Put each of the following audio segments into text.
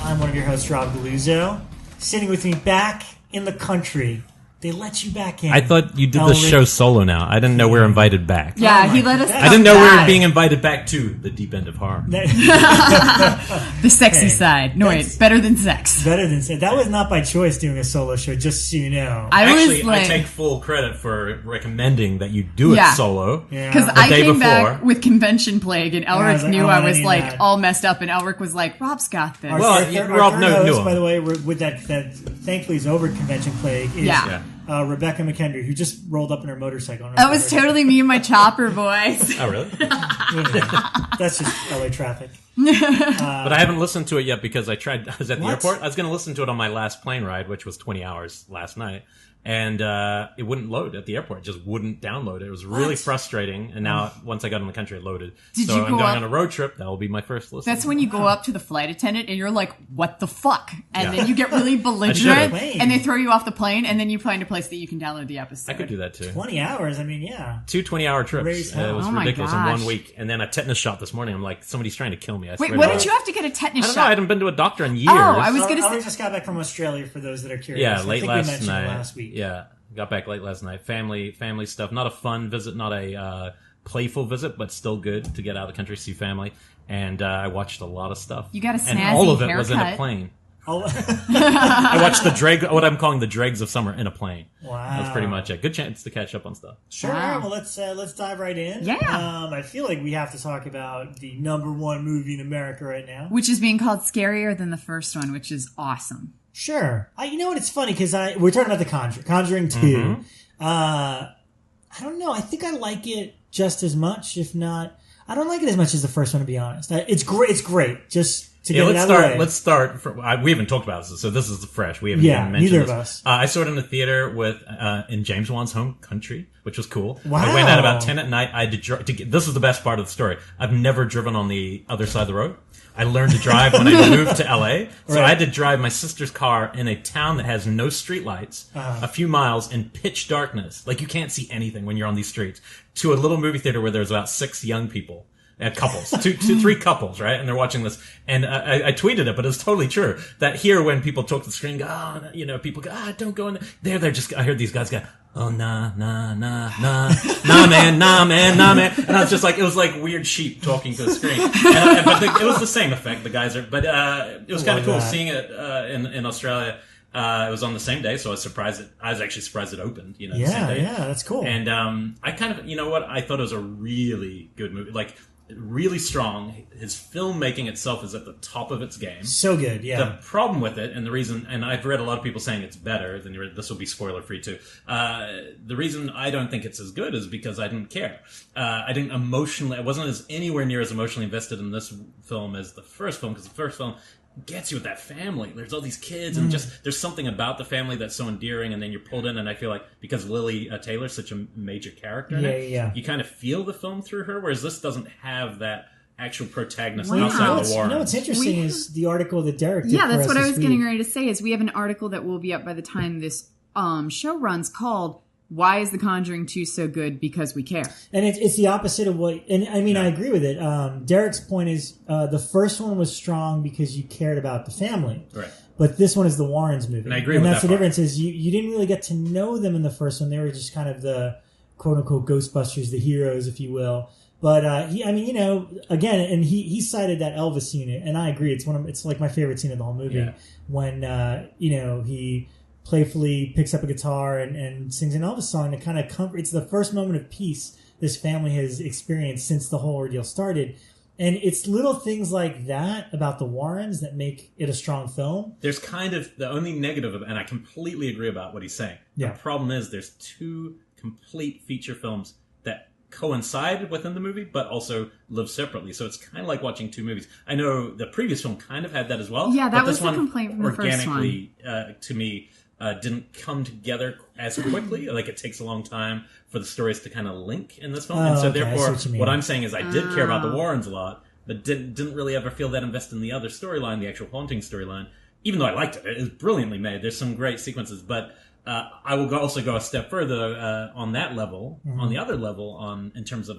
I'm one of your hosts, Rob Galluzzo. Sitting with me back in the country. They let you back in. I thought you did the show solo now. I didn't know we were invited back. Yeah, he let us I didn't know we were being invited back to the deep end of horror. The sexy side. No, wait, better than sex. Better than sex. That was not by choice doing a solo show, just so you know. I take full credit for recommending that you do it solo. Because I came back with convention plague, and Elric knew I was like all messed up, and Elric was like, Rob's got this. Rob knew. By the way, with that thankfully is over convention plague. Rebekah McKendry, who just rolled up in her motorcycle. That was totally me and my chopper boys. Oh, really? That's just LA traffic. But I haven't listened to it yet because I was at the airport. I was going to listen to it on my last plane ride, which was 20 hours last night. And it wouldn't load at the airport. It just wouldn't download. It was really frustrating. And now, once I got in the country, it loaded. So I'm going on a road trip. That will be my first listen. That's when you go up to the flight attendant and you're like, what the fuck? And then you get really belligerent and they throw you off the plane and then you find a place that you can download the episode. I could do that too. 20 hours? I mean, yeah. 2 20-hour trips. It was ridiculous in 1 week. And then a tetanus shot this morning. I'm like, somebody's trying to kill me. Wait, what did you have to get a tetanus shot? I hadn't been to a doctor in years. Oh, I was going to say. I just got back from Australia for those that are curious. Yeah, late last night. Last week. Yeah. Got back late last night. Family stuff. Not a fun visit, not a playful visit, but still good to get out of the country, see family. And I watched a lot of stuff. You got a snazzy haircut. And all of it was in a plane. I watched what I'm calling the dregs of summer in a plane. Wow. That's pretty much it. Good chance to catch up on stuff. Sure. Wow. Well, let's dive right in. Yeah. I feel like we have to talk about the #1 movie in America right now, which is being called scarier than the first one, which is awesome. Sure. You know what? It's funny because we're talking about the Conjuring 2. Mm-hmm. I don't know. I think I like it just as much, if not. I don't like it as much as the first one, to be honest. It's great. It's great. Just to get it out of the way. Let's start. We haven't talked about this, so this is fresh. We haven't even mentioned neither this. of us. I saw it in the theater in James Wan's home country, which was cool. Wow. I went out about 10 at night. I had this is the best part of the story. I've never driven on the other side of the road. I learned to drive when I moved to LA. So I had to drive my sister's car in a town that has no streetlights, a few miles in pitch darkness. Like you can't see anything when you're on these streets, to a little movie theater where there's about 6 young people. Couples, 3 couples, right? And they're watching this. And I tweeted it, but it's totally true. That here, when people talk to the screen, people go, don't go in there. They're just, I heard these guys go, oh, nah, man. And I was just like, it was like weird sheep talking to the screen. But it was the same effect, the guys it was kind of cool seeing it, in Australia. It was on the same day, so I was actually surprised it opened, the same day. Yeah, that's cool. And, I kind of, I thought it was a really good movie. Like, really strong. His filmmaking itself is at the top of its game. So good, yeah. The problem with it, and the reason, and I've read a lot of people saying it's better than this will be spoiler free too. The reason I don't think it's as good is because I didn't care. I wasn't anywhere near as emotionally invested in this film as the first film, because the first film gets you with that family. There's all these kids, and just there's something about the family that's so endearing, and then you're pulled in, and I feel like because Lily Taylor's such a major character in it, you kind of feel the film through her, whereas this doesn't have that actual protagonist outside the war. What's interesting is the article that Derek did. Yeah, that's what I was getting ready to say, is we have an article that will be up by the time this show runs called Why is The Conjuring 2 so good? Because we care. And it's the opposite of what... And I mean, I agree with it. Derek's point is the first one was strong because you cared about the family. Right. But this one is the Warrens movie. And I agree with that. And that's the difference is you didn't really get to know them in the first one. They were just kind of the quote-unquote Ghostbusters, the heroes, if you will. But, again, and he cited that Elvis scene, and I agree. It's like my favorite scene of the whole movie. Yeah. When, he playfully picks up a guitar and sings an Elvis song to kind of comfort. It's the first moment of peace this family has experienced since the whole ordeal started. And it's little things like that about the Warrens that make it a strong film. There's kind of the only negative of, and I completely agree about what he's saying. Yeah. The problem is there's 2 complete feature films that coincide within the movie, but also live separately. So it's kind of like watching two movies. I know the previous film kind of had that as well. Yeah, that was the complaint from the first one. Organically, to me, didn't come together as quickly. Like, it takes a long time for the stories to kind of link in this film. And so therefore, what I'm saying is I did care about the Warrens a lot, but didn't really ever feel that invested in the other storyline, the actual haunting storyline, even though I liked it. It was brilliantly made. There's some great sequences, but I will also go a step further on that level, on the other level, in terms of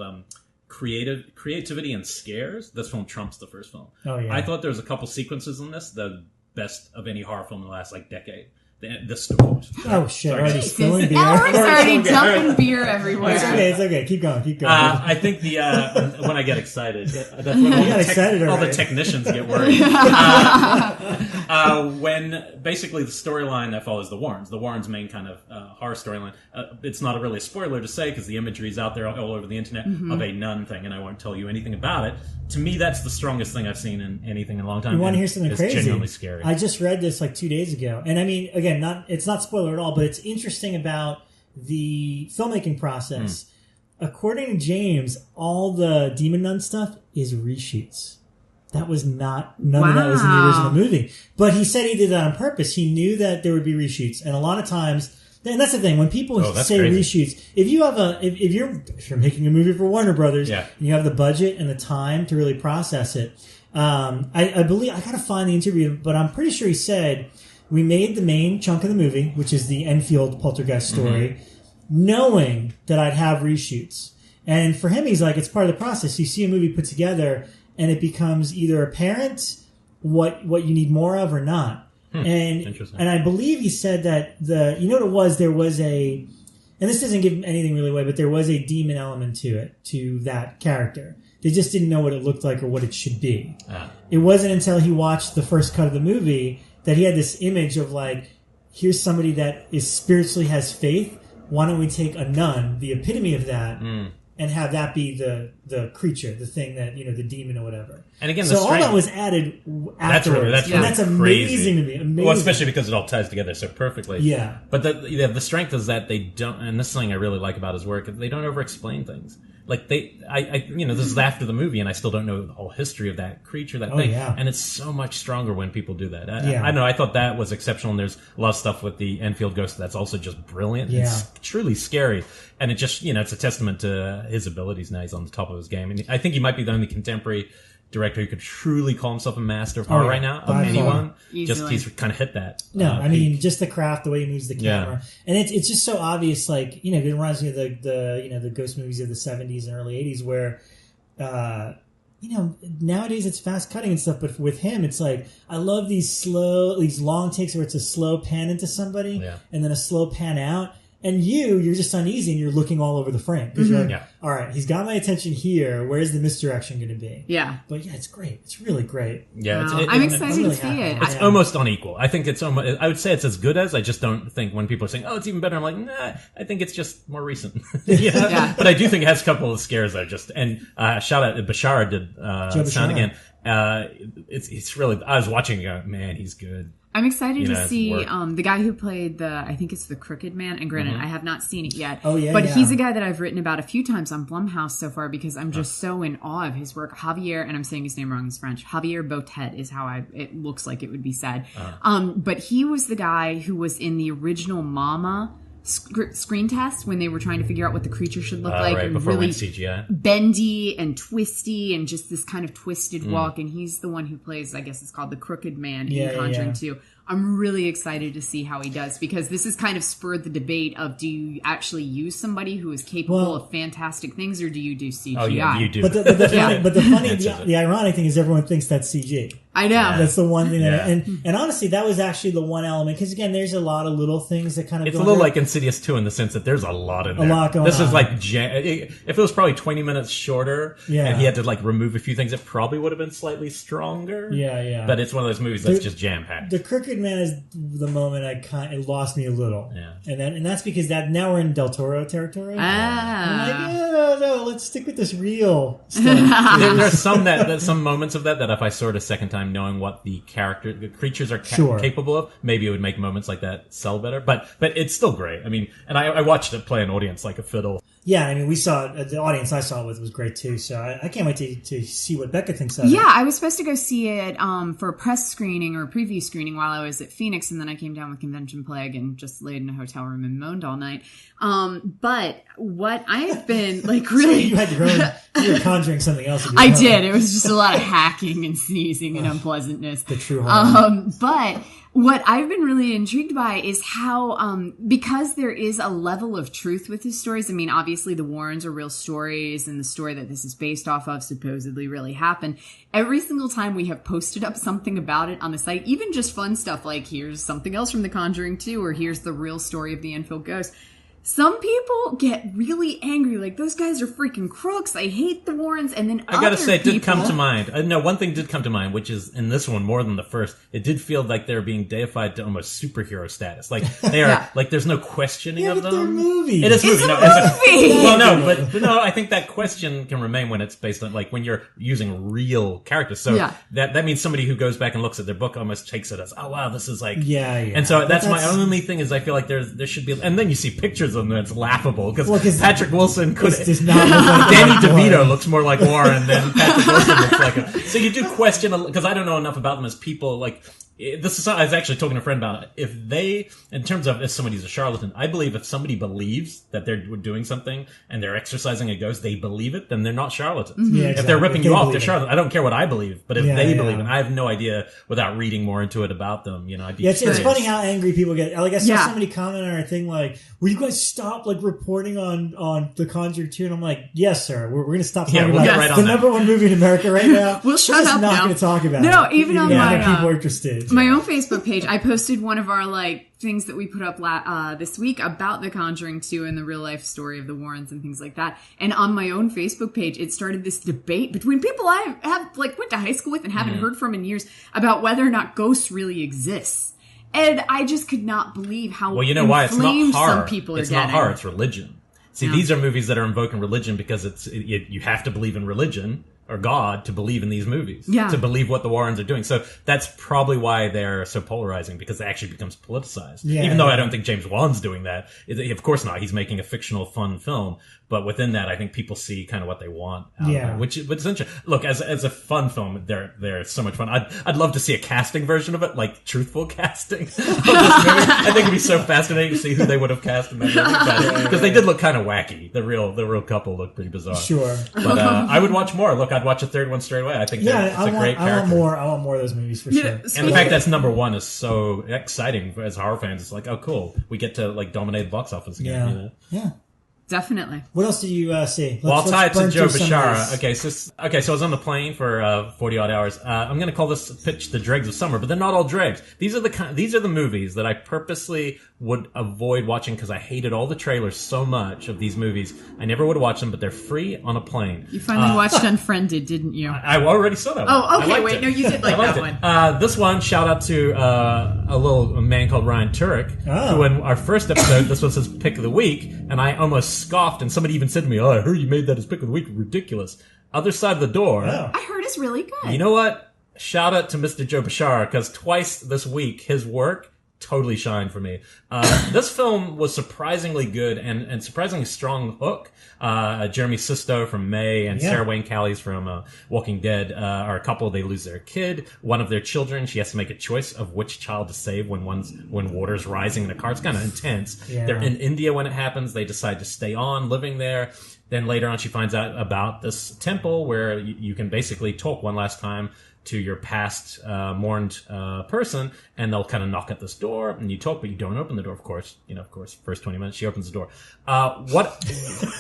creativity and scares. This film trumps the first film. Oh, yeah. I thought there was a couple sequences in this, the best of any horror film in the last decade. The story. Oh shit! Already spilling beer. Elric's already dumping beer everywhere. It's okay. Keep going. I think when I get excited, that's when all the technicians get worried. When basically the storyline that follows the Warrens' main kind of horror storyline. It's not really a spoiler to say because the imagery is out there all over the internet of a nun thing, and I won't tell you anything about it. To me, that's the strongest thing I've seen in anything in a long time. You want to hear something crazy? It's genuinely scary. I just read this 2 days ago, and I mean, again, it's not spoiler at all, but it's interesting about the filmmaking process. According to James, all the Demon Nun stuff is reshoots. That was none of that was in the original movie. But he said he did that on purpose. He knew that there would be reshoots, and a lot of times. And that's the thing when people say crazy. Reshoots. If you have if you're making a movie for Warner Brothers, and you have the budget and the time to really process it. I believe I gotta find the interview, but I'm pretty sure he said we made the main chunk of the movie, which is the Enfield poltergeist story, knowing that I'd have reshoots. And for him, he's like, it's part of the process. You see a movie put together, and it becomes either apparent what you need more of or not. And I believe he said that there was and this doesn't give anything really away, but there was a demon element to that character. They just didn't know what it looked like or what it should be. It wasn't until he watched the first cut of the movie that he had this image of like, here's somebody that is spiritually has faith. Why don't we take a nun, the epitome of that, and have that be the creature, the thing that, the demon or whatever. And again, all that was added afterwards. That's amazing to me. Amazing. Well, especially because it all ties together so perfectly. Yeah. But the strength is that they don't, and this is something I really like about his work, they don't over-explain things. Like this is after the movie, and I still don't know the whole history of that creature, that thing. Yeah. And it's so much stronger when people do that. I know. I thought that was exceptional. And there's a lot of stuff with the Enfield ghost that's also just brilliant. Yeah. It's truly scary, and it just it's a testament to his abilities. Now he's on the top of his game, and I think he might be the only contemporary director who could truly call himself a master of horror right now of anyone. Just he's kind of hit that. No, I mean just the craft, the way he moves the camera, and it's just so obvious. Like it reminds me of the ghost movies of the 70s and early 80s, where nowadays it's fast cutting and stuff, but with him it's like I love these long takes where it's a slow pan into somebody and then a slow pan out. And you're just uneasy and you're looking all over the frame. Because you're like, all right, he's got my attention here. Where's the misdirection going to be? Yeah. But it's great. It's really great. Yeah. Wow. I'm excited to see it. It's almost unequal. I think it's almost, I would say it's as good as, I just don't think when people are saying, oh, it's even better, I'm like, nah, I think it's just more recent. But I do think it has a couple of scares that are just, and shout out, Bashara did sound again. It's really, I was watching and going, man, he's good. I'm excited to see the guy who played I think it's the Crooked Man. And granted, I have not seen it yet. Oh, yeah. But he's a guy that I've written about a few times on Blumhouse so far because I'm just so in awe of his work. Javier, and I'm saying his name wrong, it's French. Javier Botet is how it looks like it would be said. But he was the guy who was in the original Mama screen test when they were trying to figure out what the creature should look like, and before really CGI. Bendy and twisty and just this kind of twisted walk, and he's the one who plays, I guess it's called the Crooked Man in Conjuring 2. I'm really excited to see how he does, because this has kind of spurred the debate of, do you actually use somebody who is capable of fantastic things, or do you do CGI? Oh yeah, you do. But the ironic thing is everyone thinks that's CG. I know. That's the one thing and honestly, that was actually the one element, because again, there's a lot of little things that kind of it's a little like Insidious 2 in the sense that there's a lot in there. A lot going on. This is like, if it was probably 20 minutes shorter and he had to like remove a few things, it probably would have been slightly stronger. Yeah. But it's one of those movies that's just jam-packed. The Crooked Man is the moment it lost me a little. Yeah. And that's because now we're in Del Toro territory. I'm like, no, let's stick with this real stuff. There are some moments of that if I saw it a second time, knowing what the creatures are capable of, maybe it would make moments like that sell better. But it's still great. I mean, and I watched it play an audience like a fiddle. Yeah, I mean, we saw it, the audience I saw it with was great too, so I can't wait to see what Bekah thinks of it. Yeah, I was supposed to go see it for a press screening or a preview screening while I was at Phoenix, and then I came down with convention plague and just laid in a hotel room and moaned all night. But what I have been, like, really... So you were conjuring something else. I did. It was just a lot of hacking and sneezing and unpleasantness. The true horror. But... what I've been really intrigued by is how, because there is a level of truth with his stories. I mean, obviously the Warrens are real stories, and the story that this is based off of supposedly really happened. Every single time we have posted up something about it on the site, even just fun stuff like here's something else from The Conjuring 2, or here's the real story of the Enfield ghost. Some people get really angry, like, those guys are freaking crooks, I hate the Warrens, and then I gotta say, it did come to mind. No, one thing did come to mind, which is, in this one, more than the first, it did feel like they're being deified to almost superhero status. Like, they are, like, there's no questioning of them. They're movies. It is it's movie. a movie! Well, no, but no, I think that question can remain when it's based on, like, when you're using real characters. So that means somebody who goes back and looks at their book almost takes it as, oh wow, this is like... Yeah. And so that's my only thing is I feel like there should be... And then you see pictures of them and it's laughable. Because Patrick Wilson could does not look like Danny DeVito looks more like Warren than Patrick Wilson looks like him. So you do question, because I don't know enough about them as people, like, this is, I was actually talking to a friend about it. If they, in terms of if somebody's a charlatan, I believe if somebody believes that they're doing something and they're exercising a ghost, they believe it, then they're not charlatans. Mm-hmm. Yeah, exactly. If they're ripping you off, they're charlatans. I don't care what I believe, but if they believe it, I have no idea without reading more into it about them. You know, I'd be it's funny how angry people get. Like I saw somebody comment on our thing like, "Will you guys stop like reporting on The Conjuring 2?" And I'm like, "Yes, sir. We're going to stop talking about the number one movie in America right now. We'll shut up now. Not going to talk about it. No, even on my people are interested. My own Facebook page, I posted one of our like things that we put up this week about The Conjuring 2 and the real life story of the Warrens and things like that. And on my own Facebook page, it started this debate between people I have like went to high school with and haven't heard from in years about whether or not ghosts really exist. And I just could not believe how well, you know why? It's not horror. Some people are it's getting. Not horror. It's religion. See, these are movies that are invoking religion because you have to believe in religion or God to believe in these movies, to believe what the Warrens are doing. So that's probably why they're so polarizing, because it actually becomes politicized. Even though I don't think James Wan's doing that. Of course not. He's making a fictional, fun film. But within that, I think people see kind of what they want out of it, which is interesting. Look, as a fun film, they're so much fun. I'd love to see a casting version of it, like truthful casting of this movie. I think it'd be so fascinating to see who they would have cast in that movie, because they did look kind of wacky. The real couple looked pretty bizarre. Sure, but I would watch more. Look, I'd watch a third one straight away. I think it's a great character. I want more of those movies for sure. And the fact that's number one is so exciting as horror fans. It's like, oh, cool, we get to like dominate the box office again. You know? Yeah. Definitely. What else did you see? Well, I'll tie it to Joe Bishara. Okay, so I was on the plane for 40 odd hours. I'm going to call this pitch the dregs of summer, but they're not all dregs. These are the movies that I purposely would avoid watching because I hated all the trailers so much of these movies. I never would watch them, but they're free on a plane. You finally watched Unfriended, didn't you? I already saw that one. Oh, okay, wait, no, you did like that one. This one, shout out to a man called Ryan Turek, who in our first episode, this was his pick of the week, and I almost scoffed, and somebody even said to me, "Oh, I heard you made that his pick of the week. Ridiculous." Other side of the door. Oh. I heard it's really good. You know what? Shout out to Mr. Joe Bishara, because twice this week, his work totally shined for me. This film was surprisingly good and surprisingly strong hook. Jeremy Sisto from May and Sarah Wayne Callies from Walking Dead are a couple. They lose their kid. One of their children, she has to make a choice of which child to save when water's rising in the car. It's kind of intense. Yeah. They're in India when it happens. They decide to stay on living there. Then later on, she finds out about this temple where you can basically talk one last time to your past mourned person, and they'll kind of knock at this door, and you talk, but you don't open the door. Of course, first 20 minutes she opens the door.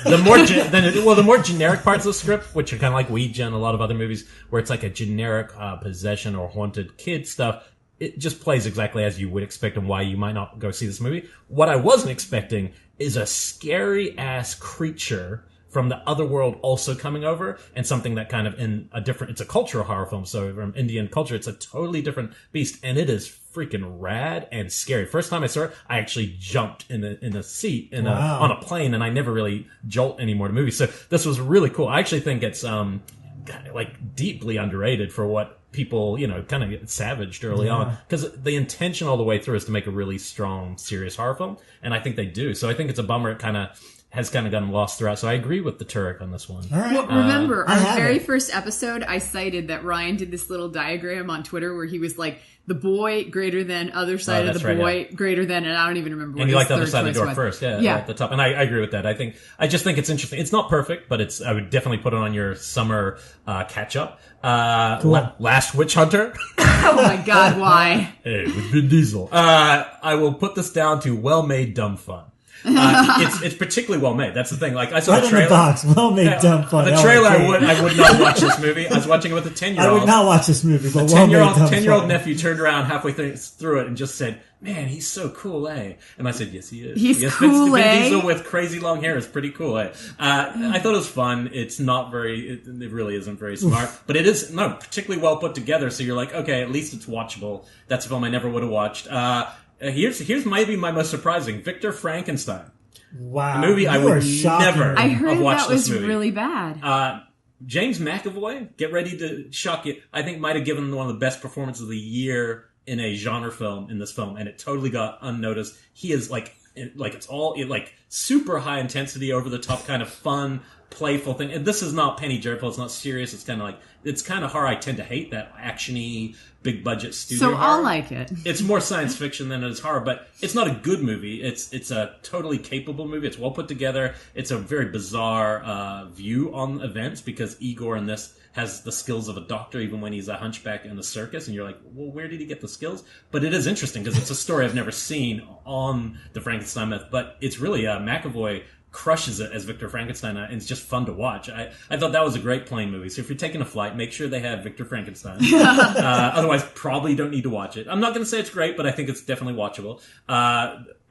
The more generic parts of the script, which are kind of like Ouija and a lot of other movies, where it's like a generic possession or haunted kid stuff. It just plays exactly as you would expect, and why you might not go see this movie. What I wasn't expecting is a scary ass creature from the other world also coming over, and something that kind of it's a cultural horror film, so from Indian culture, it's a totally different beast, and it is freaking rad and scary. First time I saw it, I actually jumped in a seat on a plane, and I never really jolt anymore to movies. So this was really cool. I actually think it's like deeply underrated for what people, kind of get savaged early on, because the intention all the way through is to make a really strong, serious horror film, and I think they do. So I think it's a bummer it kind of has kind of gotten lost throughout. So I agree with the Turek on this one. All right. Well, remember, our very first episode, I cited that Ryan did this little diagram on Twitter where he was like, the boy greater than other side of the boy greater than, and I don't even remember what and you his like the other third side of the door was. first, at the top. And I agree with that. I just think it's interesting. It's not perfect, but I would definitely put it on your summer catch up. Cool. Last Witch Hunter. Oh my God, why? Hey, with Vin Diesel. I will put this down to well-made dumb fun. It's particularly well made. That's the thing. Like I saw the trailer. In the box. Well made, dumb fun. The trailer, I would not watch this movie. I was watching it with a 10-year-old. I would not watch this movie. But 10-year-old nephew turned around halfway through it and just said, "Man, he's so cool, eh?" And I said, "Yes, he is. He's cool, Vin Diesel with crazy long hair is pretty cool, eh?" I thought it was fun. It's not very. It really isn't very smart, but it is particularly well put together. So you're like, okay, at least it's watchable. That's a film I never would have watched. Here's maybe my most surprising: Victor Frankenstein. Wow, a movie I would never. I heard have watched that was this movie. Really bad. James McAvoy, get ready to shock you. I think might have given one of the best performances of the year in a genre film in this film, and it totally got unnoticed. He is like it's all super high intensity, over the top, kind of fun, playful thing. And this is not Penny Dreadful. It's not serious. It's kind of horror I tend to hate, that actiony, big budget studio horror. I'll like it. It's more science fiction than it is horror, but it's not a good movie. It's a totally capable movie. It's well put together. It's a very bizarre view on events, because Igor in this has the skills of a doctor even when he's a hunchback in the circus, and you're like, well, where did he get the skills? But it is interesting because it's a story I've never seen on the Frankenstein myth, but it's really McAvoy crushes it as Victor Frankenstein, and it's just fun to watch. I thought that was a great plane movie. So if you're taking a flight, make sure they have Victor Frankenstein. Otherwise, probably don't need to watch it. I'm not going to say it's great, but I think it's definitely watchable.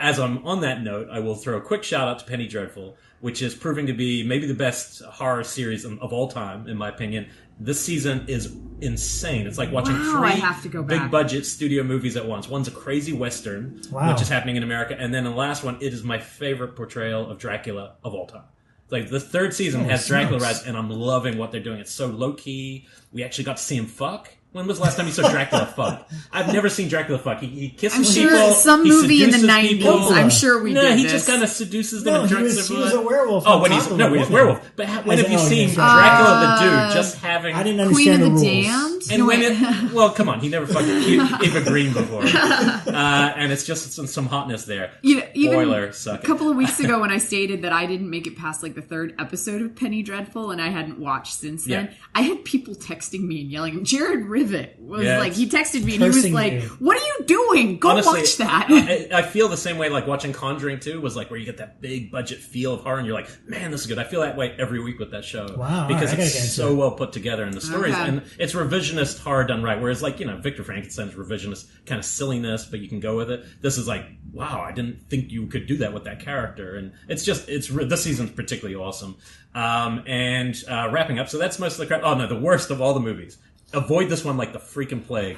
As I'm on that note, I will throw a quick shout out to Penny Dreadful, which is proving to be maybe the best horror series of all time, in my opinion. This season is insane. It's like watching three big budget studio movies at once. One's a crazy Western, which is happening in America. And then in the last one, it is my favorite portrayal of Dracula of all time. Like the third season has Dracula rise, and I'm loving what they're doing. It's so low key. We actually got to see him fuck. When was the last time you saw Dracula fuck? I've never seen Dracula fuck. He kisses people. I'm sure some movie in the 90s. People. I'm sure we did No, he this. just kind of seduces them and drinks their blood. He was a werewolf. Oh, when he's a werewolf. But when have you seen Dracula the dude just having... I didn't understand Queen of the rules. Damned? And well, come on, he never fucked Eva Green before. And it's just some hotness there. Spoiler, suck it. A couple of weeks ago when I stated that I didn't make it past like the third episode of Penny Dreadful and I hadn't watched since then, I had people texting me and yelling. Jared Rivet was like, he texted me and he was like, what are you doing? Go watch that. I feel the same way like watching Conjuring 2 was like where you get that big budget feel of horror and you're like, man, this is good. I feel that way every week with that show. Wow. Because it's so well put together in the stories. Okay. And it's revisionist horror done right. Whereas like, Victor Frankenstein's revisionist kind of silliness, but you can go with it. This is like, wow, I didn't think you could do that with that character. And this season's particularly awesome. Wrapping up. So that's most of the crap. Oh no, the worst of all the movies. Avoid this one like the freaking plague.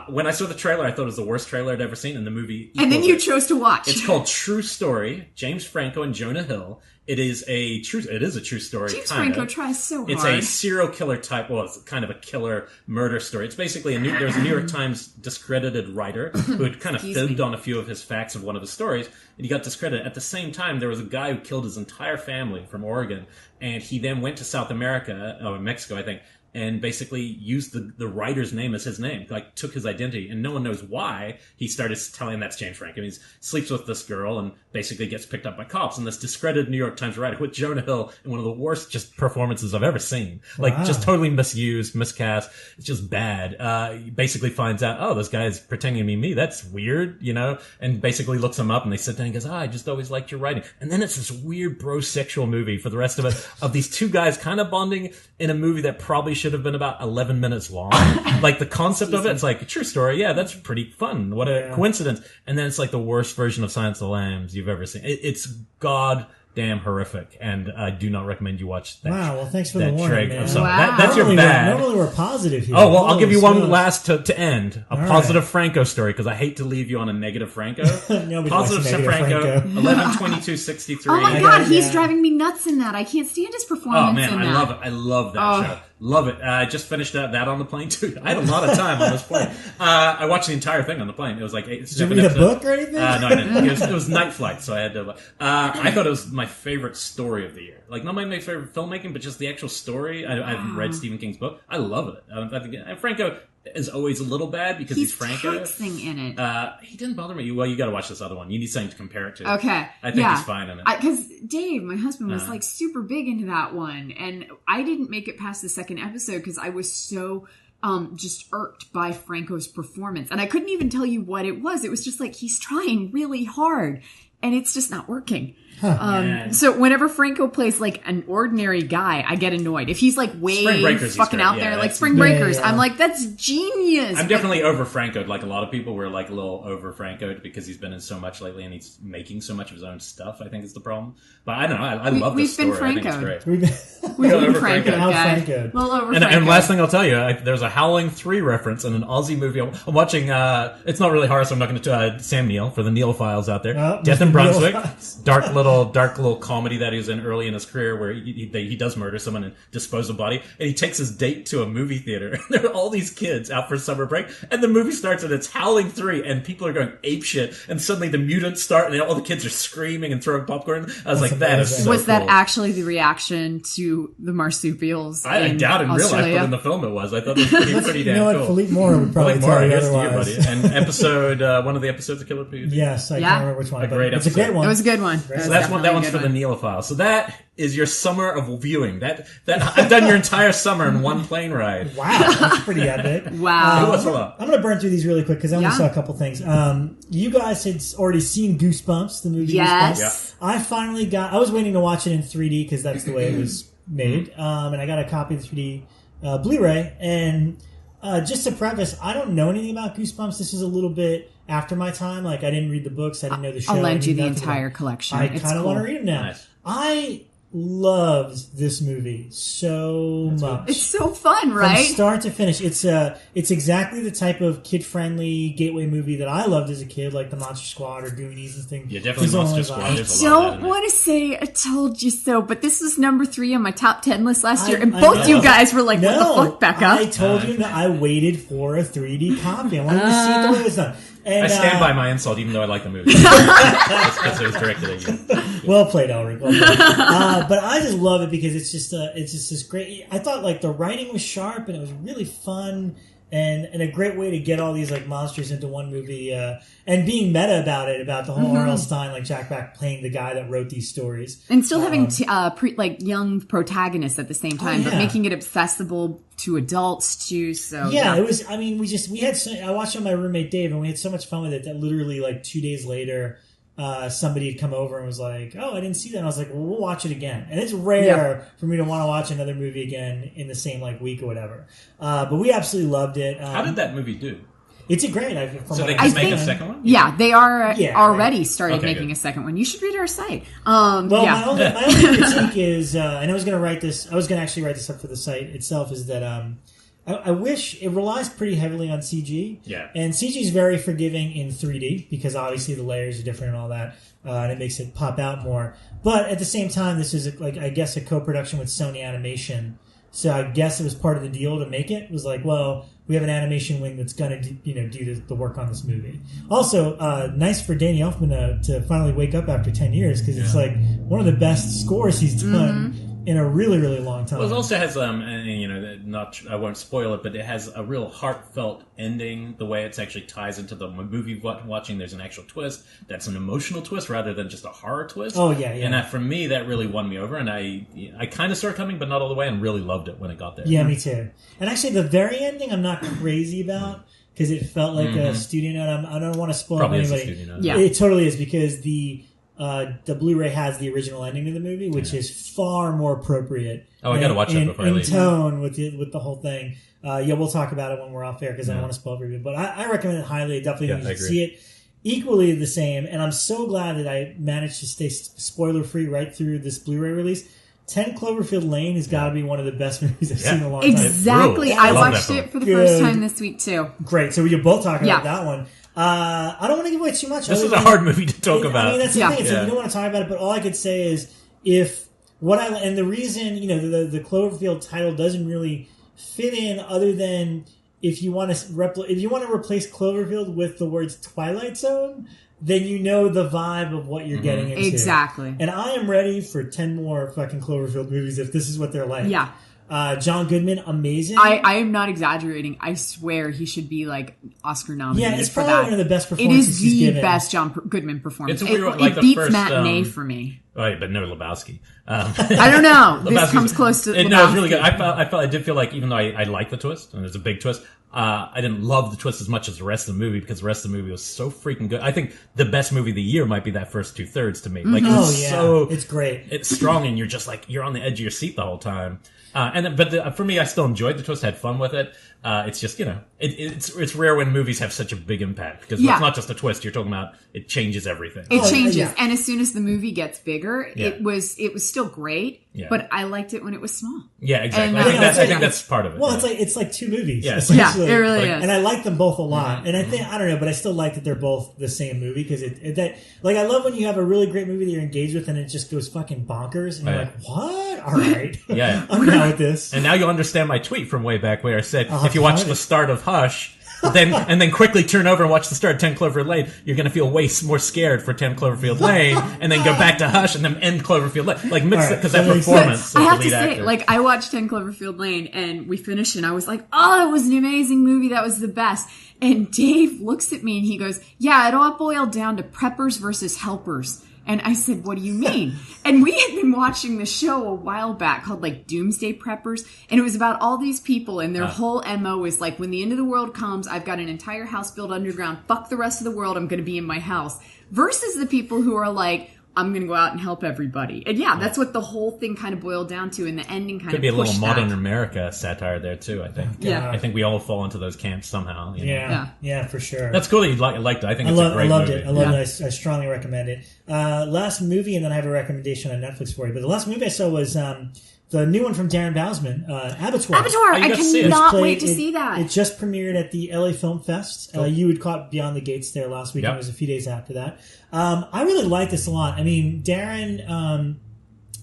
When I saw the trailer, I thought it was the worst trailer I'd ever seen, and the movie... And then you chose to watch. It's called True Story, James Franco and Jonah Hill. It is a true story. James Franco tries so hard. It's a serial killer type, it's kind of a killer murder story. It's basically there was a New York Times discredited writer who had kind of fibbed on a few of his facts of one of his stories, and he got discredited. At the same time, there was a guy who killed his entire family from Oregon, and he then went to South America, Mexico, I think, and basically used the writer's name as his name, like took his identity, and no one knows why. He started telling that's James Franco. He sleeps with this girl and basically gets picked up by cops. And this discredited New York Times writer with Jonah Hill in one of the worst just performances I've ever seen. Like just totally misused, miscast. It's just bad. He basically finds out, oh, this guy is pretending to be me. That's weird, and basically looks him up and they sit down and goes, I just always liked your writing. And then it's this weird bro-sexual movie for the rest of it of these two guys kind of bonding in a movie that probably should have been about 11 minutes long. Like the concept of it, it's like a true story. Yeah, that's pretty fun. What a coincidence. And then it's like the worst version of Silence of the Lambs you've ever seen. It's goddamn horrific, and I do not recommend you watch that. Wow, well, thanks for the warning, man. Wow. That's your bad. Normally we're positive here. Oh, well, I'll give you one last to end. A positive Franco story, because I hate to leave you on a negative Franco. Positive Franco, 11/22/63. Oh my God, he's driving me nuts in that. I can't stand his performance in that. I love that show. Love it. I just finished that on the plane too. I had a lot of time on this plane. I watched the entire thing on the plane. It was like 8, 7 Did you read a book or anything? No, I didn't. It was night flight, so I had to. I thought it was my favorite story of the year. Like, not my favorite filmmaking, but just the actual story. I haven't read Stephen King's book. I love it. I think Franco is always a little bad because he's Franco. He's taxing in it. He didn't bother me. Well, you got to watch this other one. You need something to compare it to. Okay. I think he's fine in it. Because Dave, my husband, was like super big into that one. And I didn't make it past the second episode because I was so just irked by Franco's performance. And I couldn't even tell you what it was. It was just like, he's trying really hard and it's just not working. So whenever Franco plays like an ordinary guy, I get annoyed. If he's like way fucking out there, like Spring Breakers, I'm like, that's genius. I'm definitely over Franco'd. Like a lot of people were like a little over Franco'd because he's been in so much lately and he's making so much of his own stuff. I think is the problem. But I don't know. I love this story. I think it's great. We've been Franco'd. Well over Franco'd. And last thing I'll tell you, there's a Howling 3 reference in an Aussie movie. I'm watching. It's not really horror, so I'm not going to Sam Neill for the Neill files out there. Death in Brunswick, dark little comedy that he was in early in his career where he does murder someone and dispose of body, and he takes his date to a movie theater. And there are all these kids out for summer break, and the movie starts and it's Howling 3, and people are going apeshit, and suddenly the mutants start, and all the kids are screaming and throwing popcorn. I was like, that is so Was cool. that actually the reaction to the marsupials? I doubt in real life, but in the film it was. I thought it was pretty damn cool. Philippe Moore would probably tell you otherwise. And one of the episodes of Killer Pooh. Yes, I can't remember which one. It's a great one. It was a good one. So that one's for the Neophiles. So that is your summer of viewing. That I've done your entire summer in one plane ride. Wow, that's pretty epic. Wow. It was a lot. I'm going to burn through these really quick because I only saw a couple things. You guys had already seen Goosebumps, the movie Goosebumps. Yes. Yeah. I was waiting to watch it in 3D because that's the way it was made. And I got a copy of the 3D Blu-ray. And just to preface, I don't know anything about Goosebumps. This is a little bit after my time. Like, I didn't read the books. I didn't know the show. I'll lend you the entire collection. I kind of want to read it now. Nice. I loved this movie so much. It's so fun, right? From start to finish. It's exactly the type of kid-friendly gateway movie that I loved as a kid, like the Monster Squad or Goonies and things. Yeah, definitely Monster Squad. I don't want to say I told you so, but this was number 3 on my top 10 list last year, and both you guys were like, what the fuck, Bekah? I told you that I waited for a 3D copy. I wanted to see it the way it was done. And, I stand by my insult, even though I like the movie. Because it was directed at you. Well played, Elric. Well played. But I just love it because it's just this great. I thought like the writing was sharp and it was really fun and a great way to get all these like monsters into one movie and being meta about it, about the whole R.L. Stine, like Jack Black playing the guy that wrote these stories, and still having young protagonists at the same time, but making it accessible to adults too. So it was. I mean, I watched it with my roommate Dave, and we had so much fun with it that literally like 2 days later, somebody had come over and was like, "Oh, I didn't see that." And I was like, "Well, we'll watch it again." And it's rare for me to want to watch another movie again in the same like week or whatever. But we absolutely loved it. How did that movie do? It's a great. So they can make a second one? Yeah, they are already started making a second one. You should read our site. My only critique is, and I was going to actually write this up for the site itself, is that I wish it relies pretty heavily on CG. Yeah. And CG is very forgiving in 3D because obviously the layers are different and all that, and it makes it pop out more. But at the same time, this is I guess a co-production with Sony Animation. So I guess it was part of the deal to make it. It was like, well, we have an animation wing that's going to do the work on this movie. Also, nice for Danny Elfman to finally wake up after 10 years because it's like one of the best scores he's done in a really, really long time. Well, it also has, I won't spoil it, but it has a real heartfelt ending. The way it actually ties into the movie watching, there's an actual twist. That's an emotional twist rather than just a horror twist. Oh, yeah. And for me, that really won me over. And I kind of saw it coming, but not all the way, and really loved it when it got there. Yeah, me too. And actually, the very ending, I'm not crazy about because it felt like a studio note. I don't want to spoil Probably anybody. Is a studio note. Yeah. It totally is because the Blu-ray has the original ending of the movie, which is far more appropriate. Oh, I got to watch that before I leave. In tone with the whole thing. We'll talk about it when we're off air because I don't want to spoil for you. But I recommend it highly. Definitely you should see it. Equally the same, and I'm so glad that I managed to stay spoiler-free right through this Blu-ray release. 10 Cloverfield Lane has got to be one of the best movies I've seen in a long time. Exactly. I watched it for the first time this week, too. Great. So we can both talk about that one. I don't want to give away too much. This is a hard movie to talk about. I mean, that's the thing. So you don't want to talk about it, but all I could say is if And the reason, the Cloverfield title doesn't really fit in other than if you want to replace Cloverfield with the words Twilight Zone, then you know the vibe of what you're getting into. Exactly. And I am ready for 10 more fucking Cloverfield movies if this is what they're like. Yeah. John Goodman, amazing. I am not exaggerating. I swear he should be like Oscar nominated. Yeah, it's for probably that. one of the best performances It is the given. best John Goodman performance. It's weird, it beats Matinee for me. Right, but no Lebowski. I don't know. This comes close to Lebowski. No, it's really good. I did feel like even though I liked the twist, and there's a big twist, I didn't love the twist as much as the rest of the movie because the rest of the movie was so freaking good. I think the best movie of the year might be that first 2/3 to me. Like, it's great. It's strong, and you're just like you're on the edge of your seat the whole time. For me, I still enjoyed the twist. Had fun with it. It's just it's rare when movies have such a big impact because it's not just a twist. You're talking about it changes everything. It changes, and as soon as the movie gets bigger, it was still great. Yeah. But I liked it when it was small. Yeah, exactly. I think that's part of it. Well, it's like two movies. Yeah, it really is. And I like them both a lot. And I think I don't know, but I still like that they're both the same movie because I love when you have a really great movie that you're engaged with and it just goes fucking bonkers and you're like, what? All right, I'm down with this. And now you'll understand my tweet from way back where I said if you watch the start of Hush. And then quickly turn over and watch the start of 10 Cloverfield Lane, you're going to feel way more scared for 10 Cloverfield Lane, and then go back to Hush and then end Cloverfield Lane. Like, mix it, because that performance. I have to say, like, I watched 10 Cloverfield Lane, and we finished, and I was like, oh, it was an amazing movie. That was the best. And Dave looks at me, and he goes, yeah, it all boiled down to preppers versus helpers. And I said, what do you mean? And we had been watching the show a while back called like Doomsday Preppers. And it was about all these people and their whole MO is like, when the end of the world comes, I've got an entire house built underground. Fuck the rest of the world. I'm going to be in my house. Versus the people who are like, I'm going to go out and help everybody. And that's what the whole thing kind of boiled down to. And the ending kind of could be a little modern America satire there too, I think. Yeah. I think we all fall into those camps somehow. Yeah, for sure. That's cool that you liked it. I think it's a great movie. I loved it. I strongly recommend it. Last movie, and then I have a recommendation on Netflix for you. But the last movie I saw was the new one from Darren Bousman, Abattoir. I cannot wait to see that. It just premiered at the LA Film Fest. Cool. You had caught Beyond the Gates there last week. It was a few days after that. I really like this a lot. I mean, Darren's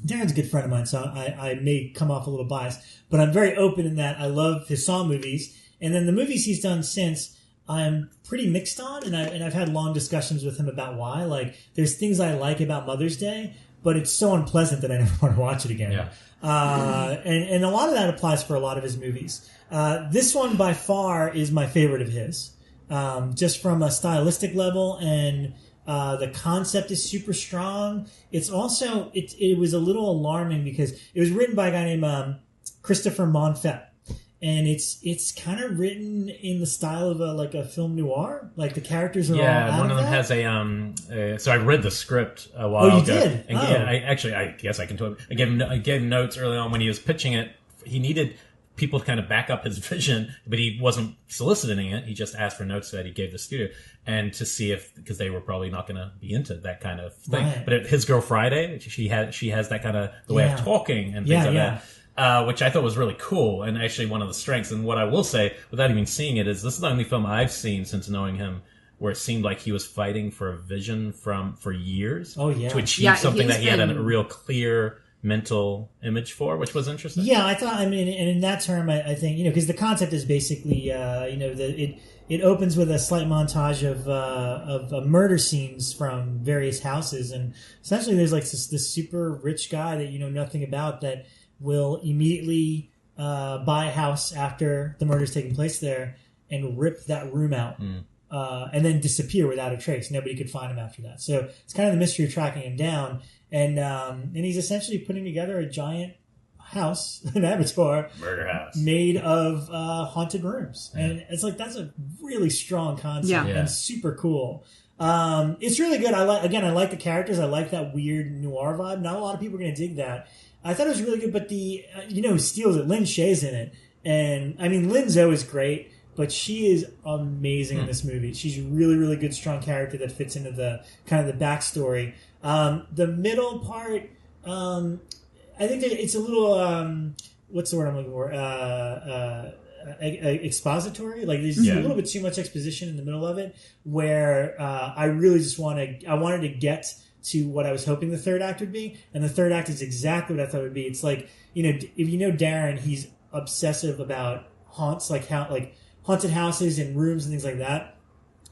a good friend of mine, so I may come off a little biased, but I'm very open in that I love his Saw movies, and then the movies he's done since I'm pretty mixed on, and I've had long discussions with him about why. Like, there's things I like about Mother's Day, but it's so unpleasant that I never want to watch it again. Yeah. And a lot of that applies for a lot of his movies. This one by far is my favorite of his, just from a stylistic level, and the concept is super strong. It's also it was a little alarming because it was written by a guy named Christopher Monfett, and it's kind of written in the style of a film noir. Like, the characters are all out one of them has so I read the script a while ago. Oh, you did? And I guess I can tell you. I gave notes early on when he was pitching it. He needed people to kind of back up his vision, but he wasn't soliciting it. He just asked for notes that he gave the studio and to see because they were probably not going to be into that kind of thing. Right. But His Girl Friday, she has that kind of the way of talking and things like that. Which I thought was really cool and actually one of the strengths. And what I will say, without even seeing it, is this is the only film I've seen since knowing him where it seemed like he was fighting for a vision for years to achieve something that he had a real clear mental image for, which was interesting. Yeah, I thought, and in that term, I think, because the concept is basically, it opens with a slight montage of murder scenes from various houses, and essentially there's like this super rich guy that you know nothing about that will immediately buy a house after the murder's taking place there and rip that room out and then disappear without a trace. Nobody could find him after that. So it's kind of the mystery of tracking him down. And he's essentially putting together a giant house, an abattoir, murder house, made of haunted rooms. Yeah. And it's like, that's a really strong concept and super cool. It's really good. I like the characters. I like that weird noir vibe. Not a lot of people are going to dig that. I thought it was really good, but who steals it? Lynn Shaye's in it. And I mean, Lynn's always great, but she is amazing in this movie. She's a really, really good, strong character that fits into the kind of the backstory. The middle part, I think that it's a little, what's the word I'm looking for? Expository. Like, there's a little bit too much exposition in the middle of it, where I really just wanted to get to what I was hoping the third act would be, and the third act is exactly what I thought it would be. It's like, if you know Darren, he's obsessive about haunts, like haunted houses and rooms and things like that,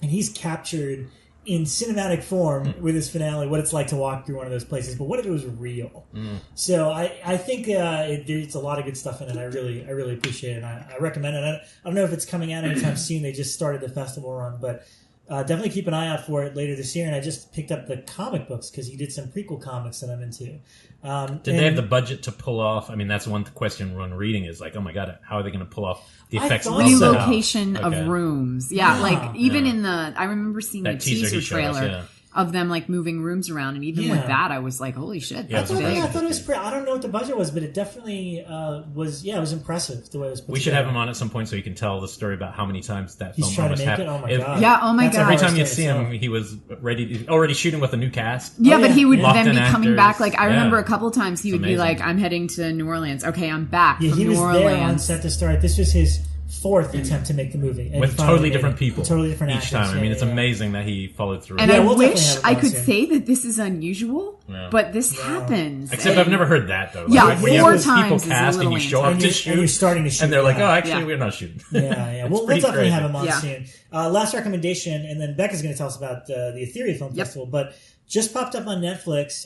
and he's captured in cinematic form with his finale what it's like to walk through one of those places. But what if it was real? So I think there's a lot of good stuff in it. I really appreciate it, and I recommend it. I don't know if it's coming out anytime soon. They just started the festival run, but definitely keep an eye out for it later this year. And I just picked up the comic books because he did some prequel comics that I'm into. Did they have the budget to pull off? I mean, that's one question when reading is like, oh my god, how are they going to pull off the effects? Relocation of rooms. Yeah, like even in I remember seeing the teaser trailer of them like moving rooms around, and even with that, I was like, holy shit. I thought it was pretty. I don't know what the budget was, but it definitely was. Yeah, it was impressive the way it was put We should have him on at some point so he can tell the story about how many times that He's film almost happened. Oh my god! Yeah, oh my god! Every time you see him, he was already shooting with a new cast. Yeah, but he would then be coming back. Like I remember a couple times he would be like, "I'm heading to New Orleans. Okay, I'm back from New Orleans." He was there on set to start. This was his fourth attempt to make the movie. And with totally different people. Totally different each actors. time. I mean, it's amazing that he followed through. And I wish I could say that this is unusual, but this happens. Except I've never heard that, though. Like, when you four have times people cast and you show up to shoot. And you're starting to shoot. And they're like, oh, actually, we're not shooting. We'll definitely have him on soon. Last recommendation, and then Bekah's going to tell us about the Etheria Film Festival, but just popped up on Netflix,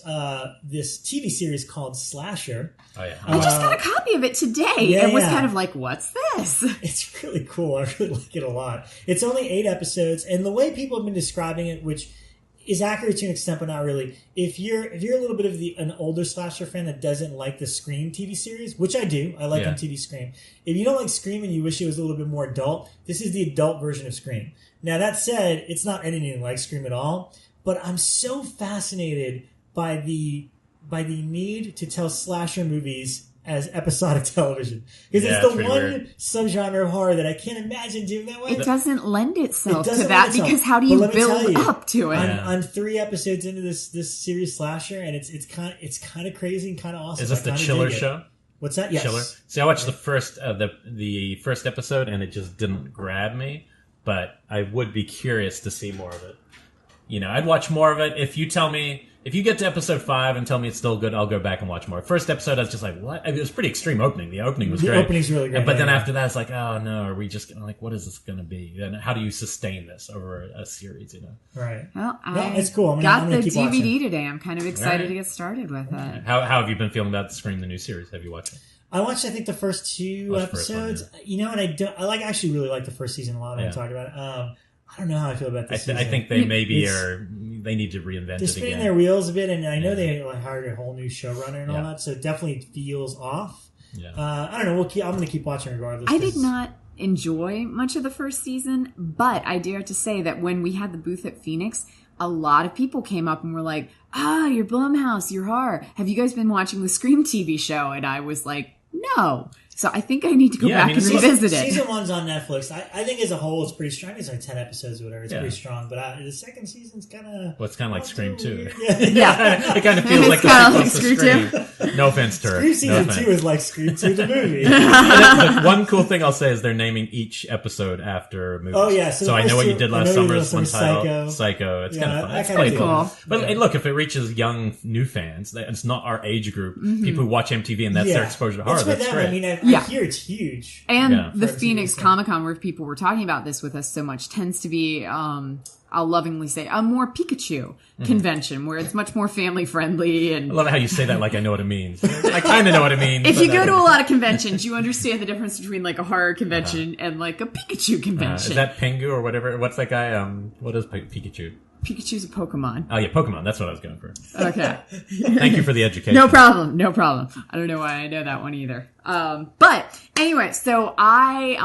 this TV series called Slasher. Oh, yeah. I just got a copy of it today and was kind of like, what's this? It's really cool. I really like it a lot. It's only 8 episodes, and the way people have been describing it, which is accurate to an extent, but not really. If you're a little bit of an older slasher fan that doesn't like the Scream TV series, which I do, I like MTV Scream. If you don't like Scream and you wish it was a little bit more adult, this is the adult version of Scream. Now, that said, it's not anything like Scream at all. But I'm so fascinated by the need to tell slasher movies as episodic television. Because it's the one subgenre of horror that I can't imagine doing that way. It doesn't lend itself to that because how do you build up to it? I'm 3 episodes into this series Slasher, and it's kind of crazy and kind of awesome. Is this the Chiller show? What's that? Yes. Chiller. See, I watched the first episode, and it just didn't grab me. But I would be curious to see more of it. I'd watch more of it. If you get to episode 5 and tell me it's still good, I'll go back and watch more. First episode, I was just like, what? I mean, it was pretty extreme opening. The opening was great. The opening's really great. But then after that, it's like, oh no, are we just going to like, what is this going to be? And how do you sustain this over a series, Right. Well, it's cool. I'm got gonna the keep DVD watching. Today. I'm kind of excited to get started with it. How have you been feeling about the Scream, the new series? Have you watched it? I watched, I think, the first 2 episodes. And I actually really like the first season a lot. I'm talking about it. I don't know how I feel about this season. I think they maybe they need to reinvent it again. They're spinning their wheels a bit, and I know they hired a whole new showrunner and all that, so it definitely feels off. Yeah. I don't know. I'm going to keep watching regardless. I did not enjoy much of the first season, but I dare to say that when we had the booth at Phoenix, a lot of people came up and were like, you're Blumhouse, you're horror. Have you guys been watching the Scream TV show? And I was like, no. So I think I need to go back and revisit it. Season 1's on Netflix. I think as a whole it's pretty strong. It's like 10 episodes or whatever. It's pretty strong. But the second season's kind of... Well, it's kind of like Scream 2. Yeah. It kind of feels like the sequel to Scream. No offense to her. Scream Season 2 is like Scream 2 the movie. The one cool thing I'll say is they're naming each episode after movies. Oh, yeah. So I Know What You Did Last Summer is one title. Psycho. It's kind of fun. It's quite cool. But look, if it reaches young, new fans, it's not our age group, people who watch MTV and that's their exposure to horror, that's great. I mean, I hear it's huge. And the Phoenix Comic Con, where people were talking about this with us so much, tends to be, I'll lovingly say, a more Pikachu convention, where it's much more family friendly. And I love how you say that like I know what it means. I kind of know what it means. If you go to a lot of conventions, you understand the difference between like a horror convention and like a Pikachu convention. Is that Pingu or whatever? What's that guy? What is Pikachu? Pikachu's a Pokemon. Oh yeah, Pokemon. That's what I was going for. Okay. Thank you for the education. No problem. I don't know why I know that one either. But anyway, so I,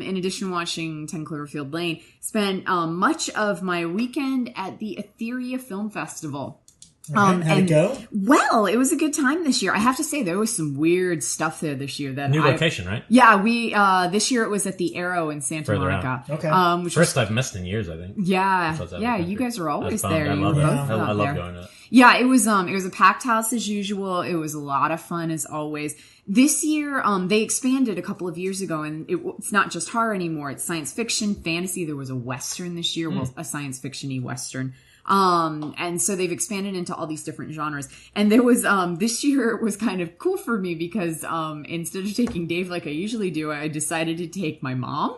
in addition to watching 10 Cloverfield Lane, spent much of my weekend at the Etheria Film Festival. How'd it go? Well, it was a good time this year. I have to say there was some weird stuff there this year. New location, right? Yeah, we this year it was at the Arrow in Santa Monica. Okay. First I've missed in years, I think. Yeah, you guys are always there. I love going to it. Yeah, it was a packed house as usual. It was a lot of fun as always. This year, they expanded a couple of years ago, and it's not just horror anymore. It's science fiction, fantasy. There was a Western this year, well, a science fiction-y Western. And so they've expanded into all these different genres. And there was, this year was kind of cool for me because, instead of taking Dave like I usually do, I decided to take my mom.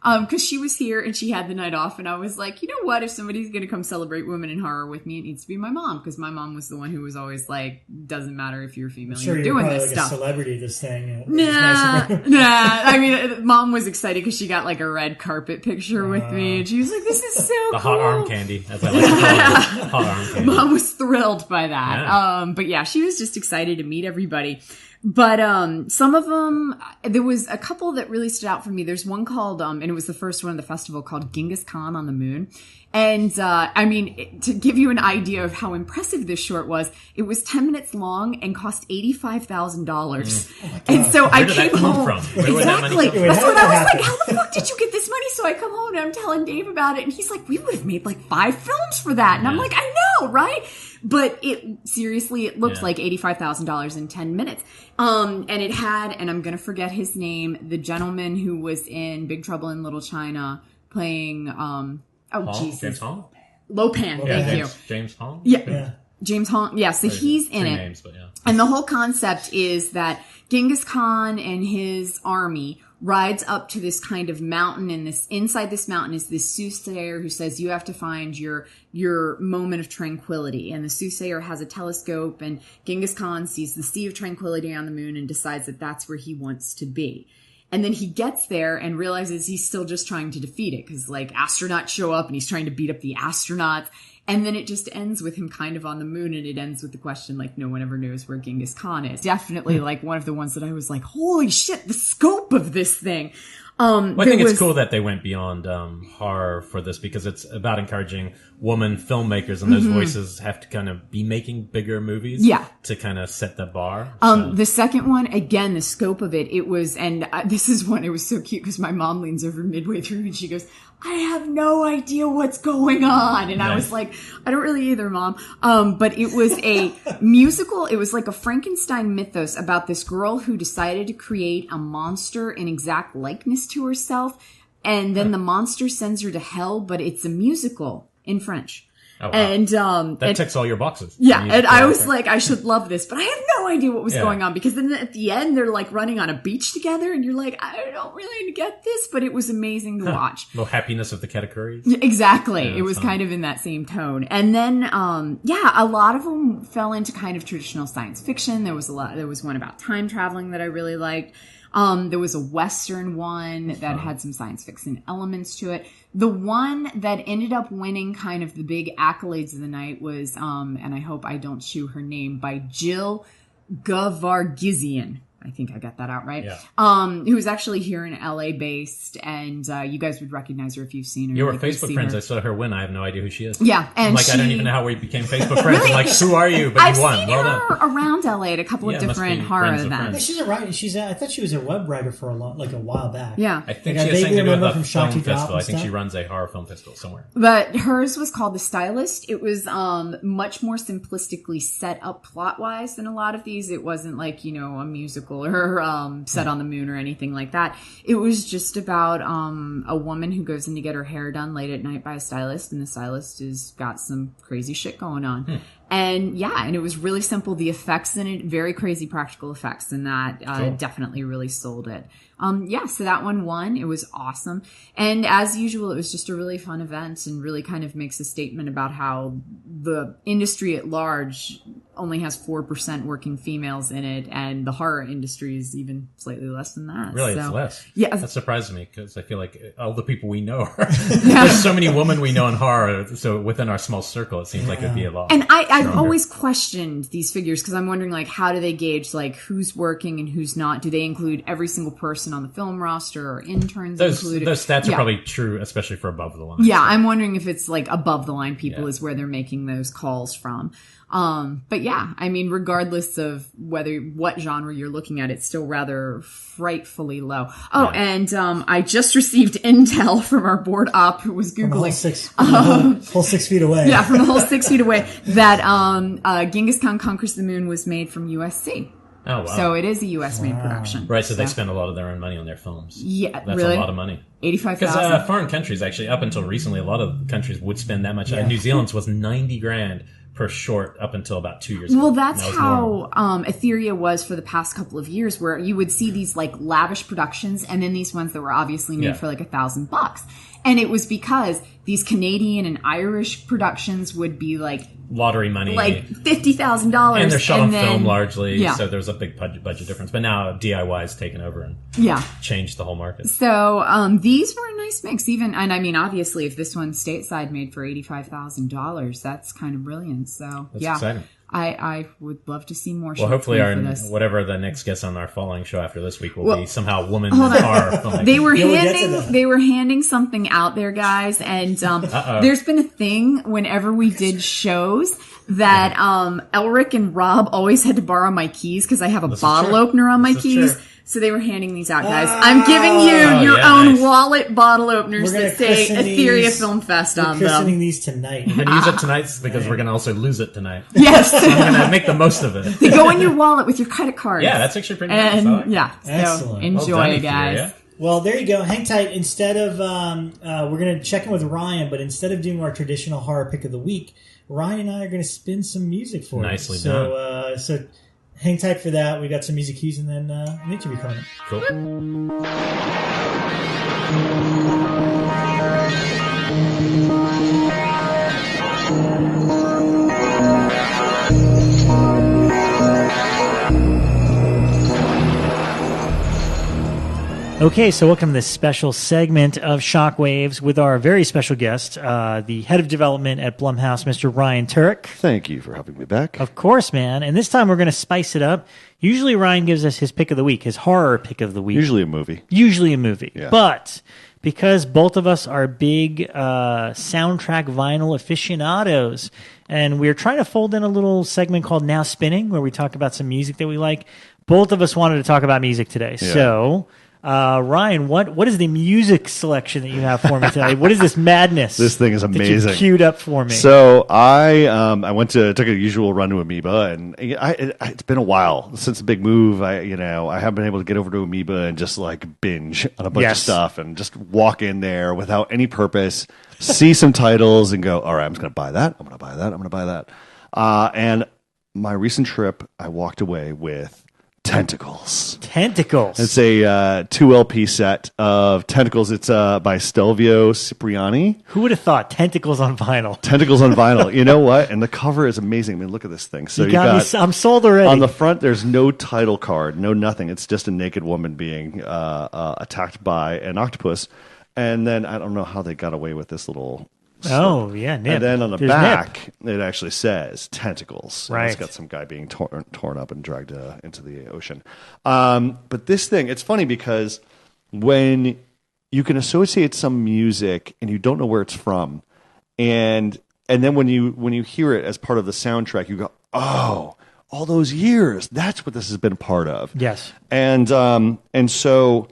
Cause she was here and she had the night off, and I was like, you know what, if somebody's gonna come celebrate women in horror with me, it needs to be my mom, cause my mom was the one who was always like, doesn't matter if you're female, you're doing this like stuff. A celebrity, this thing. Nah. I mean, mom was excited cause she got like a red carpet picture with me, and she was like, this is so cool. The hot arm candy, as I like to call it. Hot arm candy. Mom was thrilled by that. Yeah. But yeah, she was just excited to meet everybody. But some of them, there was a couple that really stood out for me. There's one called, and it was the first one of the festival, called Genghis Khan on the Moon. And I mean, to give you an idea of how impressive this short was, it was 10 minutes long and cost $85,000. And so I came home. Exactly. That's what I was like, how the fuck did you get this money? So I come home and I'm telling Dave about it, and he's like, we would have made like 5 films for that. And I'm like, I know, right? But it looked like $85,000 in 10 minutes. And it had, and I'm going to forget his name, the gentleman who was in Big Trouble in Little China playing, Jesus. James Hong? Lopan, thank you. James Hong? Yeah. James Hong. Yeah, so he's in it. Names, but yeah. And the whole concept is that Genghis Khan and his army rides up to this kind of mountain, and inside this mountain is this soothsayer who says you have to find your moment of tranquility. And the soothsayer has a telescope, and Genghis Khan sees the Sea of Tranquility on the moon and decides that that's where he wants to be. And then he gets there and realizes he's still just trying to defeat it, because like astronauts show up and he's trying to beat up the astronauts. And then it just ends with him kind of on the moon, and it ends with the question, like, no one ever knows where Genghis Khan is. Definitely like one of the ones that I was like, holy shit, the scope of this thing. Well, I think it's cool that they went beyond horror for this, because it's about encouraging woman filmmakers, and those voices have to kind of be making bigger movies to kind of set the bar. The second one, again, the scope of it was, and this is one, it was so cute because my mom leans over midway through and she goes, I have no idea what's going on. And I was like, I don't really either, Mom. But it was a musical. It was like a Frankenstein mythos about this girl who decided to create a monster in exact likeness to herself. And then the monster sends her to hell, but it's a musical in French. Oh, wow. And that ticks all your boxes. Yeah, and I was like, I should love this, but I have no idea what was going on, because then at the end they're like running on a beach together, and you're like, I don't really get this, but it was amazing to watch. No happiness of the categories. Exactly, it was kind of in that same tone. And then, a lot of them fell into kind of traditional science fiction. There was one about time traveling that I really liked. There was a Western one that had some science fiction elements to it. The one that ended up winning kind of the big accolades of the night was, and I hope I don't chew her name, by Jill Gavargizian. I think I got that out right. Yeah. Who was actually here in LA based, and you guys would recognize her if you've seen her. You were Facebook friends. I saw her win. I have no idea who she is. Yeah, and I don't even know how we became Facebook friends. Really? I'm like, who are you? But I've you won. seen well her done. around LA at a couple of different horror events. She's a writer. I thought she was a web writer for a while back. Yeah, I think she has something to do with the film festival. I think she runs a horror film festival somewhere. But hers was called The Stylist. It was much more simplistically set up plot wise than a lot of these. It wasn't like, a musical or set on the moon or anything like that. It was just about a woman who goes in to get her hair done late at night by a stylist, and the stylist has got some crazy shit going on. And it was really simple. The effects in it, very crazy practical effects, and that definitely really sold it. So that one won. It was awesome. And as usual, it was just a really fun event, and really kind of makes a statement about how the industry at large only has 4% working females in it, and the horror industry is even slightly less than that. Really, it's less. Yeah, that surprises me, because I feel like all the people we know are there's so many women we know in horror. So within our small circle, it seems like it'd be a lot. And I've always questioned these figures, because I'm wondering, like, how do they gauge like who's working and who's not? Do they include every single person on the film roster, or interns included? Those stats are probably true, especially for above the line. Yeah, I'm wondering if it's like above the line people is where they're making those calls from. But yeah, I mean, regardless of what genre you're looking at, it's still rather frightfully low. Oh, and I just received intel from our board op who was Googling. Whole 6 feet away. Yeah, from the whole 6 feet away, that Genghis Khan Conquers the Moon was made from USC. Oh, wow. So it is a U.S. made production. Right, so they spend a lot of their own money on their films. Yeah, That's really? a lot of money. $85,000. Because foreign countries, actually, up until recently, a lot of countries would spend that much. New Zealand's was $90,000 per short up until about 2 years ago. Well, that's how Etheria was for the past couple of years, where you would see these like lavish productions, and then these ones that were obviously made for like $1,000. And it was because these Canadian and Irish productions would be like lottery money, like $50,000, and they're shot on film largely. So there's a big budget difference. But now DIY's taken over and changed the whole market. So these were a nice mix. Even, and I mean, obviously, if this one's stateside made for $85,000, that's kind of brilliant. So that's exciting. I would love to see more. Well, hopefully, whatever the next guest on our following show after this week will be somehow a woman in horror filmmaking. They were handing something out there, guys, and there's been a thing whenever we did shows that Elric and Rob always had to borrow my keys because I have a bottle opener on my keys. True. So they were handing these out, guys. I'm giving you your own wallet bottle openers that say Etheria Film Fest on them. We're christening these tonight. We're going to use it tonight because we're going to also lose it tonight. Yes. So I'm going to make the most of it. They go in your wallet with your credit card. Yeah, that's actually pretty nice. Yeah. Excellent. So enjoy, guys. Etheria. Well, there you go. Hang tight. Instead of, we're going to check in with Ryan, but instead of doing our traditional horror pick of the week, Ryan and I are going to spin some music for you. Nicely done. So hang tight for that. We got some music cues, and then Mick will be coming up. Cool. Okay, so welcome to this special segment of Shockwaves with our very special guest, the head of development at Blumhouse, Mr. Ryan Turek. Thank you for having me back. Of course, man. And this time we're going to spice it up. Usually Ryan gives us his pick of the week, his horror pick of the week. Usually a movie. Yeah. But because both of us are big soundtrack vinyl aficionados, and we're trying to fold in a little segment called Now Spinning, where we talk about some music that we like, both of us wanted to talk about music today. Yeah. So... Ryan, what is the music selection that you have for me today? What is this madness? This thing is amazing. That you queued up for me. So I took a usual run to Amoeba, and it's been a while since the big move. I haven't been able to get over to Amoeba and just like binge on a bunch of stuff and just walk in there without any purpose, see some titles, and go, all right, I'm just going to buy that. I'm going to buy that. I'm going to buy that. And my recent trip, I walked away with Tentacles. It's a 2 LP set of Tentacles. It's by Stelvio Cipriani. Who would have thought Tentacles on vinyl? Tentacles on vinyl. You know what? And the cover is amazing. I mean, look at this thing. So you got I'm sold already. On the front, there's no title card, no nothing. It's just a naked woman being attacked by an octopus. And then I don't know how they got away with this little... Oh, yeah, nip. And then on the back, it actually says Tentacles. Right. It's got some guy being torn up and dragged into the ocean. But this thing, it's funny because when you can associate some music and you don't know where it's from, and then when you hear it as part of the soundtrack, you go, oh, all those years, that's what this has been a part of. Yes. And so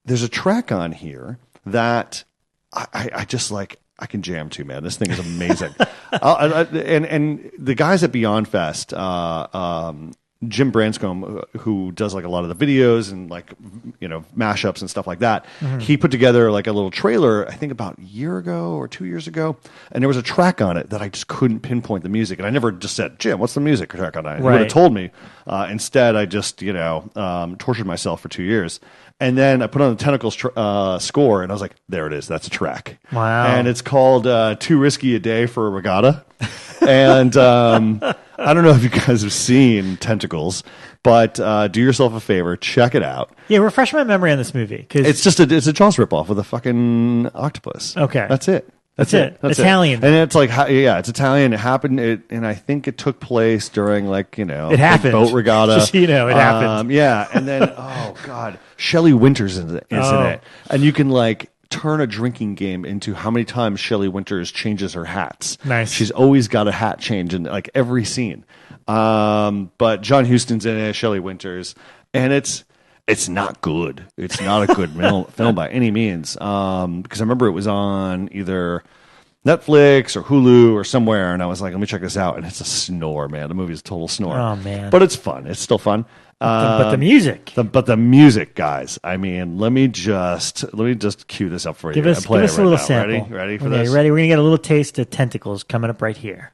there's a track on here that I just like... I can jam to, man. This thing is amazing. And the guys at Beyond Fest, Jim Branscombe, who does like a lot of the videos and like, mashups and stuff like that, he put together like a little trailer, I think about a year ago or 2 years ago, and there was a track on it that I just couldn't pinpoint the music. And I never just said, Jim, what's the music track on it? He would have told me. Instead, I just, tortured myself for 2 years. And then I put on the Tentacles score, and I was like, there it is. That's a track. Wow. And it's called Too Risky a Day for a Regatta. And I don't know if you guys have seen Tentacles, but do yourself a favor. Check it out. Yeah, refresh my memory on this movie. Cause it's just it's a Jaws ripoff with a fucking octopus. Okay. That's it. That's Italian. And it's like, it's Italian. It happened, and I think it took place during like, it happened. Boat regatta. Just, it happened. Yeah. And then, oh God, Shelley Winters is in it. And you can like turn a drinking game into how many times Shelley Winters changes her hats. Nice. She's always got a hat change in like every scene. But John Huston's in it, Shelley Winters, and it's not good. It's not a good film by any means. Because I remember it was on either Netflix or Hulu or somewhere, and I was like, let me check this out. And it's a snore, man. The movie is a total snore. Oh, man. But it's fun. It's still fun. But the music. But the music, guys. I mean, let me just cue this up for you. Give us a little sample. Ready for this? Ready? We're going to get a little taste of Tentacles coming up right here.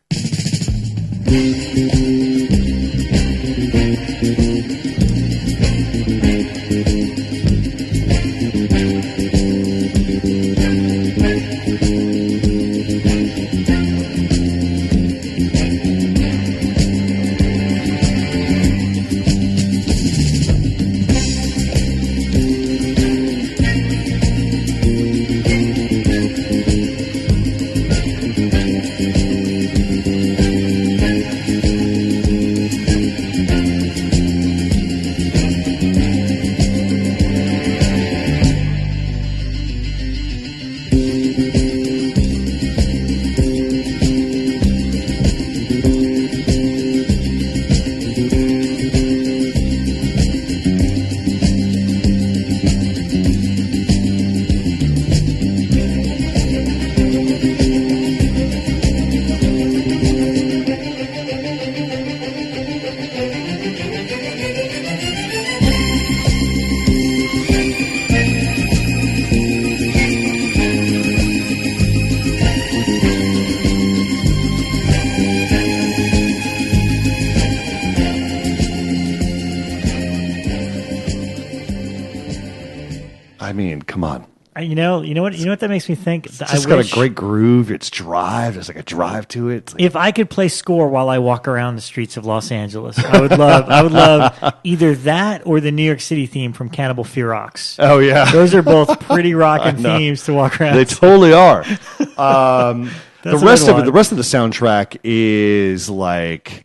Come on. You know what that makes me think? It's just got a great groove. It's drive. There's like a drive to it. Like, if I could play score while I walk around the streets of Los Angeles, I would love either that or the New York City theme from Cannibal Ferox. Oh yeah, those are both pretty rocking themes to walk around. They totally are. The rest of the soundtrack is like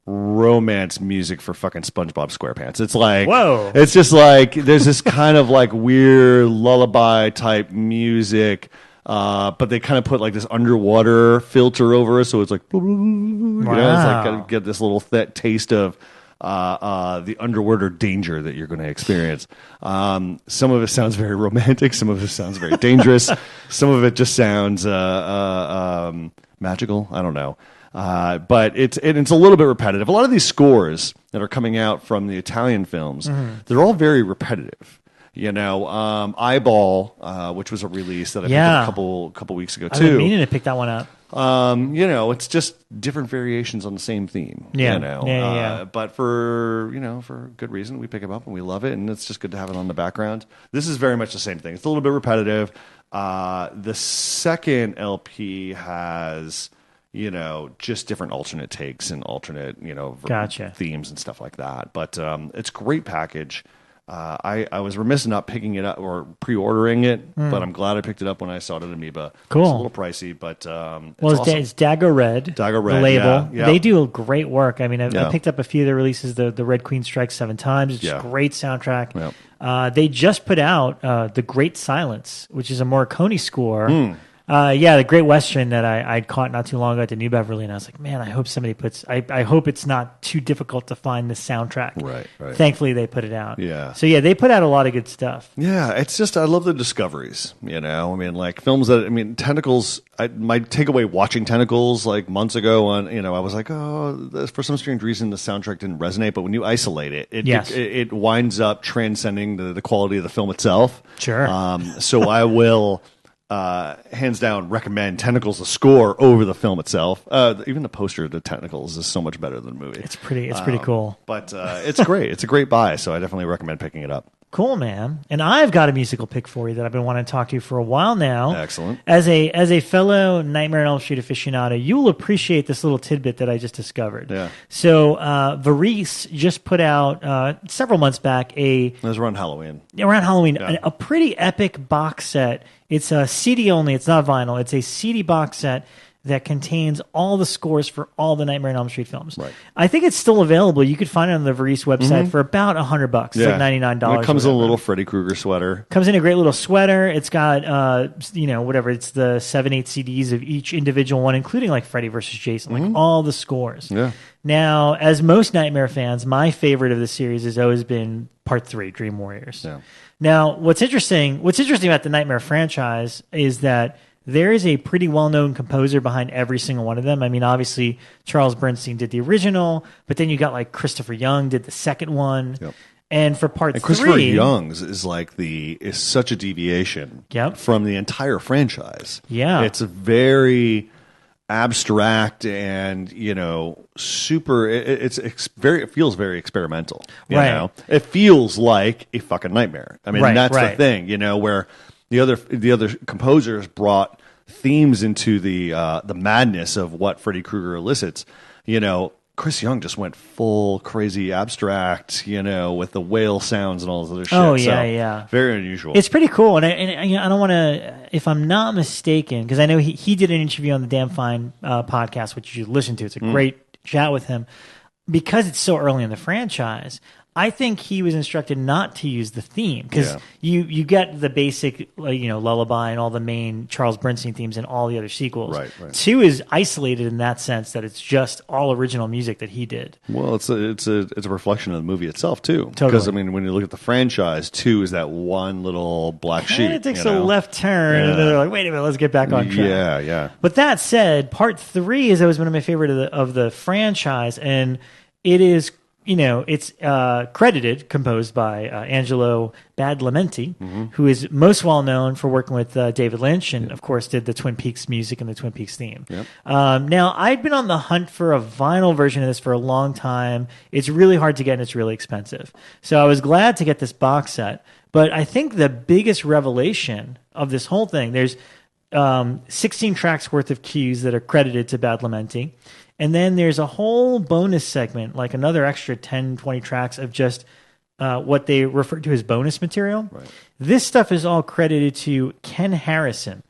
romance music for fucking SpongeBob SquarePants. It's like, whoa. It's just like there's this kind of like weird lullaby type music, but they kind of put like this underwater filter over it, so it's like, you know, it's like kind of get this little taste of the underwater danger that you're going to experience. Some of it sounds very romantic, some of it sounds very dangerous, some of it just sounds magical. I don't know. But it's a little bit repetitive. A lot of these scores that are coming out from the Italian films, they're all very repetitive. You know, Eyeball, which was a release that I picked up a couple weeks ago too. I've been meaning to pick that one up. You know, it's just different variations on the same theme. Yeah. You know, yeah. But for good reason, we pick them up and we love it, and it's just good to have it on the background. This is very much the same thing. It's a little bit repetitive. The second LP has, you know, just different alternate takes and alternate, you know, themes and stuff like that. But it's a great package. I was remiss in not picking it up or pre-ordering it, but I'm glad I picked it up when I saw it at Amoeba. Cool. It's a little pricey, but it's awesome. It's Dagger Red. Dagger Red, the label. Yeah. They do great work. I mean, I picked up a few of their releases. The Red Queen Strikes 7 Times. It's a great soundtrack. Yep. They just put out The Great Silence, which is a Morricone score. The Great Western that I'd caught not too long ago at the New Beverly, and I was like, man, I hope somebody I hope it's not too difficult to find this soundtrack. Right. Thankfully, they put it out. Yeah. So, they put out a lot of good stuff. Yeah, it's just, I love the discoveries, you know? I mean, like, films that, Tentacles, my takeaway watching Tentacles, like, months ago on, you know, I was like, for some strange reason, the soundtrack didn't resonate, but when you isolate it, it winds up transcending the quality of the film itself. Sure. So I will... hands down recommend Tentacles the score over the film itself. Even the poster to Tentacles is so much better than the movie. It's pretty cool. But it's great. It's a great buy, so I definitely recommend picking it up. Cool, man. And I've got a musical pick for you that I've been wanting to talk to you for a while now. Excellent. As a fellow Nightmare on Elm Street aficionado, you will appreciate this little tidbit that I just discovered. Yeah. So Varese just put out several months back it was around Halloween. A pretty epic box set. It's a CD only. It's not vinyl. It's a CD box set that contains all the scores for all the Nightmare on Elm Street films. Right. I think it's still available. You could find it on the Varese website for about $100. It's like $99. It comes in a little Freddy Krueger sweater. Comes in a great little sweater. It's got, it's the 7-8 CDs of each individual one, including like Freddy vs. Jason, like all the scores. Yeah. Now, as most Nightmare fans, my favorite of the series has always been Part 3, Dream Warriors. Yeah. Now, what's interesting about the Nightmare franchise is that there is a pretty well-known composer behind every single one of them. I mean, obviously, Charles Bernstein did the original, but then you got like Christopher Young did the second one. Yep. And for part Christopher 3, Young's is such a deviation from the entire franchise. Yeah. It's very abstract and, super, it feels very experimental. You know? It feels like a fucking nightmare. I mean, that's the thing, where the other composers brought themes into the madness of what Freddy Krueger elicits. Chris Young just went full crazy abstract, with the whale sounds and all this other shit. Oh, yeah, so, very unusual. It's pretty cool. And I don't want to, if I'm not mistaken, because I know he did an interview on the Damn Fine podcast, which you should listen to. It's a great chat with him. Because it's so early in the franchise, I think he was instructed not to use the theme because you get the basic, lullaby and all the main Charles Bernstein themes in all the other sequels. Right. 2 is isolated in that sense that it's just all original music that he did. Well, it's a reflection of the movie itself too. Totally. Because when you look at the franchise, 2 is that one little black sheep. It takes a left turn, and then they're like, "Wait a minute, let's get back on track." Yeah. But that said, part 3 is always one of my favorite of the franchise, and it is. It's credited, composed by Angelo Badalamenti, who is most well known for working with David Lynch and, of course, did the Twin Peaks music and the Twin Peaks theme. Yep. Now, I've been on the hunt for a vinyl version of this for a long time. It's really hard to get, and it's really expensive. So I was glad to get this box set. But I think the biggest revelation of this whole thing, there's 16 tracks worth of cues that are credited to Badalamenti. And then there's a whole bonus segment, like another extra 10, 20 tracks of just what they refer to as bonus material. Right. This stuff is all credited to Ken Harrison.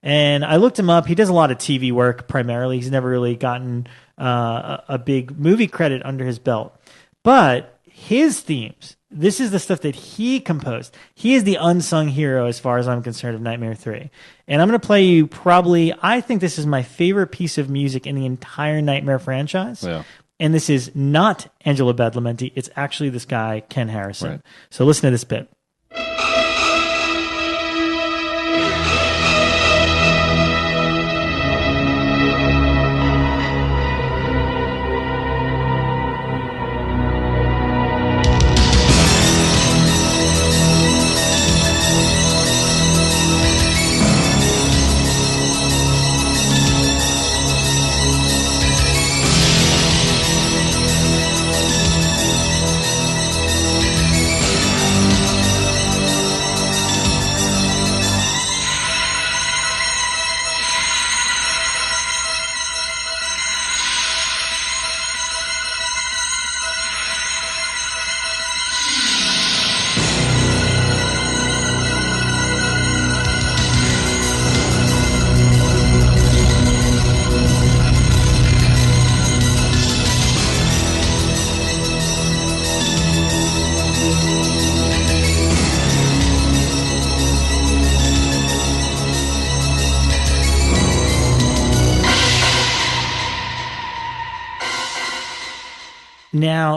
And I looked him up. He does a lot of TV work primarily. He's never really gotten a big movie credit under his belt. But his themes, this is the stuff that he composed. He is the unsung hero as far as I'm concerned of Nightmare 3. And I'm going to play you I think this is my favorite piece of music in the entire Nightmare franchise. Yeah. And this is not Angelo Badalamenti. It's actually this guy, Ken Harrison. Right. So listen to this bit.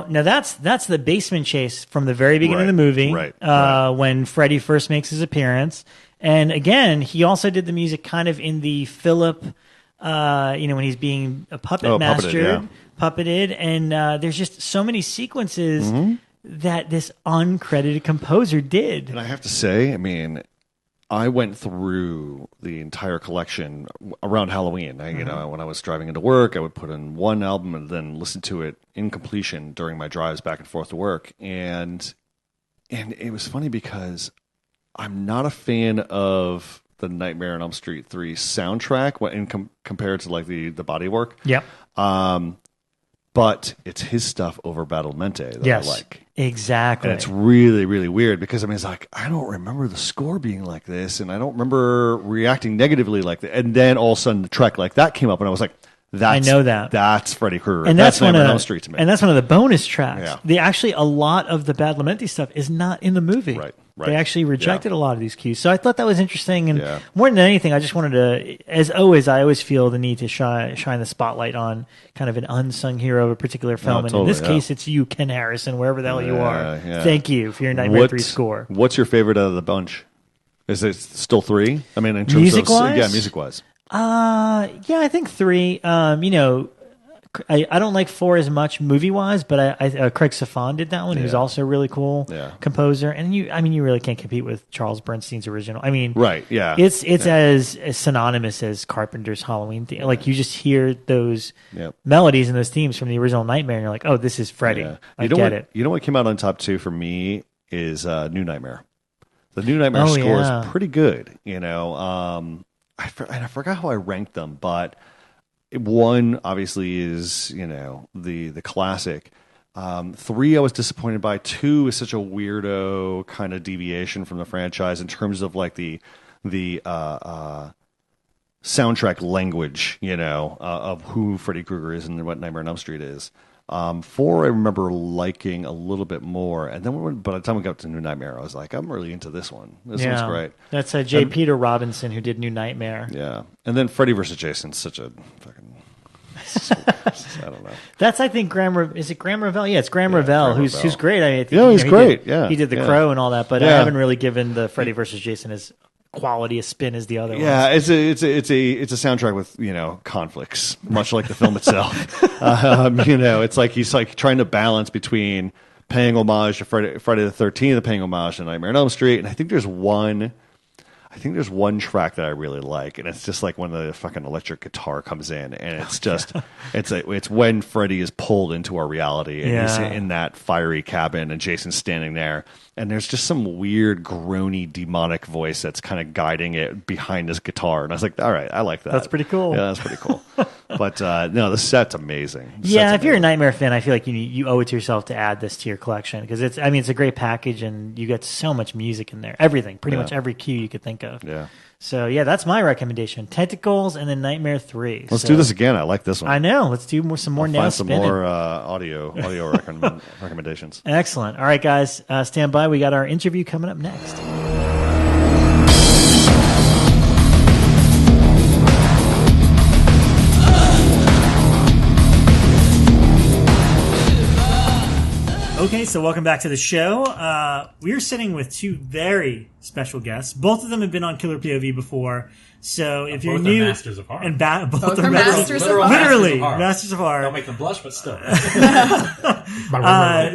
Now that's the basement chase from the very beginning of the movie, when Freddy first makes his appearance. And again, he also did the music kind of in the Philip, when he's being a puppet mastered, puppeted, and there's just so many sequences that this uncredited composer did. And I have to say, I went through the entire collection around Halloween. When I was driving into work, I would put in one album and then listen to it in completion during my drives back and forth to work. And it was funny because I'm not a fan of the Nightmare on Elm Street 3 soundtrack compared to like the bodywork. Yep. But it's his stuff over Badalamenti that I like. Exactly. And it's really, really weird because it's like, I don't remember the score being like this, and I don't remember reacting negatively like that. And then all of a sudden the track like that came up, and I was like, I know that. That's Freddy Krueger. And that's Nightmare on Elm Street to me. And that's one of the bonus tracks. Yeah. A lot of the Badalamenti stuff is not in the movie. Right. They actually rejected a lot of these cues. So I thought that was interesting. And more than anything, I just wanted to, as always, I always feel the need to shine the spotlight on kind of an unsung hero of a particular film. And in this case, it's you, Ken Harrison, wherever the hell you are. Yeah. Thank you for your Nightmare 3 score. What's your favorite out of the bunch? Is it still 3? I mean, in terms music-wise? of music-wise. Yeah, I think 3. I don't like 4 as much movie-wise, but Craig Safan did that one, who's also a really cool composer. And you really can't compete with Charles Bernstein's original. I mean, right? Yeah, it's as synonymous as Carpenter's Halloween theme. Like, you just hear those melodies and those themes from the original Nightmare, and you're like, oh, this is Freddy. Yeah. I get it. You know what came out on top 2 for me is New Nightmare. The New Nightmare score is pretty good. I forgot how I ranked them, but 1 obviously is the classic. 3 I was disappointed by. 2 is such a weirdo kind of deviation from the franchise in terms of like the soundtrack language, of who Freddy Krueger is and what Nightmare on Elm Street is. 4 I remember liking a little bit more, and then by the time we got to New Nightmare, I was like, I'm really into this one. This one's great. That's J. Peter Robinson who did New Nightmare. Yeah, and then Freddy vs. Jason's such a fucking. I don't know. That's, I think, is it Graham Revell? Yeah, it's Graham Revell, who's great. I think, he's great. He did The Crow and all that, but I haven't really given the Freddy vs. Jason as quality a spin as the other ones. Yeah, it's a soundtrack with conflicts, much like the film itself. It's like he's like trying to balance between paying homage to Friday the 13th and paying homage to Nightmare on Elm Street. And I think there's one track that I really like, and it's just like when the fucking electric guitar comes in, and it's just it's when Freddy is pulled into our reality, and he's in that fiery cabin, and Jason's standing there, and there's just some weird groany demonic voice that's kind of guiding it behind his guitar, and I was like, all right, I like that. That's pretty cool. Yeah, that's pretty cool. But no, the set's amazing. If you're a Nightmare fan, I feel like you owe it to yourself to add this to your collection, because it's a great package, and you get so much music in there. Everything, pretty much every cue you could think of. Yeah. So that's my recommendation: Tentacles and then Nightmare 3. Let's do this again. I like this one. I know. Let's do some more nail spinning. Find some more audio recommendations. Excellent. All right, guys, stand by. We got our interview coming up next. Okay, so welcome back to the show. We're sitting with 2 very special guests. Both of them have been on Killer POV before. So if you're new, masters of horror. And both are masters of horror. Literally masters of horror. Don't make them blush, but still.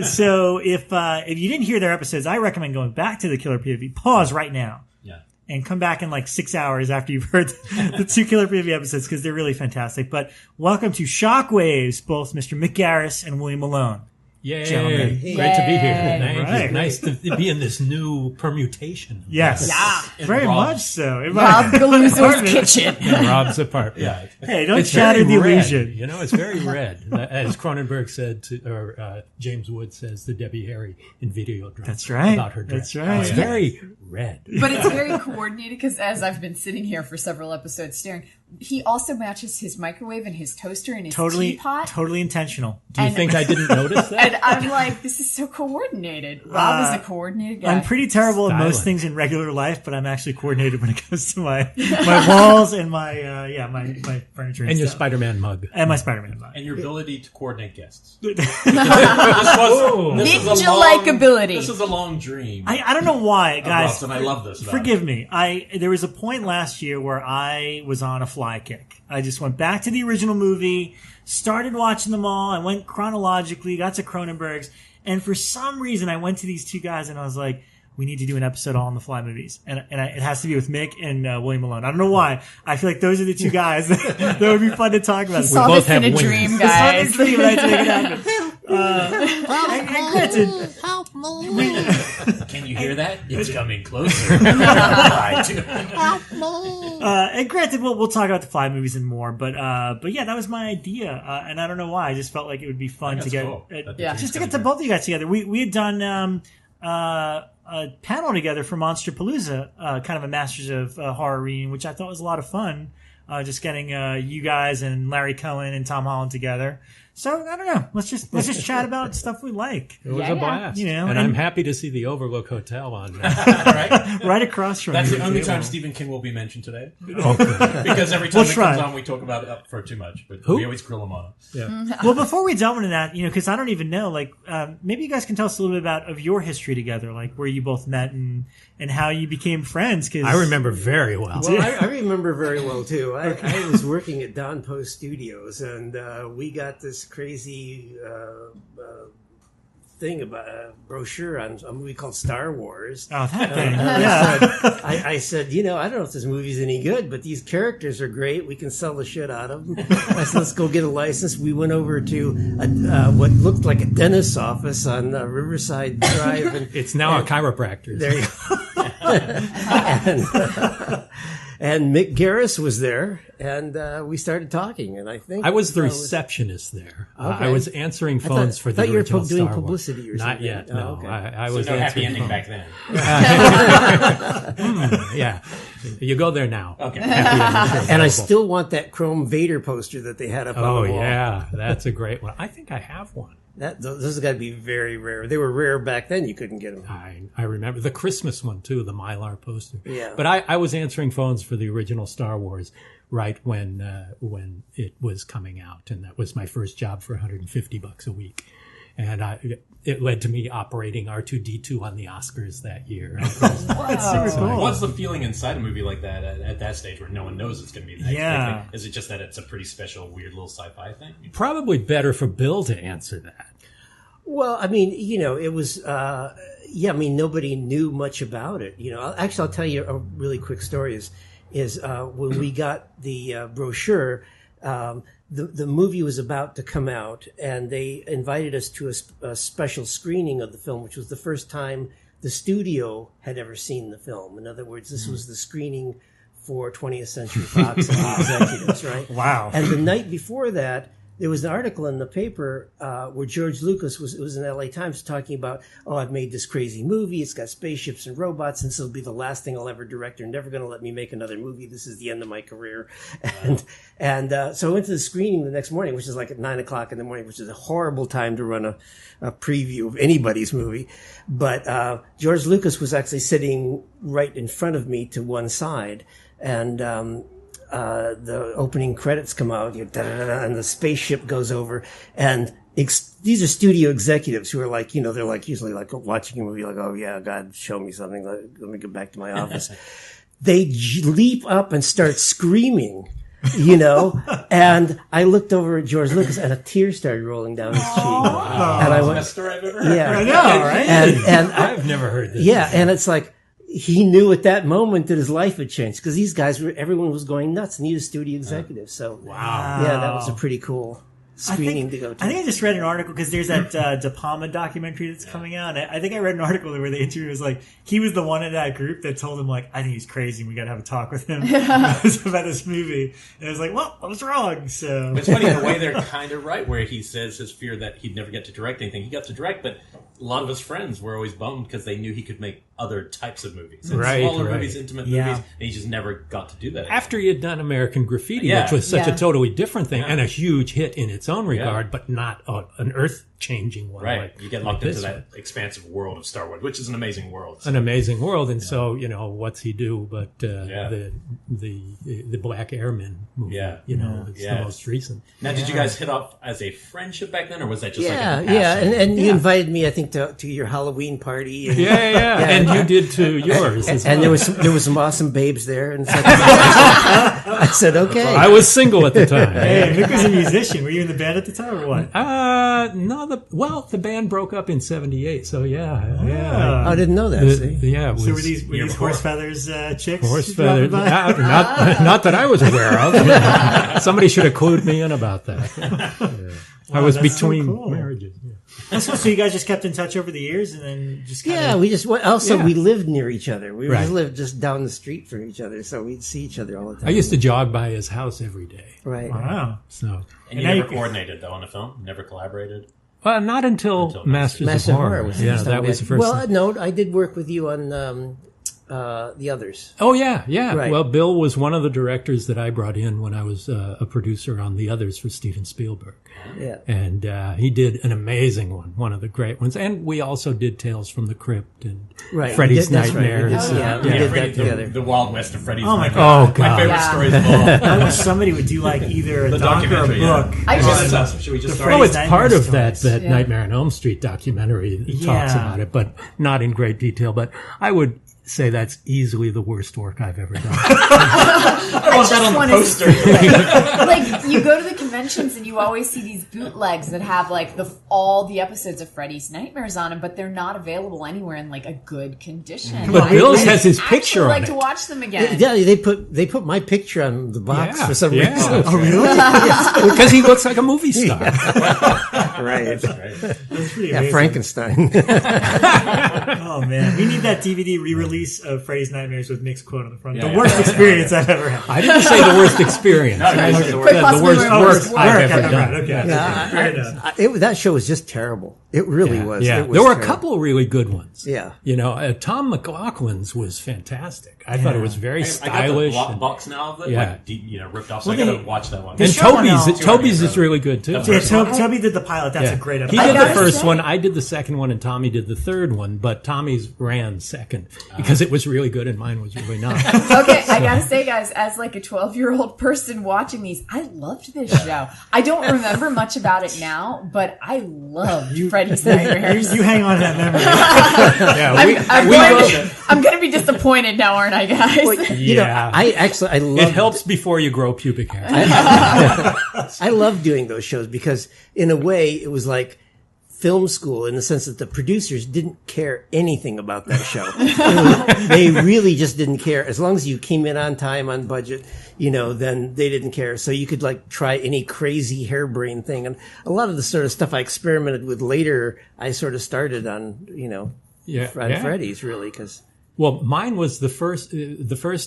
So if you didn't hear their episodes, I recommend going back to the Killer POV. Pause right now. Yeah. And come back in like 6 hours after you've heard the 2 Killer POV episodes, because they're really fantastic. But welcome to Shockwaves, both Mr. Mick Garris and William Malone. Yay. Gentlemen. Great to be here. Right. Nice to be in this new permutation. Yes. Yeah. Very much so. Rob Galluzzo's kitchen. In Rob's apartment. Yeah. Hey, don't shatter the illusion. It's very red. As Cronenberg said, or James Wood says to Debbie Harry in Videodrome. That's right. About her dress. That's right. It's very red. But it's very coordinated, because as I've been sitting here for several episodes staring, he also matches his microwave and his toaster and his teapot. Totally intentional. Do you think I didn't notice that? And I'm like, this is so coordinated. Rob is a coordinated guy. I'm pretty terrible at most things in regular life, but I'm actually coordinated when it comes to my walls and my furniture and your stuff. Spider-Man mug. And my Spider-Man mug. And your ability to coordinate guests. Ninja-like ability. This is a long dream. I don't know why, guys. And I love this. Forgive me. There was a point last year where I was on a fly kick. I just went back to the original movie, started watching them all. I went chronologically, got to Cronenberg's, and for some reason I went to these 2 guys and I was like, we need to do an episode all on the fly movies. And it has to be with Mick and William Malone. I don't know why. I feel like those are the 2 guys that would be fun to talk about. We both have in a dream, guys. Let's make it happen. And granted, help me. Can you hear that? It's coming closer. Help me. And granted, we'll talk about the fly movies and more, but yeah, that was my idea, and I don't know why. I just felt like it would be fun to get just to get to both of you guys together. We had done a panel together for Monsterpalooza, kind of a Masters of Horror reading, which I thought was a lot of fun. just getting you guys and Larry Cohen and Tom Holland together. So I don't know. Let's just chat about stuff we like. It was a blast, and I'm happy to see the Overlook Hotel on there. right across from. That's you. the only time Stephen King will be mentioned today. Because every time he comes on, we talk about it for too much. But we always grill him on it. Yeah. Well, before we delve into that, because I don't even know, like maybe you guys can tell us a little bit of your history together, like where you both met and how you became friends. Cause I remember very well. Well, I remember very well too. I was working at Don Post Studios, and we got this crazy thing about a brochure on a movie called Star Wars. Oh, that thing! I said, I don't know if this movie's any good, but these characters are great. We can sell the shit out of them. I said, let's go get a license. We went over to what looked like a dentist's office on Riverside Drive. And, it's now a chiropractor. There you go. And Mick Garris was there, and we started talking. And I think I was the receptionist there. Okay. I was answering phones for the original you were doing Star publicity Wars. or something. Not yet. No, okay. I was no happy answering ending phones. back then. Yeah, you go there now. Okay. And I still want that Chrome Vader poster that they had up on the wall. Yeah, that's a great one. I think I have one. Those have got to be very rare. They were rare back then. You couldn't get them. I remember the Christmas one too, the Mylar poster. Yeah. But I was answering phones for the original Star Wars right when it was coming out, and that was my first job for $150 a week, and it led to me operating R2-D2 on the Oscars that year. What's the feeling inside a movie like that at that stage where no one knows it's going to be the next big thing? Is it just that it's a pretty special, weird little sci-fi thing? Probably better for Bill to answer that. Well, I mean, it was, nobody knew much about it. Actually, I'll tell you a really quick story is when we got the brochure, the movie was about to come out, and they invited us to a special screening of the film, which was the first time the studio had ever seen the film. In other words, this was the screening for 20th Century Fox and the executives, right? Wow. And the night before that, there was an article in the paper where George Lucas it was in the LA Times talking about, I've made this crazy movie. It's got spaceships and robots, and this will be the last thing I'll ever direct. They're never going to let me make another movie. This is the end of my career. And so I went to the screening the next morning, which is like at 9:00 in the morning, which is a horrible time to run a preview of anybody's movie. But George Lucas was actually sitting right in front of me to one side, and the opening credits come out, and the spaceship goes over, and these are studio executives who are like, they're like usually like watching a movie, like, oh yeah, God, show me something. Let me get back to my office. They leap up and start screaming, and I looked over at George Lucas, and a tear started rolling down his cheek. And I went, Best story I've ever heard. yeah, I know, right? And I've never heard this. Yeah, and it's like, he knew at that moment that his life had changed because these guys everyone was going nuts, and he was studio executive. So, wow. Yeah, that was a pretty cool screening to go to. I think I just read an article because there's that De Palma documentary that's coming out. And I think I read an article where the interviewer was like, he was the one in that group that told him, like, I think he's crazy and we got to have a talk with him about this movie. And I was like, well, I was wrong. So it's funny the way they're kind of right, where he says his fear that he'd never get to direct anything. He got to direct, but a lot of his friends were always bummed because they knew he could make other types of movies. And smaller movies, intimate movies, and he just never got to do that again. After he had done American Graffiti, which was such a totally different thing and a huge hit in its own regard, but not an earth-changing one. Right. Like, you get locked into that expansive world of Star Wars, which is an amazing world. An amazing world. And so, what's he do but the Black Airmen movie, it's the most recent. Now, did you guys hit off as a friendship back then, or was that just like a passion? And you invited me, I think, to your Halloween party. And, and you did to yours. And there was some awesome babes there. And I said, okay. I was single at the time. Hey, Mick was a musician. Were you in the band at the time or what? No, the band broke up in '78, so I didn't know that. So were these horse feathers chicks? Horse feathers, not that I was aware of. Somebody should have clued me in about that. I was between marriages. So you guys just kept in touch over the years, and then just we lived near each other. We lived just down the street from each other, so we'd see each other all the time. I used to jog by his house every day. Right. Wow. So. And you never coordinated though on a film? Never collaborated? Not until Masters of Horror. Was that was the first. Well, no, I did work with you on the others. Oh, yeah. Right. Well, Bill was one of the directors that I brought in when I was a producer on The Others for Steven Spielberg. Yeah. And he did an amazing one of the great ones. And we also did Tales from the Crypt and Freddy's Nightmares. Right. We did that together. The Wild West of Freddy's Nightmares. Oh, God. My favorite stories of all. I wish somebody would do like either a The doc or a documentary, book. Should we just start? Oh, it's Freddy's part of Nightmares that Nightmare on Elm Street documentary that talks about it, but not in great detail. But I would say that's easily the worst work I've ever done. I want that on the poster. Like, you go to the conventions and you always see these bootlegs that have like all the episodes of Freddy's Nightmares on them, but they're not available anywhere in like a good condition. But Bill's has his picture on I'd like it. to watch them again. Yeah, they put my picture on the box for some reason. Oh, really? Because he looks like a movie star. Right. That's pretty Yeah, amazing. Frankenstein. Oh, man. We need that DVD re-release of Freddy's Nightmares with Mick's quote on the front. Yeah, the worst experience I've ever had. I didn't say the worst experience. No, you said the Quick, worst. The worst work I've ever done. Okay. Fair enough. That show was just terrible. It really was. Yeah, It was there were a terrible. couple of really good ones. Yeah. You know, Tom McLaughlin's was fantastic. I thought it was very I got stylish. the box now of it, Yeah. like deep, ripped off. So Well, I gotta watch that one. And show one Toby's is really good too. Yeah, Toby did the pilot. That's a great He episode. did the gotta first say- one, I did the second one, and Tommy did the third one, but Tommy's ran second because it was really good and mine was really not. Okay, I gotta say, guys, as like a 12-year-old person watching these, I loved this show. I don't remember much about it now, but I loved Freddy's Nightmares. You hang on to that memory. Yeah, I'm gonna be disappointed now, aren't I, guys? You know, I love it helps before you grow pubic hair. I love doing those shows because in a way it was like film school in the sense that the producers didn't care anything about that show. They really just didn't care. As long as you came in on time, on budget, then they didn't care. So you could like try any crazy harebrained thing. And a lot of the sort of stuff I experimented with later, I sort of started on, Freddy's really because. Well, mine was the first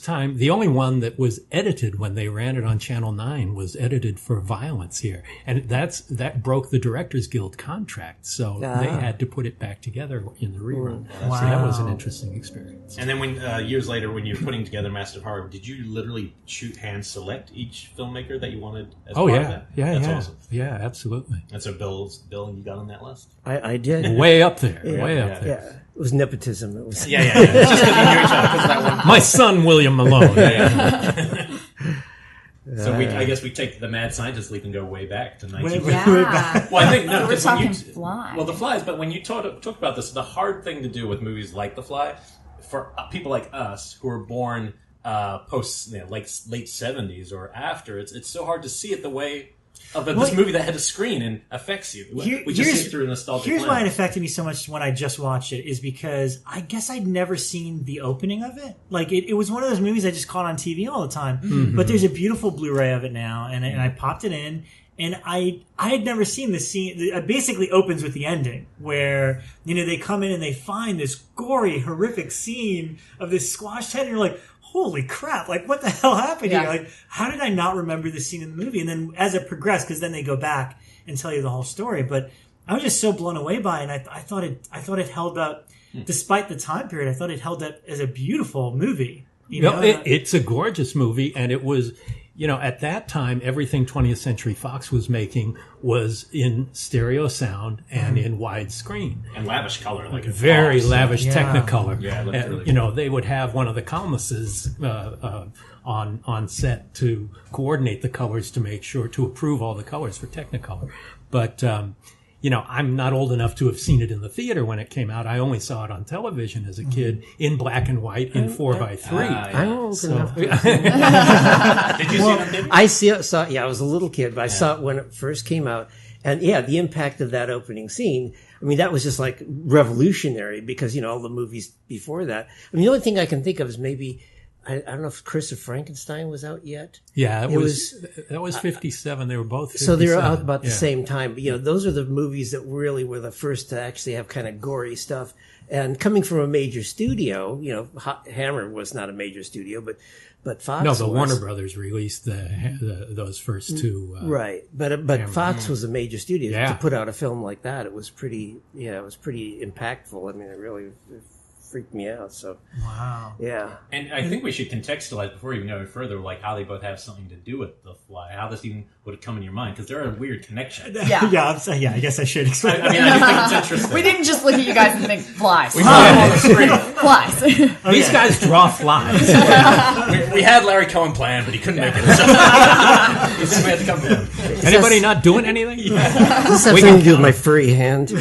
time, the only one that was edited when they ran it on Channel 9 was edited for violence here. And that broke the Directors Guild contract. So they had to put it back together in the rerun. Wow. So that was an interesting experience. And then when years later, when you were putting together Master of Horror, did you literally hand select each filmmaker that you wanted as part of that? That's awesome. Yeah, absolutely. And so Bill, you got on that list? I did. Way up there. Way up there. Yeah. It was nepotism. It was. Yeah. It's just that you knew each other because of that one. My son, William Malone. So I guess we take the Mad Scientist Leap and go way back to 19. Yeah. Well, I think no, So we're because when talking you Fly. well, The Flies. But when you talk about this, the hard thing to do with movies like The Fly, for people like us who were born post late 70s or after, it's so hard to see it the way of this movie that had a screen and affects you. We just see it through a nostalgic Here's lens. why it affected me so much when I just watched it is because I guess I'd never seen the opening of it. Like it was one of those movies I just caught on TV all the time. Mm-hmm. But there's a beautiful Blu-ray of it now, and I popped it in. And I had never seen this scene. It basically opens with the ending where, they come in and they find this gory, horrific scene of this squashed head. And you're like, holy crap, like what the hell happened here? Like, how did I not remember this scene in the movie? And then as it progressed, because then they go back and tell you the whole story. But I was just so blown away by it. And I thought it held up, despite the time period, I thought it held up as a beautiful movie. It's a gorgeous movie, and it was, at that time, everything 20th Century Fox was making was in stereo sound and in widescreen. And lavish color. Like very lavish Technicolor. Yeah, it looked really good. They would have one of the columnists on set to coordinate the colors to make sure, to approve all the colors for Technicolor. But, I'm not old enough to have seen it in the theater when it came out. I only saw it on television as a kid in black and white in 4x3. I'm old enough. Did you see it? I saw. Yeah, I was a little kid, but I saw it when it first came out, and the impact of that opening scene. I mean, that was just like revolutionary because all the movies before that. I mean, the only thing I can think of is maybe. I don't know if Curse of Frankenstein was out yet. Yeah, that was 57. They were both 57. So they were out about the same time. But, those are the movies that really were the first to actually have kind of gory stuff. And coming from a major studio, Hammer was not a major studio, but Fox No, the was. Warner Brothers released those first two. Right. But Fox was a major studio. Yeah. To put out a film like that, it was pretty impactful. I mean, it really freaked me out. So wow, yeah. And I think we should contextualize before we even go further, like how they both have something to do with The Fly. How this even would come in your mind, because there are weird connections. Yeah, I guess I should explain. I mean, I do think it's interesting. We didn't just look at you guys and think flies. We saw them on the screen. Flies. These guys draw flies. We had Larry Cohen planned, but he couldn't make it. He said we had to come to him. Anybody not doing anything? Does this have something to do with my furry hand?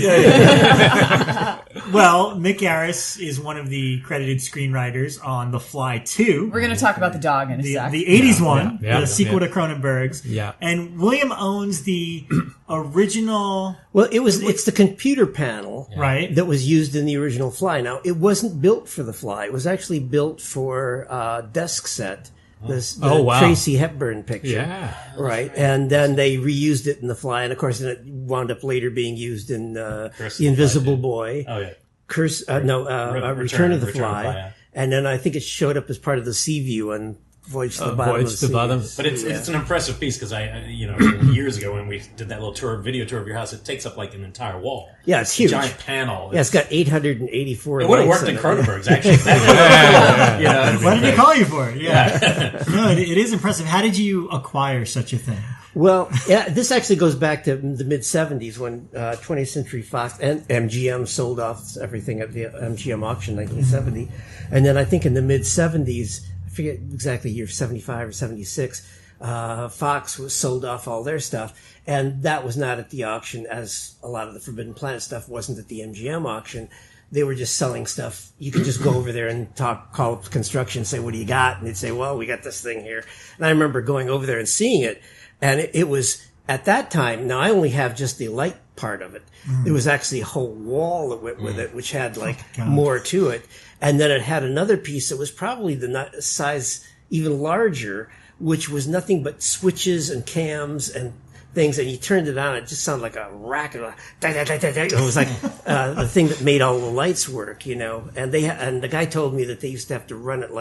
Well, Mick Garris is one of the credited screenwriters on The Fly 2. We're going to talk about the dog in a sec. The 80s one, yeah, the sequel to Cronenberg's. Yeah. And William owns the original... Well, it's the computer panel right that was used in the original Fly. Now, it wasn't built for The Fly. It was actually built for Desk Set. The Tracy Hepburn picture. Yeah. Right. And then they reused it in The Fly. And of course, it wound up later being used in The Invisible Boy. Oh, yeah. Return of the Fly. Yeah. And then I think it showed up as part of the Sea View and Voyage to the Bottom of the Sea. But it's an impressive piece because years ago when we did that little video tour of your house, it takes up like an entire wall. Yeah, it's huge. A giant panel. Yeah, it's got 884 It would have lights worked in in it. Cronenberg's, actually. Why did they call you for it? Yeah. No, it is impressive. How did you acquire such a thing? Well, yeah, this actually goes back to the mid-'70s when 20th Century Fox and MGM sold off everything at the MGM auction in 1970. And then I think in the mid-'70s, I forget exactly year 75 or 76, Fox was sold off all their stuff. And that was not at the auction, as a lot of the Forbidden Planet stuff wasn't at the MGM auction. They were just selling stuff. You could just go over there and call up construction, say, what do you got? And they'd say, well, we got this thing here. And I remember going over there and seeing it. And it was, at that time, now I only have just the light part of it. There was actually a whole wall that went with it, which had more to it. And then it had another piece that was probably the size even larger, which was nothing but switches and cams and things. And you turned it on, it just sounded like a racket. It was like the thing that made all the lights work, And the guy told me that they used to have to run it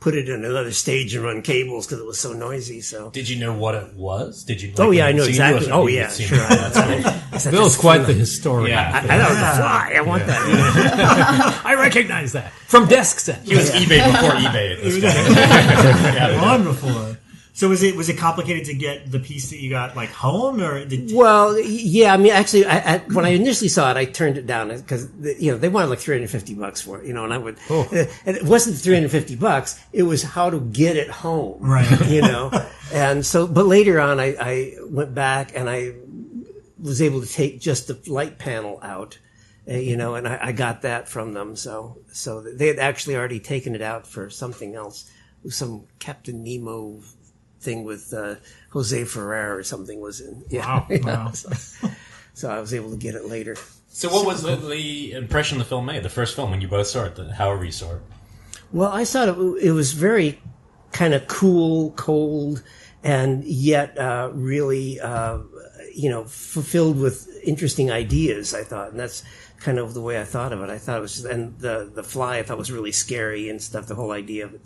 put it in another stage and run cables because it was so noisy. So, did you know what it was? Did you? I know exactly. Oh yeah, sure. Bill's quite the historian. Yeah, I know The Fly. I want that. I recognize that from Desk Set. He was eBay before eBay at this point. Long before. So was it complicated to get the piece that you got home, or Well, yeah. I mean, actually, when I initially saw it, I turned it down because they wanted $350 for it, and I would. Oh. And it wasn't $350; it was how to get it home, right? And so, but later on, I went back and I was able to take just the light panel out, and I got that from them. So they had actually already taken it out for something else, some Captain Nemo thing with Jose Ferrer or something was in. Yeah. Wow. So I was able to get it later. So what was the impression the film made, the first film, when you both saw it, however you saw it? Well, I thought it was very kind of cool, cold, and yet really, fulfilled with interesting ideas, I thought. And that's kind of the way I thought of it. I thought it was, and the Fly I thought was really scary and stuff. The whole idea of it,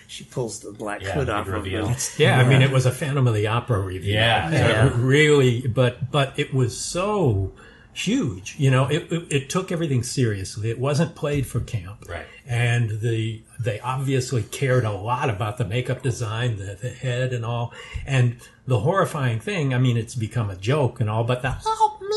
she pulls the black hood off of it. Yeah, I mean, it was a Phantom of the Opera review. Yeah. Really, but it was so huge. It took everything seriously. It wasn't played for camp. Right. And they obviously cared a lot about the makeup design, the head and all. And the horrifying thing, I mean, it's become a joke and all, but help me,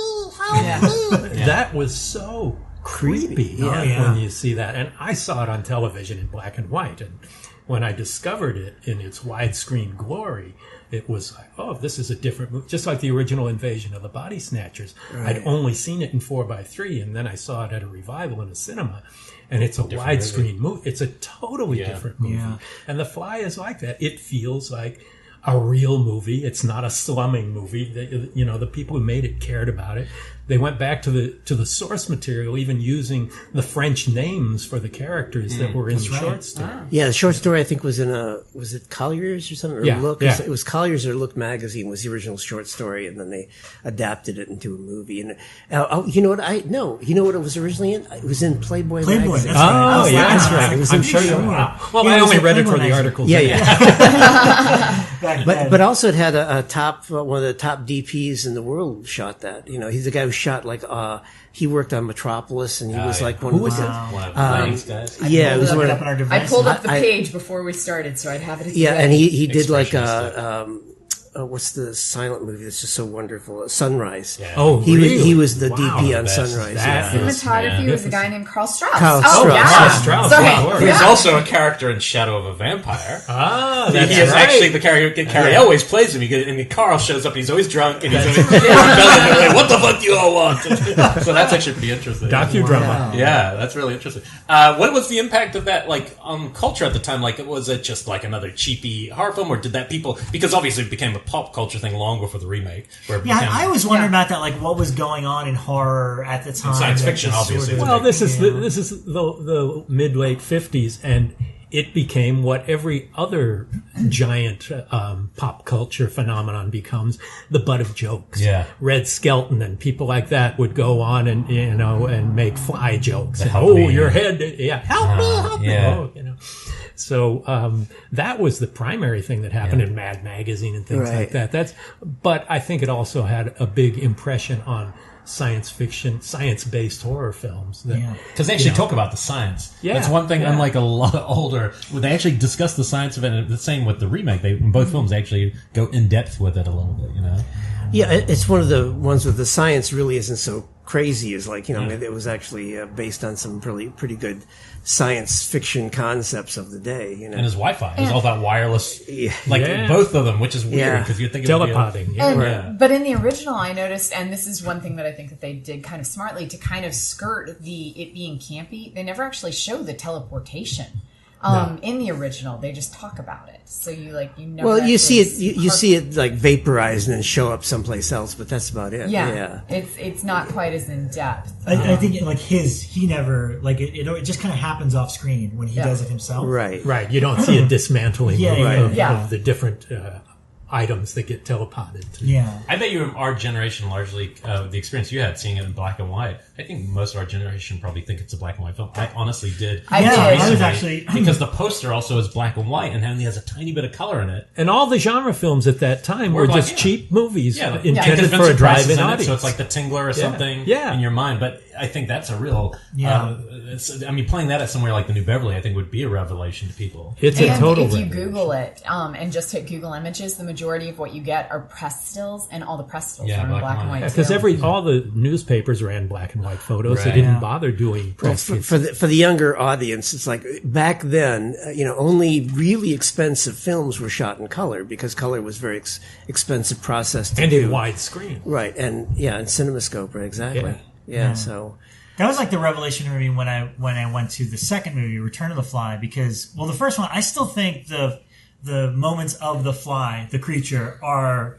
that was so creepy when you see that. And I saw it on television in black and white. And when I discovered it in its widescreen glory, it was like, oh, this is a different movie. Just like the original Invasion of the Body Snatchers. Right. I'd only seen it in 4:3, and then I saw it at a revival in a cinema. And it's a widescreen movie. It's a totally different movie. Yeah. And The Fly is like that. It feels like a real movie. It's not a slumming movie. The people who made it cared about it. They went back to the source material, even using the French names for the characters that were in the short story. Yeah, the short story I think was in was it Collier's or something? Or Look? Yeah. It was Collier's or Look magazine was the original short story, and then they adapted it into a movie. And you know what? You know what it was originally in? It was in Playboy magazine. That's right. That's right. It was I'm sure. Well, I only read it for the articles. Yeah. back then. But also it had a top one of the top DPs in the world shot that. You know, he's the guy who shot like he worked on Metropolis, and he was like one of the guys. Yeah, it was one of, I pulled up the page before we started, so I'd have it. Yeah, and he did like what's the silent movie that's just so wonderful? Sunrise. Yeah. Oh, he was the DP on Sunrise. Cinematography was a guy named Carl Strauss. Carl Strauss. He was also a character in Shadow of a Vampire. That's he is actually the character. He always plays him. And Carl shows up, and he's always drunk, and he's always rebelling. What the fuck do you all want? So that's actually pretty interesting. Docudrama. Yeah, that's really interesting. What was the impact of that, like, on culture at the time? Like, was it just like another cheapy horror film, or did that because obviously it became a pop culture thing long before the remake. I was wondering about that, like what was going on in horror at the time. In science fiction, obviously. Well, this is the mid late 50s, and it became what every other giant pop culture phenomenon becomes: the butt of jokes. Yeah, Red Skelton and people like that would go on and and make fly jokes. And, your head, help me. Oh, So that was the primary thing that happened in Mad Magazine and things like that. But I think it also had a big impression on science fiction, science-based horror films. Because they actually talk about the science. Yeah. That's one thing, unlike a lot of older, they actually discuss the science of it. And the same with the remake. In both films, they actually go in-depth with it a little bit, Yeah, it's one of the ones where the science really isn't so crazy as it was actually based on some pretty good science fiction concepts of the day. And his Wi-Fi. It was all that wireless, both of them, which is weird because you're thinking telepoding. But in the original, I noticed, and this is one thing that I think that they did kind of smartly to kind of skirt it being campy. They never actually show the teleportation. In the original, they just talk about it, so you never. Well, you see it. You see it like vaporized and then show up someplace else, but that's about it. Yeah. It's not quite as in depth. I think he never it just kind of happens off screen when he does it himself. Right. You don't see a dismantling of the different items that get teleported. I bet you our generation largely the experience you had seeing it in black and white. I think most of our generation probably think it's a black and white film. I honestly did. I was actually because the poster also is black and white and only has a tiny bit of color in it. And all the genre films at that time were just cheap movies intended for a drive-in audience. So it's like The Tingler or something in your mind. But I think that's a real. Playing that at somewhere like the New Beverly, I think would be a revelation to people. It's a total. If you Google it and just hit Google Images, the majority of what you get are press stills, and all the press stills are in black and white. Because all the newspapers ran black and white photos. They didn't bother doing press. For the younger audience, it's like back then. Only really expensive films were shot in color because color was very expensive process to do. In widescreen, right? And and CinemaScope, right? Exactly. Yeah. So. That was like the revelation for me when I went to the second movie, Return of the Fly, because the first one, I still think the moments of the fly, the creature, are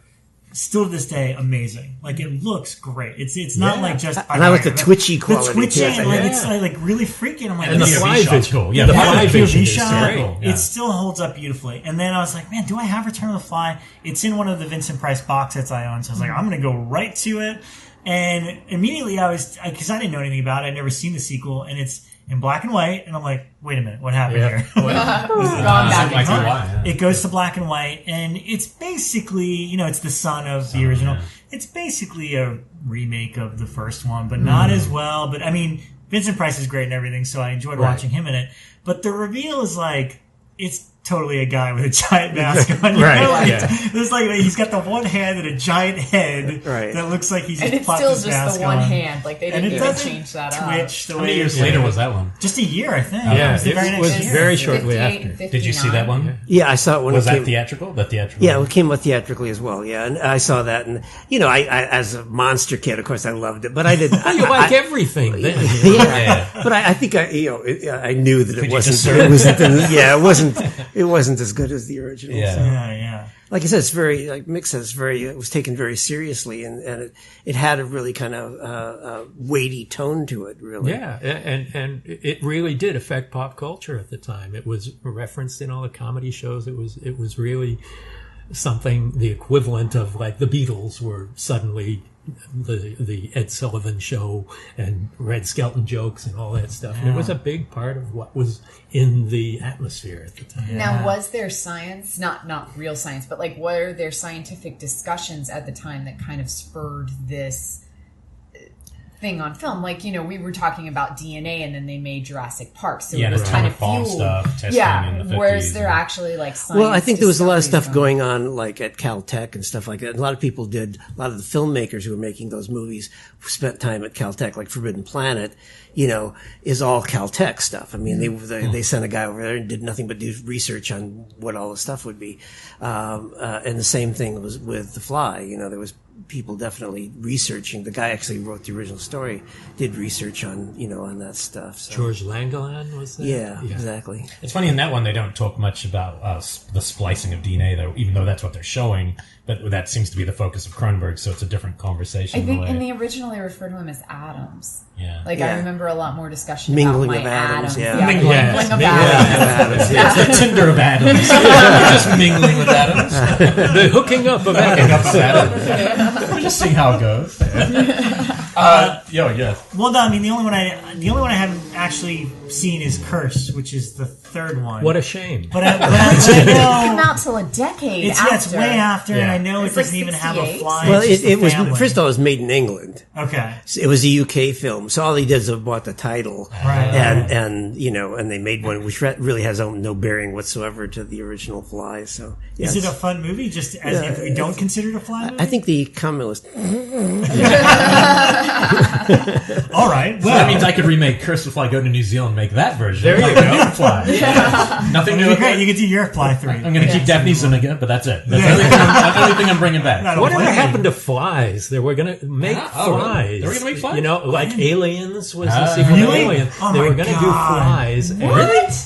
still to this day amazing. Like it looks great. It's not like just and I like the twitchy quality. The twitchy and it's like really freaky. I'm like, and the fly visual, the fly POV shot, it still holds up beautifully. And then I was like, man, do I have Return of the Fly? It's in one of the Vincent Price box sets I own, so I was like, I'm gonna go right to it. And immediately because I didn't know anything about it, I'd never seen the sequel, and it's in black and white, and I'm like, wait a minute, what happened here? It goes to black and white, and it's basically, it's the son of the original. It's basically a remake of the first one, but not as well. But I mean, Vincent Price is great and everything, so I enjoyed watching him in it. But the reveal is like, it's totally a guy with a giant mask on. There's he's got the one hand and a giant head that looks like he's just popped his mask on. And it's still just the one hand. Like they didn't even change that up. How many years later was that one? Just a year, I think. It was very shortly after. 59. Did you see that one? Yeah, I saw it when was that theatrical? The theatrical. Yeah, it came out theatrically as well. Yeah, and I saw that, and I as a monster kid, of course, I loved it. But I didn't. You like everything. But I think I knew that it wasn't. It wasn't as good as the original. Yeah. Like I said, it's very, like Mick says, it was taken very seriously, and it had a really kind of weighty tone to it, really. Yeah, and it really did affect pop culture at the time. It was referenced in all the comedy shows. It was really something, the equivalent of like the Beatles were suddenly the Ed Sullivan Show and Red Skelton jokes and all that stuff. And it was a big part of what was in the atmosphere at the time. Now, was there science, not real science, but like, were there scientific discussions at the time that kind of spurred this thing on film? Like, you know, we were talking about DNA, and then they made Jurassic Park, so it was kind of fueled. Stuff, testing in the 50s, whereas there actually like science. Well, I think there was a lot of stuff going on, like at Caltech and stuff like that. A lot of people did. A lot of the filmmakers who were making those movies spent time at Caltech, like Forbidden Planet. You know, is all Caltech stuff. I mean, they sent a guy over there and did nothing but do research on what all the stuff would be. And the same thing was with The Fly. You know, there was people definitely researching. The guy actually wrote the original story, did research on, you know, on that stuff. So. George Langeland was there? Yeah, exactly. It's funny, in that one, they don't talk much about the splicing of DNA, though, even though that's what they're showing. But that seems to be the focus of Cronenberg, so it's a different conversation. I think in the original, they refer to him as atoms. Yeah. Like, I remember a lot more discussion mingling about my of atoms. Yeah. Mingling of atoms. It's the Tinder of atoms. Just mingling with atoms. The hooking up of atoms. Just see how it goes. Well, no, I mean the only one I haven't actually seen is Curse, which is the third one. What a shame! But I It didn't come out till a decade after. It's way after, and I know it doesn't even have a fly. Well, it's it was family. first of all, it was made in England. Okay, It was a UK film, so all he did is bought the title, and you know, and they made one which really has no bearing whatsoever to the original Fly. So, is it a fun movie? Just as if we don't consider it a Fly movie? I think the communist. All right, well, that means I could remake Curse the Fly, go to New Zealand, make that version. There you go. Fly. Nothing new. Great. You can do your Fly 3. I'm going to keep Daphne's in again, but that's it. That's the only thing I'm bringing back. Whatever happened to flies? They were going to make flies. They were going to make flies? You know, like Aliens was the sequel to Alien. They were going to do flies.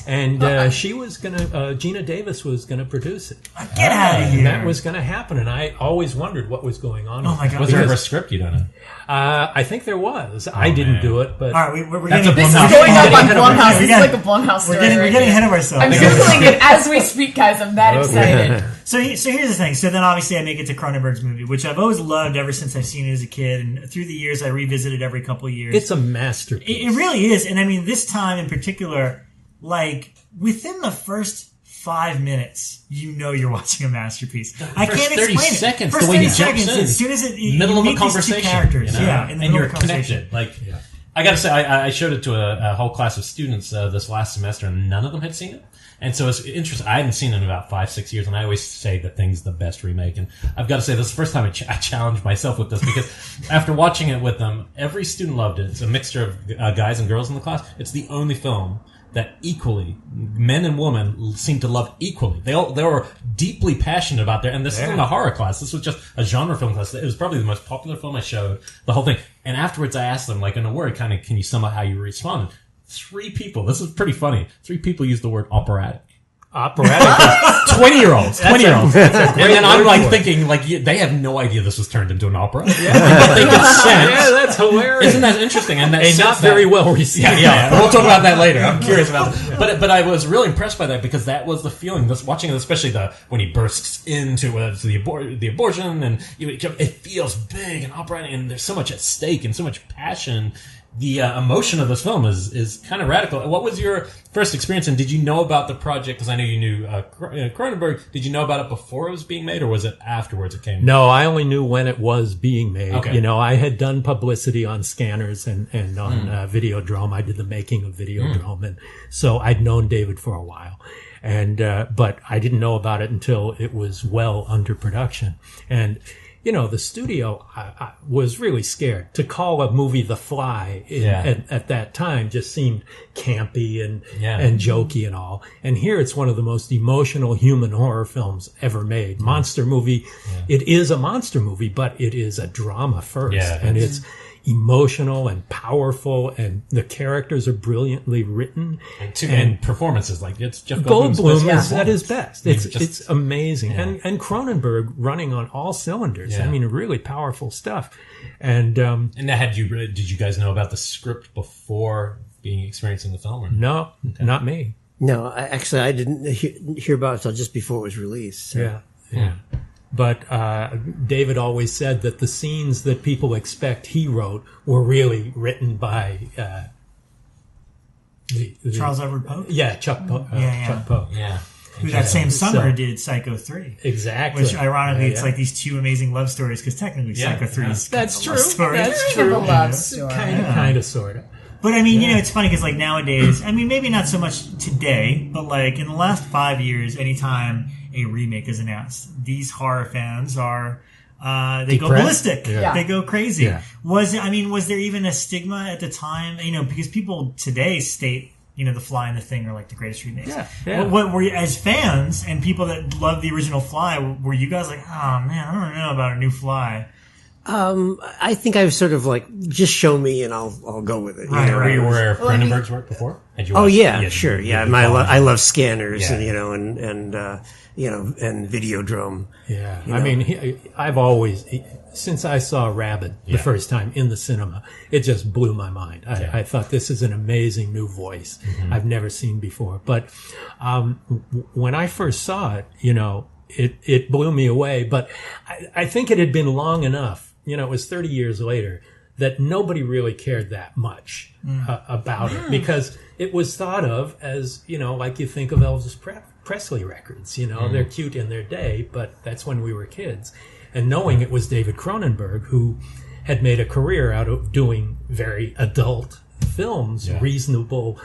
And she was going to, Gina Davis was going to produce it. Get out of here. And that was going to happen. And I always wondered what was going on. Oh my God. Was there ever a script? You don't know? I think there was. I didn't do it, but... All right, we're this is going up on Blumhouse. This is like a Blumhouse story. We're getting ahead of ourselves. I'm Googling it as we speak, guys. I'm that excited. So here's the thing. So then obviously I make it to Cronenberg's movie, which I've always loved ever since I've seen it as a kid. And through the years, I revisit it every couple of years. It's a masterpiece. It really is. And I mean, this time in particular, like within the first 5 minutes, you know you're watching a masterpiece. I can't explain it. Seconds, first the way 30 he jumps seconds, in. as soon as middle you of a meet conversation, these two characters, you know? yeah, in the and middle you're of a conversation. connected. Like, I got to say, I showed it to a whole class of students this last semester, and none of them had seen it. And so it's interesting. I hadn't seen it in about 5-6 years, and I always say the thing's the best remake. And I've got to say, this is the first time I challenged myself with this, because after watching it with them, every student loved it. It's a mixture of guys and girls in the class. It's the only film that equally, men and women seem to love equally. They were deeply passionate about their, and this isn't a horror class. This was just a genre film class. It was probably the most popular film I showed, the whole thing. And afterwards I asked them, like in a word, kind of, can you sum up how you responded? 3 people, this is pretty funny, 3 people used the word operatic. Operatic? 20-year-olds. 20-year-olds. And then I'm like thinking, like, they have no idea this was turned into an opera. Yeah. But they get sense. Yeah, that's hilarious. Isn't that interesting? And not very well received. Yeah. We'll talk about that later. I'm curious about it. But I was really impressed by that, because that was the feeling. Watching it, especially when he bursts into the abortion, and it feels big and operatic, and there's so much at stake and so much passion. The emotion of this film is kind of radical. What was your first experience, and did you know about the project? Because I know you knew Cronenberg. Did you know about it before it was being made, or was it afterwards it came? No, I only knew when it was being made. Okay. You know, I had done publicity on Scanners and on Videodrome. I did the making of Videodrome, and so I'd known David for a while. And but I didn't know about it until it was well under production. And you know, the studio I was really scared. To call a movie The Fly at that time just seemed campy and jokey and all. And here it's one of the most emotional human horror films ever made. Monster movie. Yeah. It is a monster movie, but it is a drama first. Yeah, and it's emotional and powerful, and the characters are brilliantly written. And performances, like it's Jeff Goldblum is at his best. It's amazing. Yeah. And Cronenberg running on all cylinders. Yeah. I mean, really powerful stuff. And did you guys know about the script before experiencing the film? Or? No, not me. No, I didn't hear about it until just before it was released. So. Yeah. But David always said that the scenes that people expect he wrote were really written by Charles Edward Poe? Yeah, Chuck Poe. Chuck Poe. Yeah. Who that same summer did Psycho 3. Exactly. Which, ironically, it's like these two amazing love stories, because technically Psycho 3 is That's true. That's true. Kind of a love story. Kind of, sort of. But I mean, it's funny because like nowadays, I mean, maybe not so much today, but like in the last 5 years, anytime a remake is announced, these horror fans are they Depressed? go ballistic. Yeah. They go crazy. Yeah. Was there even a stigma at the time? Because people today state, The Fly and The Thing are like the greatest remakes. Yeah. What were you, as fans and people that love the original Fly, were you guys like, oh man, I don't know about a new Fly? I think I was sort of like, just show me and I'll go with it. Right. Were you aware of Cronenberg's work before? Sure. Yeah, I love Scanners and and Videodrome. Yeah, I mean, I've always, since I saw Rabid the first time in the cinema, it just blew my mind. I thought this is an amazing new voice I've never seen before. But when I first saw it, it blew me away. But I think it had been long enough. It was 30 years later that nobody really cared that much about it, because it was thought of as, like you think of Elvis Presley records, they're cute in their day, but that's when we were kids. And knowing it was David Cronenberg, who had made a career out of doing very adult films, reasonable,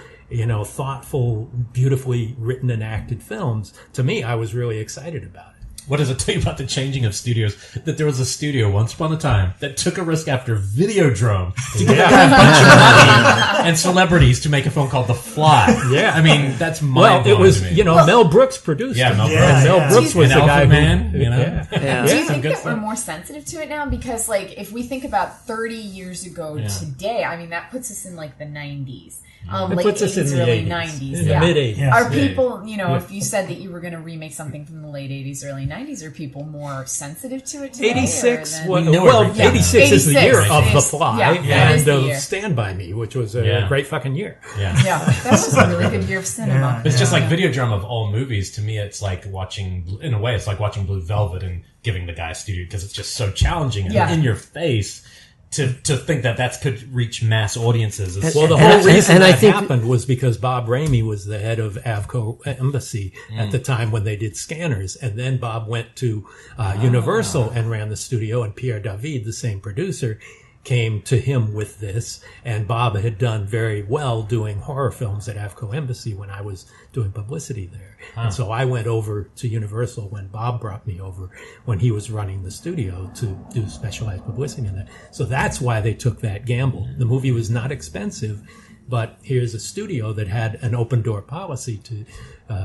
thoughtful, beautifully written and acted films, to me, I was really excited about it. What does it tell you about the changing of studios? That there was a studio once upon a time that took a risk after Videodrome to get a bunch of money and celebrities to make a film called The Fly. Yeah. I mean, that's mind-blowing. Well, it was, to me. Mel Brooks produced it. Mel Brooks. And Mel Brooks was the guy Man, who, Do you think that we're more sensitive to it now? Because, like, if we think about 30 years ago today, I mean, that puts us in, like, the 90s. Late puts us 80s, in the early 80s. 90s. In the mid-80s. Yes. Are people, if you said that you were going to remake something from the late 80s, early 90s, are people more sensitive to it today? 86, or than- 86 is the year of The Fly and of of Stand By Me, which was a great fucking year. Yeah, that was a really good year of cinema. It's just like Videodrome of all movies. To me, it's like watching, in a way, it's like watching Blue Velvet and giving the guy a studio, because it's just so challenging and in your face to think that could reach mass audiences. Well, the whole reason that happened was because Bob Ramey was the head of Avco Embassy at the time when they did Scanners, and then Bob went to Universal and ran the studio, and Pierre David, the same producer, came to him with this, and Bob had done very well doing horror films at Avco Embassy when I was doing publicity there. And so I went over to Universal when Bob brought me over, when he was running the studio, to do specialized publicity in that. So that's why they took that gamble. The movie was not expensive, but here's a studio that had an open door policy to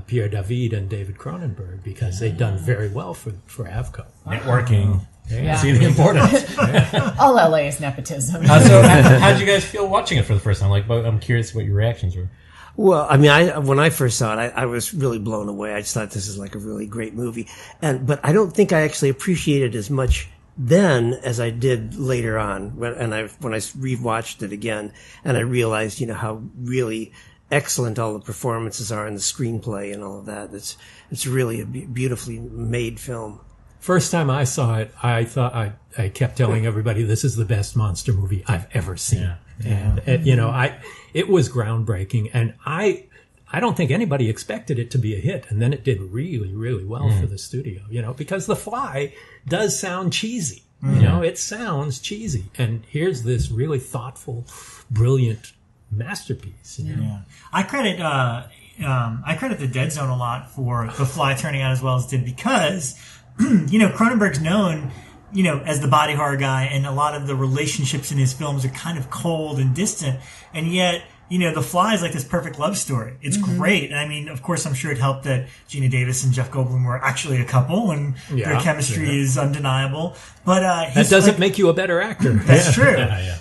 Pierre David and David Cronenberg, because they'd done very well for Avco. Networking. Yeah. See the importance. All LA is nepotism. So how did you guys feel watching it for the first time? Like, I'm curious what your reactions were. Well, I mean, when I first saw it, I was really blown away. I just thought this is like a really great movie, but I don't think I actually appreciated it as much then as I did later on when I rewatched it again, and I realized, how really excellent all the performances are in the screenplay and all of that. It's really a beautifully made film. First time I saw it, I thought I kept telling everybody, this is the best monster movie I've ever seen. And it was groundbreaking, and I don't think anybody expected it to be a hit, and then it did really, really well for the studio, because The Fly does sound cheesy. It sounds cheesy, and here's this really thoughtful, brilliant masterpiece. I credit the Dead Zone a lot for The Fly turning out as well as it did, because Cronenberg's known, as the body horror guy, and a lot of the relationships in his films are kind of cold and distant, and yet, The Fly is like this perfect love story. It's great. And I mean, of course, I'm sure it helped that Gina Davis and Jeff Goldblum were actually a couple, and their chemistry is undeniable. But that doesn't make you a better actor. That's true.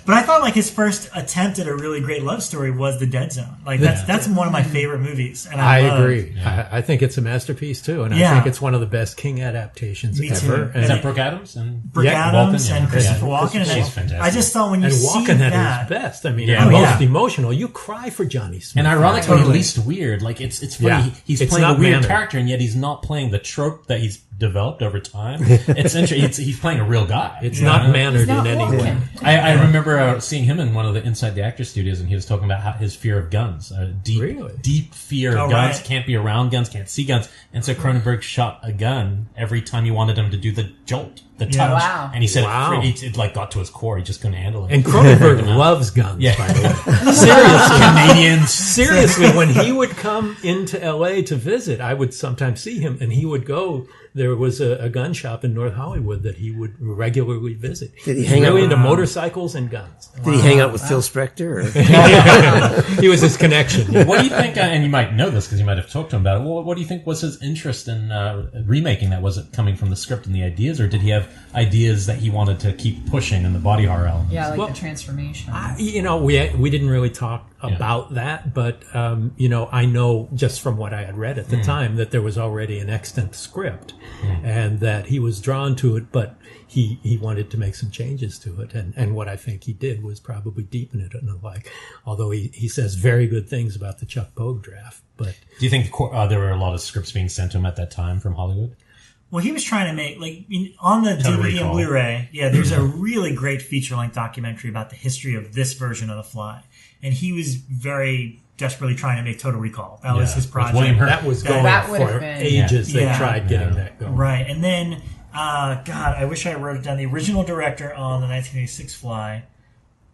But I thought his first attempt at a really great love story was The Dead Zone. That's one of my favorite movies. And I agree. I think it's a masterpiece too, and I think it's one of the best King adaptations ever. Is that Brooke Adams and Adams and Christopher Walken? She's fantastic. I just thought when you see Walken that, at his best. I mean, most emotional. You cry for Johnny Smith. And ironically, least weird. Like, it's funny. He's playing a weird character, and yet he's not playing the trope that he's developed over time. It's interesting. He's playing a real guy. It's not mannered in any way. I remember seeing him in one of the Inside the Actor Studios, and he was talking about his fear of guns, deep fear of guns. Right. Can't be around guns, can't see guns, and so Cronenberg shot a gun every time he wanted him to do the jolt, the touch, and he said it like got to his core. He just couldn't handle it. And Cronenberg loves guns, by the way. Seriously, Canadians. Seriously, when he would come into L.A. to visit, I would sometimes see him, and he would go. There was a gun shop in North Hollywood that he would regularly visit. Did he hang out into motorcycles and guns? Did he hang out with Phil Spector? He was his connection. Yeah. What do you think? And you might know this because you might have talked to him about it. What do you think was his interest in remaking that? Was it coming from the script and the ideas, or did he have ideas that he wanted to keep pushing in the body horror elements? Yeah, like the transformation. We didn't really talk about that, but I know just from what I had read at the time that there was already an extant script, and that he was drawn to it, but he wanted to make some changes to it, and what I think he did was probably deepen it and the like. Although he says very good things about the Chuck Pogue draft, but do you think there were a lot of scripts being sent to him at that time from Hollywood? Well, he was trying to make, on the DVD and Blu-ray, there's a really great feature-length documentary about the history of this version of The Fly. And he was very desperately trying to make Total Recall. That was his project. That was going for ages. They tried getting that going. Right. And then, God, I wish I wrote it down. The original director on the 1986 Fly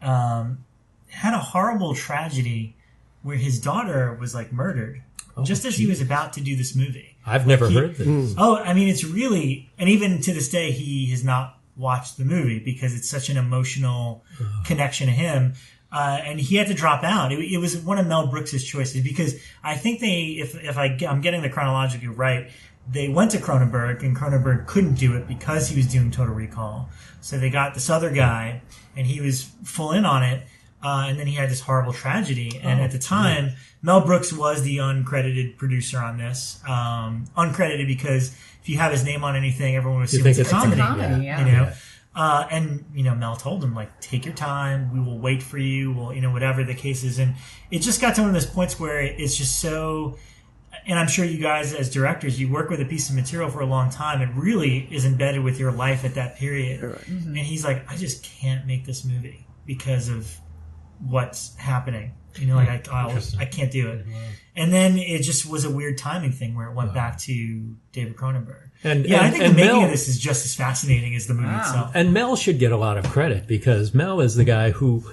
had a horrible tragedy where his daughter was, murdered just as he was about to do this movie. I've never heard this. Oh, I mean, it's really... And even to this day, he has not watched the movie because it's such an emotional connection to him. And he had to drop out. It was one of Mel Brooks' choices because I think I'm getting the chronologically right, they went to Cronenberg and Cronenberg couldn't do it because he was doing Total Recall. So they got this other guy and he was full in on it. And then he had this horrible tragedy. And at the time, Mel Brooks was the uncredited producer on this. Uncredited because if you have his name on anything, everyone would assume it's a comedy. And Mel told him, take your time. We will wait for you. We'll, whatever the case is. And it just got to one of those points where it's just so... And I'm sure you guys as directors, you work with a piece of material for a long time. It really is embedded with your life at that period. Right. Mm-hmm. And he's like, I just can't make this movie because of what's happening. I can't do it. Wow. And then it just was a weird timing thing where it went back to David Cronenberg. I think the making of this is just as fascinating as the movie itself. And Mel should get a lot of credit because Mel is the guy who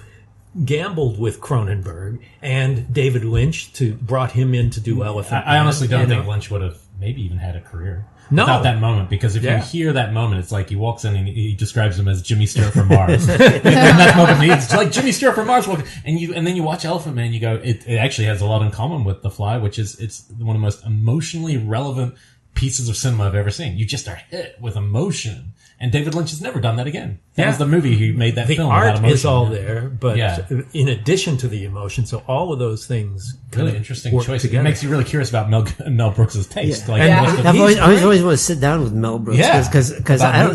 gambled with Cronenberg and David Lynch brought him in to do Elephant Man. I honestly don't think Lynch would have maybe even had a career. Without that moment, because if you hear that moment, it's like he walks in and he describes him as Jimmy Stewart from Mars. And that moment, it's like Jimmy Stewart from Mars. And then you watch Elephant Man, you go, it actually has a lot in common with The Fly, which is it's one of the most emotionally relevant pieces of cinema I've ever seen. You just are hit with emotion. And David Lynch has never done that again. That was the movie he made that film. The art is all there, but in addition to the emotion, so all of those things really interesting choice. Together. It makes you really curious about Mel Brooks' taste. I always want to sit down with Mel Brooks because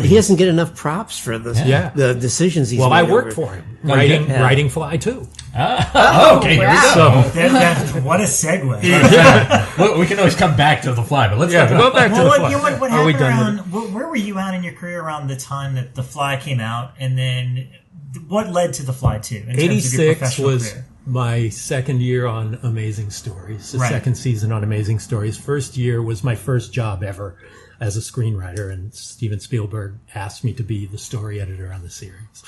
he doesn't get enough props for the decisions he's made. Well, I worked for him writing Fly too. Okay, here we go. What a segue. We can always come back to The Fly, but let's go back to The Fly. What happened where were you at in your career around the time that The Fly came out, and then what led to The Fly 2? 86 was my second year on Amazing Stories, the second season on Amazing Stories. First year was my first job ever as a screenwriter, and Steven Spielberg asked me to be the story editor on the series.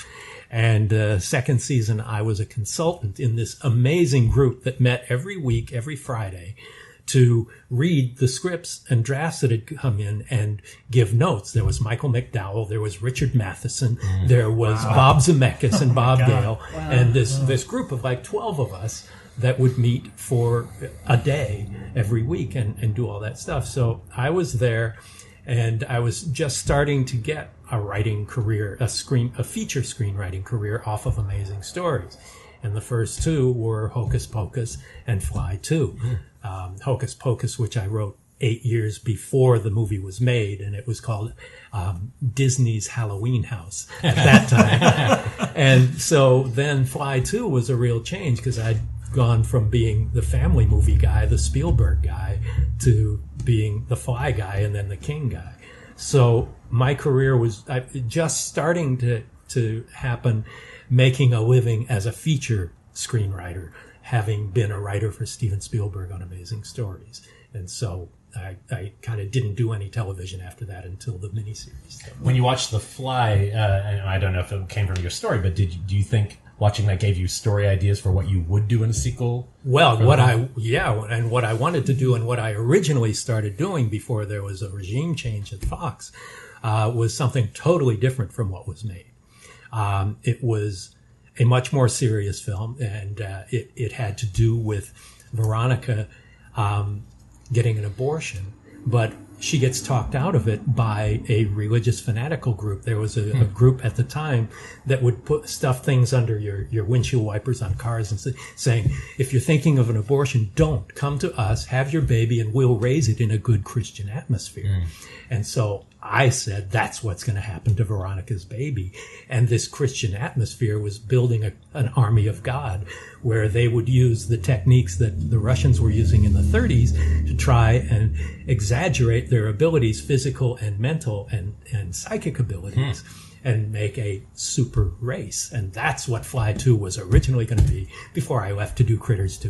And second season, I was a consultant in this amazing group that met every week, every Friday, to read the scripts and drafts that had come in and give notes. There was Michael McDowell, there was Richard Matheson, there was Bob Zemeckis and Bob Gale, and this group of 12 of us that would meet for a day every week and do all that stuff. So I was there, and I was just starting to get a writing career, a feature screenwriting career off of Amazing Stories. And the first two were Hocus Pocus and Fly 2. Hocus Pocus, which I wrote 8 years before the movie was made, and it was called Disney's Halloween House at that time. And so then Fly 2 was a real change because I'd gone from being the family movie guy, the Spielberg guy, to being the Fly guy and then the King guy. So my career was just starting to happen, making a living as a feature screenwriter, having been a writer for Steven Spielberg on Amazing Stories. And so I kind of didn't do any television after that until the miniseries. When you watched The Fly, and I don't know if it came from your story, but do you think watching that gave you story ideas for what you would do in a sequel? Well, what I wanted to do and what I originally started doing before there was a regime change at Fox was something totally different from what was made. It was a much more serious film, and it had to do with Veronica getting an abortion, but she gets talked out of it by a religious fanatical group. There was a group at the time that would stuff things under your windshield wipers on cars and saying, if you're thinking of an abortion, don't. Come to us, have your baby, and we'll raise it in a good Christian atmosphere. And so I said, that's what's going to happen to Veronica's baby. And this Christian atmosphere was building an army of God, where they would use the techniques that the Russians were using in the 30s to try and exaggerate their abilities, physical and mental and psychic abilities, and make a super race. And that's what Fly 2 was originally going to be before I left to do Critters 2.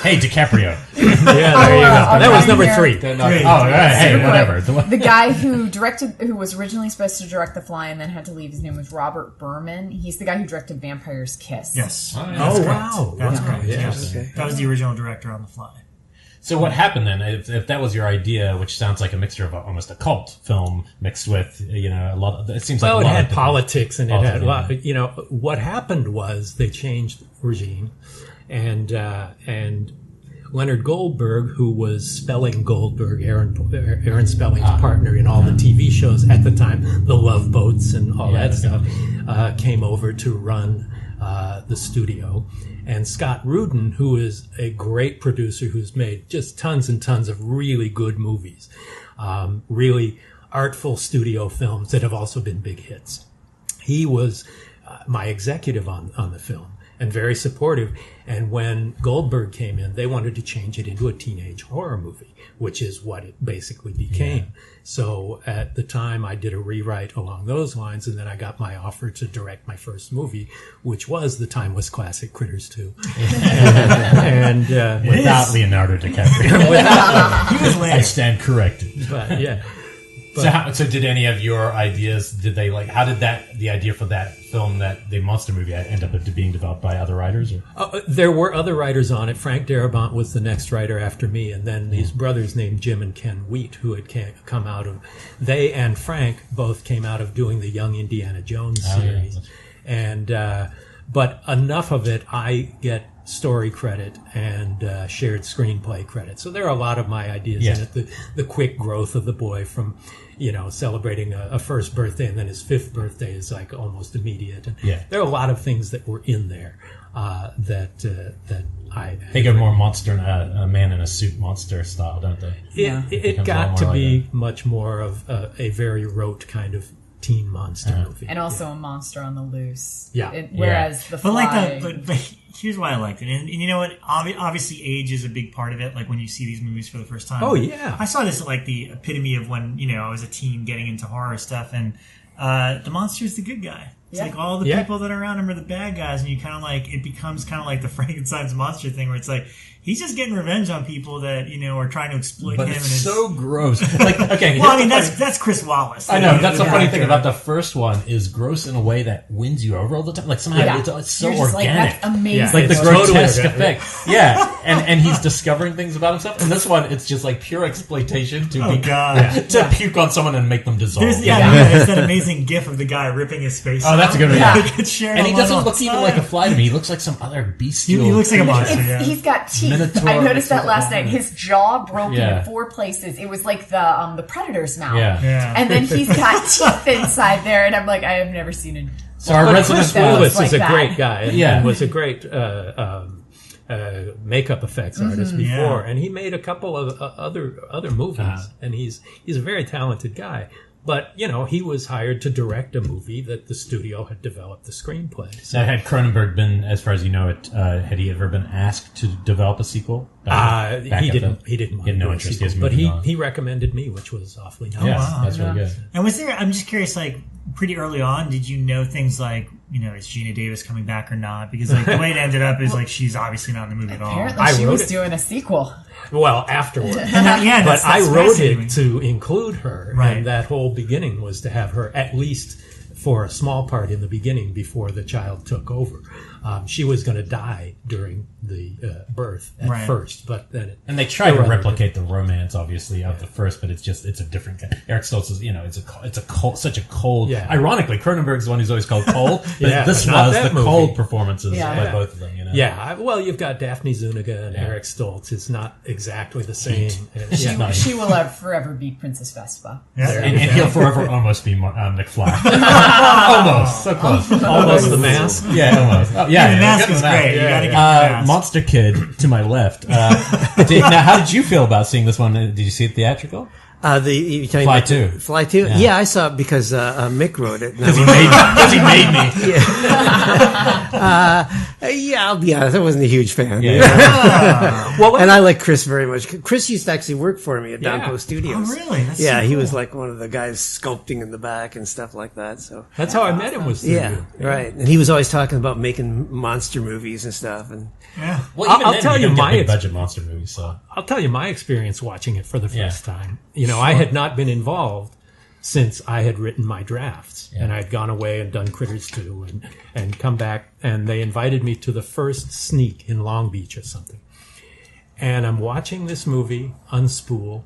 Hey, DiCaprio. Yeah, there you go. That was number 3. Hey, whatever. The guy who was originally supposed to direct The Fly and then had to leave, his name was Robert Berman. He's the guy who directed Vampire's Kiss. Yes. Oh, wow. That's wow. correct. Yes. Okay. That was the original director on The Fly. So what happened then? If that was your idea, which sounds like a mixture of almost a cult film mixed with a lot of, it seems like well, a lot it had of politics and it had a lot. Yeah. What happened was they changed regime, and Leonard Goldberg, who was Spelling Goldberg, Aaron Spelling's partner in all the TV shows at the time, The Love Boats and all that stuff, came over to run the studio. And Scott Rudin, who is a great producer who's made just tons and tons of really good movies, really artful studio films that have also been big hits. He was my executive on the film and very supportive. And when Goldberg came in, they wanted to change it into a teenage horror movie, which is what it basically became. Yeah. So at the time, I did a rewrite along those lines, and then I got my offer to direct my first movie, which was the timeless classic Critters 2. and without Leonardo DiCaprio. He was late. I stand corrected. But yeah. So did any of your ideas, how did the idea for that film, the monster movie, end up being developed by other writers? Or? There were other writers on it. Frank Darabont was the next writer after me, and then these brothers named Jim and Ken Wheat, who had come out of, they and Frank both came out of doing the Young Indiana Jones series. And, but enough of it, I get story credit and shared screenplay credit. So there are a lot of my ideas in it. The quick growth of the boy from, celebrating a first birthday and then his 5th birthday is like almost immediate. And there are a lot of things that were in there that I... They go more monster, a man in a suit monster style, don't they? It got to be much more of a very rote kind of teen monster movie. And also a monster on the loose. Yeah. Whereas The Fly... But here's why I liked it. And you know what? Obviously, age is a big part of it, like when you see these movies for the first time. Oh, yeah. I saw this at like the epitome of when, I was a teen getting into horror stuff, and the monster's the good guy. It's like all the people that are around him are the bad guys, and you kind of like, it becomes kind of like the Frankenstein's monster thing, where it's like, he's just getting revenge on people that, are trying to exploit him. But it's so gross. Okay. Well, I mean, that's Chris Wallace. I know. That's the funny thing about the first one is gross in a way that wins you over all the time. Like somehow it's so organic. Like, that's amazing. Like the grotesque effect. Yeah. And he's discovering things about himself. And this one, it's just like pure exploitation to puke on someone and make them dissolve. There's that amazing gif of the guy ripping his face off. Oh, that's a good one. Yeah. And he doesn't look even like a fly to me. He looks like some other bestial. He looks like a monster. He's got teeth. Minotaur, I noticed that last night. His jaw broke in 4 places. It was like the Predator's mouth. Yeah. And then he's got teeth inside there, and I'm like, I have never seen it. So our resident Willis is a great guy and was a great makeup effects artist before, and he made a couple of other movies, and he's a very talented guy. But, he was hired to direct a movie that the studio had developed the screenplay. So had Cronenberg been, as far as you know it, had he ever been asked to develop a sequel? He didn't want no to interest, sequel, but he recommended me, which was awfully nice. Yeah, that's really good. And was there, I'm just curious, like, pretty early on, did you know things like, is Gina Davis coming back or not? Because, like, the way it ended up is, like, she's obviously not in the movie at all. Apparently she was doing a sequel. Well, afterward. That's I wrote it to include her, right. And that whole beginning was to have her at least for a small part in the beginning before the child took over. She was going to die during the birth at first, but then and they try to replicate the romance, obviously, of the first, but it's a different kind. Eric Stoltz is, it's a cold, such a cold. Yeah. Ironically, Cronenberg's the one who's always called cold, but this but was the movie. cold performances by both of them. Yeah, well, you've got Daphne Zuniga and Eric Stoltz. It's not exactly the same. She will forever be Princess Vespa. Yeah. And he'll forever almost be McFly. Almost, so close. Almost the mask. Yeah, almost. Oh, the mask is great. You gotta get the mask. Monster Kid to my left. Now, how did you feel about seeing this one? Did you see it theatrical? Fly 2. Fly 2? Yeah, I saw it because Mick wrote it. Because he made me. Yeah, I'll be honest, I wasn't a huge fan. And I like Chris very much. Chris used to actually work for me at Downpost Studios. Oh, really? That's yeah, so he cool. was like one of the guys sculpting in the back and stuff like that. So that's how I met him. Was through you. Right. And he was always talking about making monster movies and stuff. And well, even I'll tell you my budget monster movies. So I'll tell you my experience watching it for the first time. I had not been involved since I had written my drafts, and I'd gone away and done Critters 2 and come back, and they invited me to the first sneak in Long Beach or something. And I'm watching this movie unspool,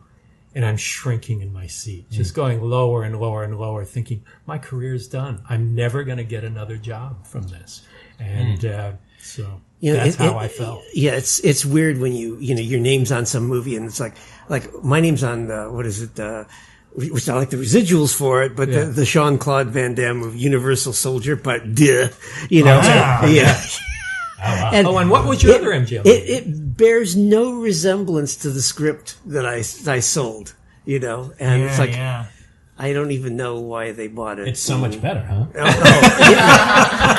and I'm shrinking in my seat, just going lower and lower and lower, thinking, my career's done. I'm never going to get another job from this. And so that's how I felt. Yeah, it's weird when your name's on some movie, and it's like my name's on which I like the residuals for it, but the Jean-Claude Van Damme movie, Universal Soldier, but And what was your other MGM? It bears no resemblance to the script that I sold, and it's like I don't even know why they bought it. It's so much better, huh?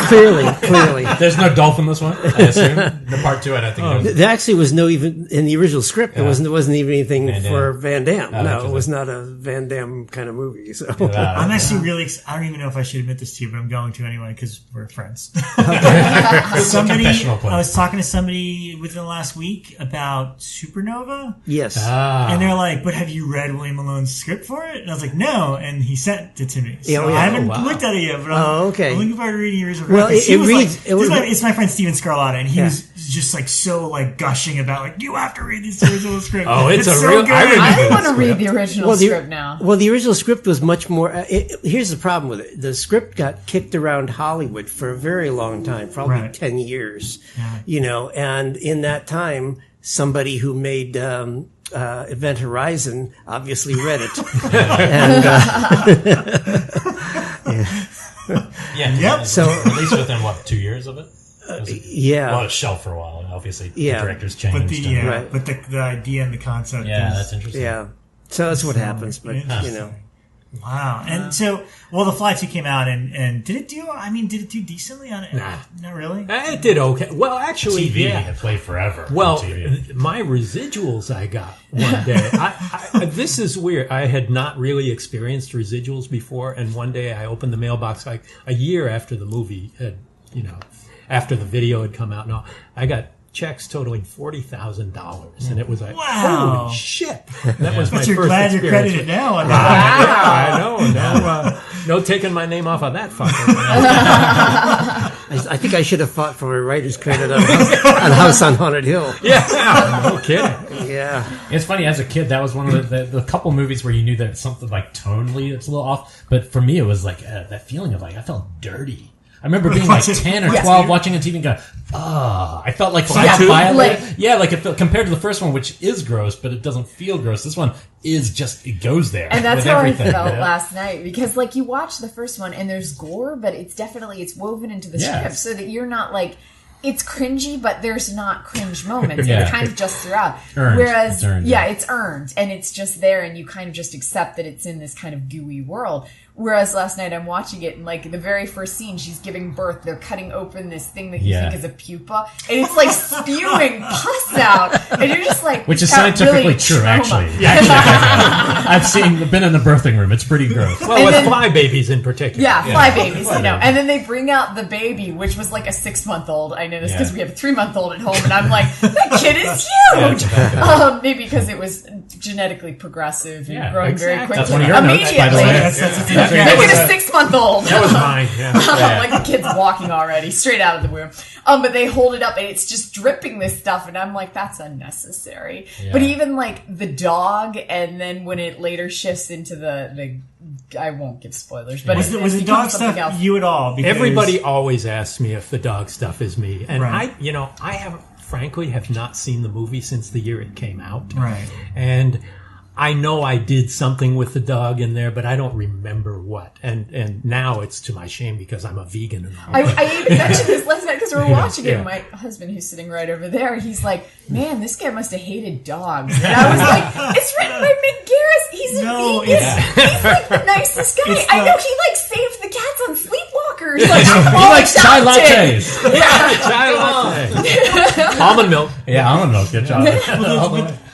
Clearly. There's no dolphin in this one, I assume. The part 2, I don't think. There actually was no even in the original script. There wasn't even anything for Van Damme. No, it was not a Van Damme kind of movie. So I'm actually really. I don't even know if I should admit this to you, but I'm going to anyway because we're friends. I was talking to somebody within the last week about Supernova. Yes, and they're like, "But have you read William Malone's script for it?" And I was like, "No." And he sent it to me. So I haven't looked at it yet, but I'm looking forward to reading your original. Well, it's my friend Steven Scarlatta, and he was just like so like gushing about like you have to read this original script. Oh, it's so real. good. I want to read the original script now. Well, the original script was much more. Here's the problem with it: the script got kicked around Hollywood for a very long time, probably 10 years. And in that time, somebody who made Event Horizon obviously read it. So at least within 2 years of it? Well, it's shelved for a while. Obviously, the director's changed. But the idea and the concept. That's interesting. Yeah, so that's what happens. But Wow. And so, the Fly 2 came out, and did it do decently on it? Nah. Not really? It did okay. Well, actually, TV had played forever. Well, my residuals I got one day. I this is weird. I had not really experienced residuals before, and one day I opened the mailbox like a year after the movie had, after the video had come out and all. I got checks totataling $40,000, and it was like, wow. Holy shit! That was my but you're first glad experience. you're credited now. Wow. I know. No taking my name off of that fucker. I think I should have fought for a writer's credit on House on Haunted Hill. Yeah, no kidding. Yeah, it's funny. As a kid, that was one of the couple movies where you knew that something like tonally it's a little off. But for me, it was like that feeling of like I felt dirty. I remember being like 10 or 12 watching a TV and going, I felt like I got violated. Like it felt, compared to the first one, which is gross, but it doesn't feel gross. This one is just, it goes there. And that's with how everything, I felt last night. Because like you watch the first one and there's gore, but it's woven into the script so that you're not like, it's cringy, but there's not cringe moments. Yeah. It's kind of just throughout. Earned. Whereas, It's earned, it's earned, and it's just there, and you kind of just accept that it's in this kind of gooey world. Whereas last night I'm watching it, and like the very first scene, she's giving birth. They're cutting open this thing that you think is a pupa, and it's like spewing pus out, and you're just like, which is scientifically really true, trauma. actually. I've been in the birthing room. It's pretty gross. Well, with fly babies in particular. Yeah, fly babies, you know. And then they bring out the baby, which was like a 6-month-old. I know this because we have a 3-month-old at home, and I'm like, that kid is huge. Maybe because it was genetically progressive and growing very quickly. That's one of your notes, by the way. Look at a 6-month-old. That was mine. Yeah. Like the kid's walking already, straight out of the womb. But they hold it up and it's just dripping this stuff, and I'm like, that's unnecessary. Yeah. But even like the dog, and then when it later shifts into the I won't give spoilers, but was the dog stuff you at all? Because everybody always asks me if the dog stuff is me, and I frankly have not seen the movie since the year it came out. Right. And I know I did something with the dog in there, but I don't remember what. And now it's to my shame because I'm a vegan. And all. I even mentioned this last night because we were watching it. And my husband, who's sitting right over there, he's like, "Man, this guy must have hated dogs." And I was like, "It's written by Mick Garris. He's a vegan. He's like the nicest guy. I know he like saved the cats on sleepwalkers. Like, he likes chai lattes. Chai latte. Almond milk. Yeah, almond milk. Good job.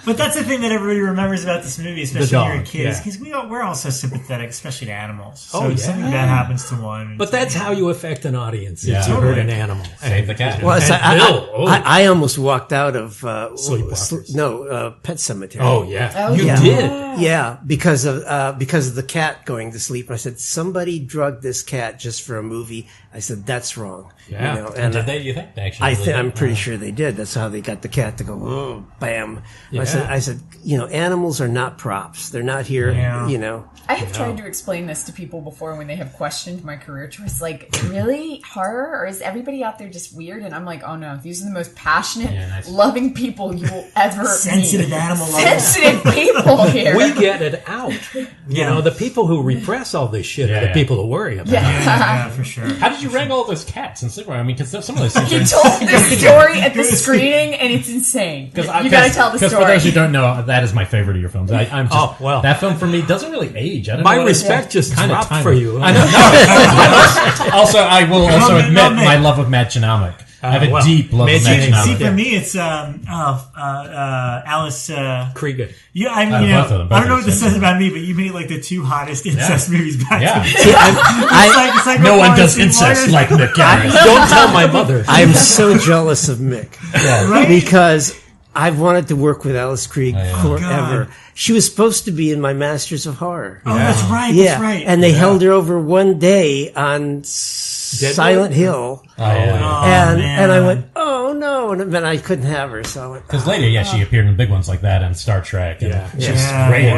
But that's the thing that everybody remembers about this movie, especially when you're kids, because we're all so sympathetic, especially to animals. So if something bad happens to one. But that's how you affect an audience. Is you hurt an animal. Save the cat. Well, I almost walked out of Pet Cemetery. Oh yeah, you did. Yeah, because of the cat going to sleep. And I said, somebody drugged this cat just for a movie. I said, that's wrong. Yeah. You know, and did they? You think they actually? I'm pretty sure they did. That's how they got the cat to go. Oh, bam. Yeah. I said, animals are not props. They're not here. Yeah. I have tried to explain this to people before when they have questioned my career choice. Like, really? Horror? Or is everybody out there just weird? And I'm like, oh no, these are the most passionate, loving people you will ever meet. Sensitive animal lovers. Sensitive people here. We get it out. You know, the people who repress all this shit are the people who worry about it. Yeah, for sure. How did you wrangle all those cats in Sleepwalker? I mean, because some of those things He told the story at the screening, and it's insane. You got to tell the story. Because for those who don't know, that is my favorite of your films. I'm just, that film for me doesn't really age. I don't my know respect just dropped for you. I know. Also, I will also admit my love of Matt Genomic. I have a deep love of Matt Genomic. See, for me, it's Alice Krieger. Yeah, I mean, I don't know what this says about me, but you made like the 2 hottest incest movies back to back. It's like no one does incest like Mick Garris. Don't tell my mother. I'm so jealous of Mick. Because I've wanted to work with Alice Krieger forever. God. She was supposed to be in my Masters of Horror. Oh, that's right. Yeah. That's right. And they held her over one day on Silent Hill. And I went, oh no. And then I couldn't have her. So I went, because later, she appeared in big ones like that and Star Trek. And she was great.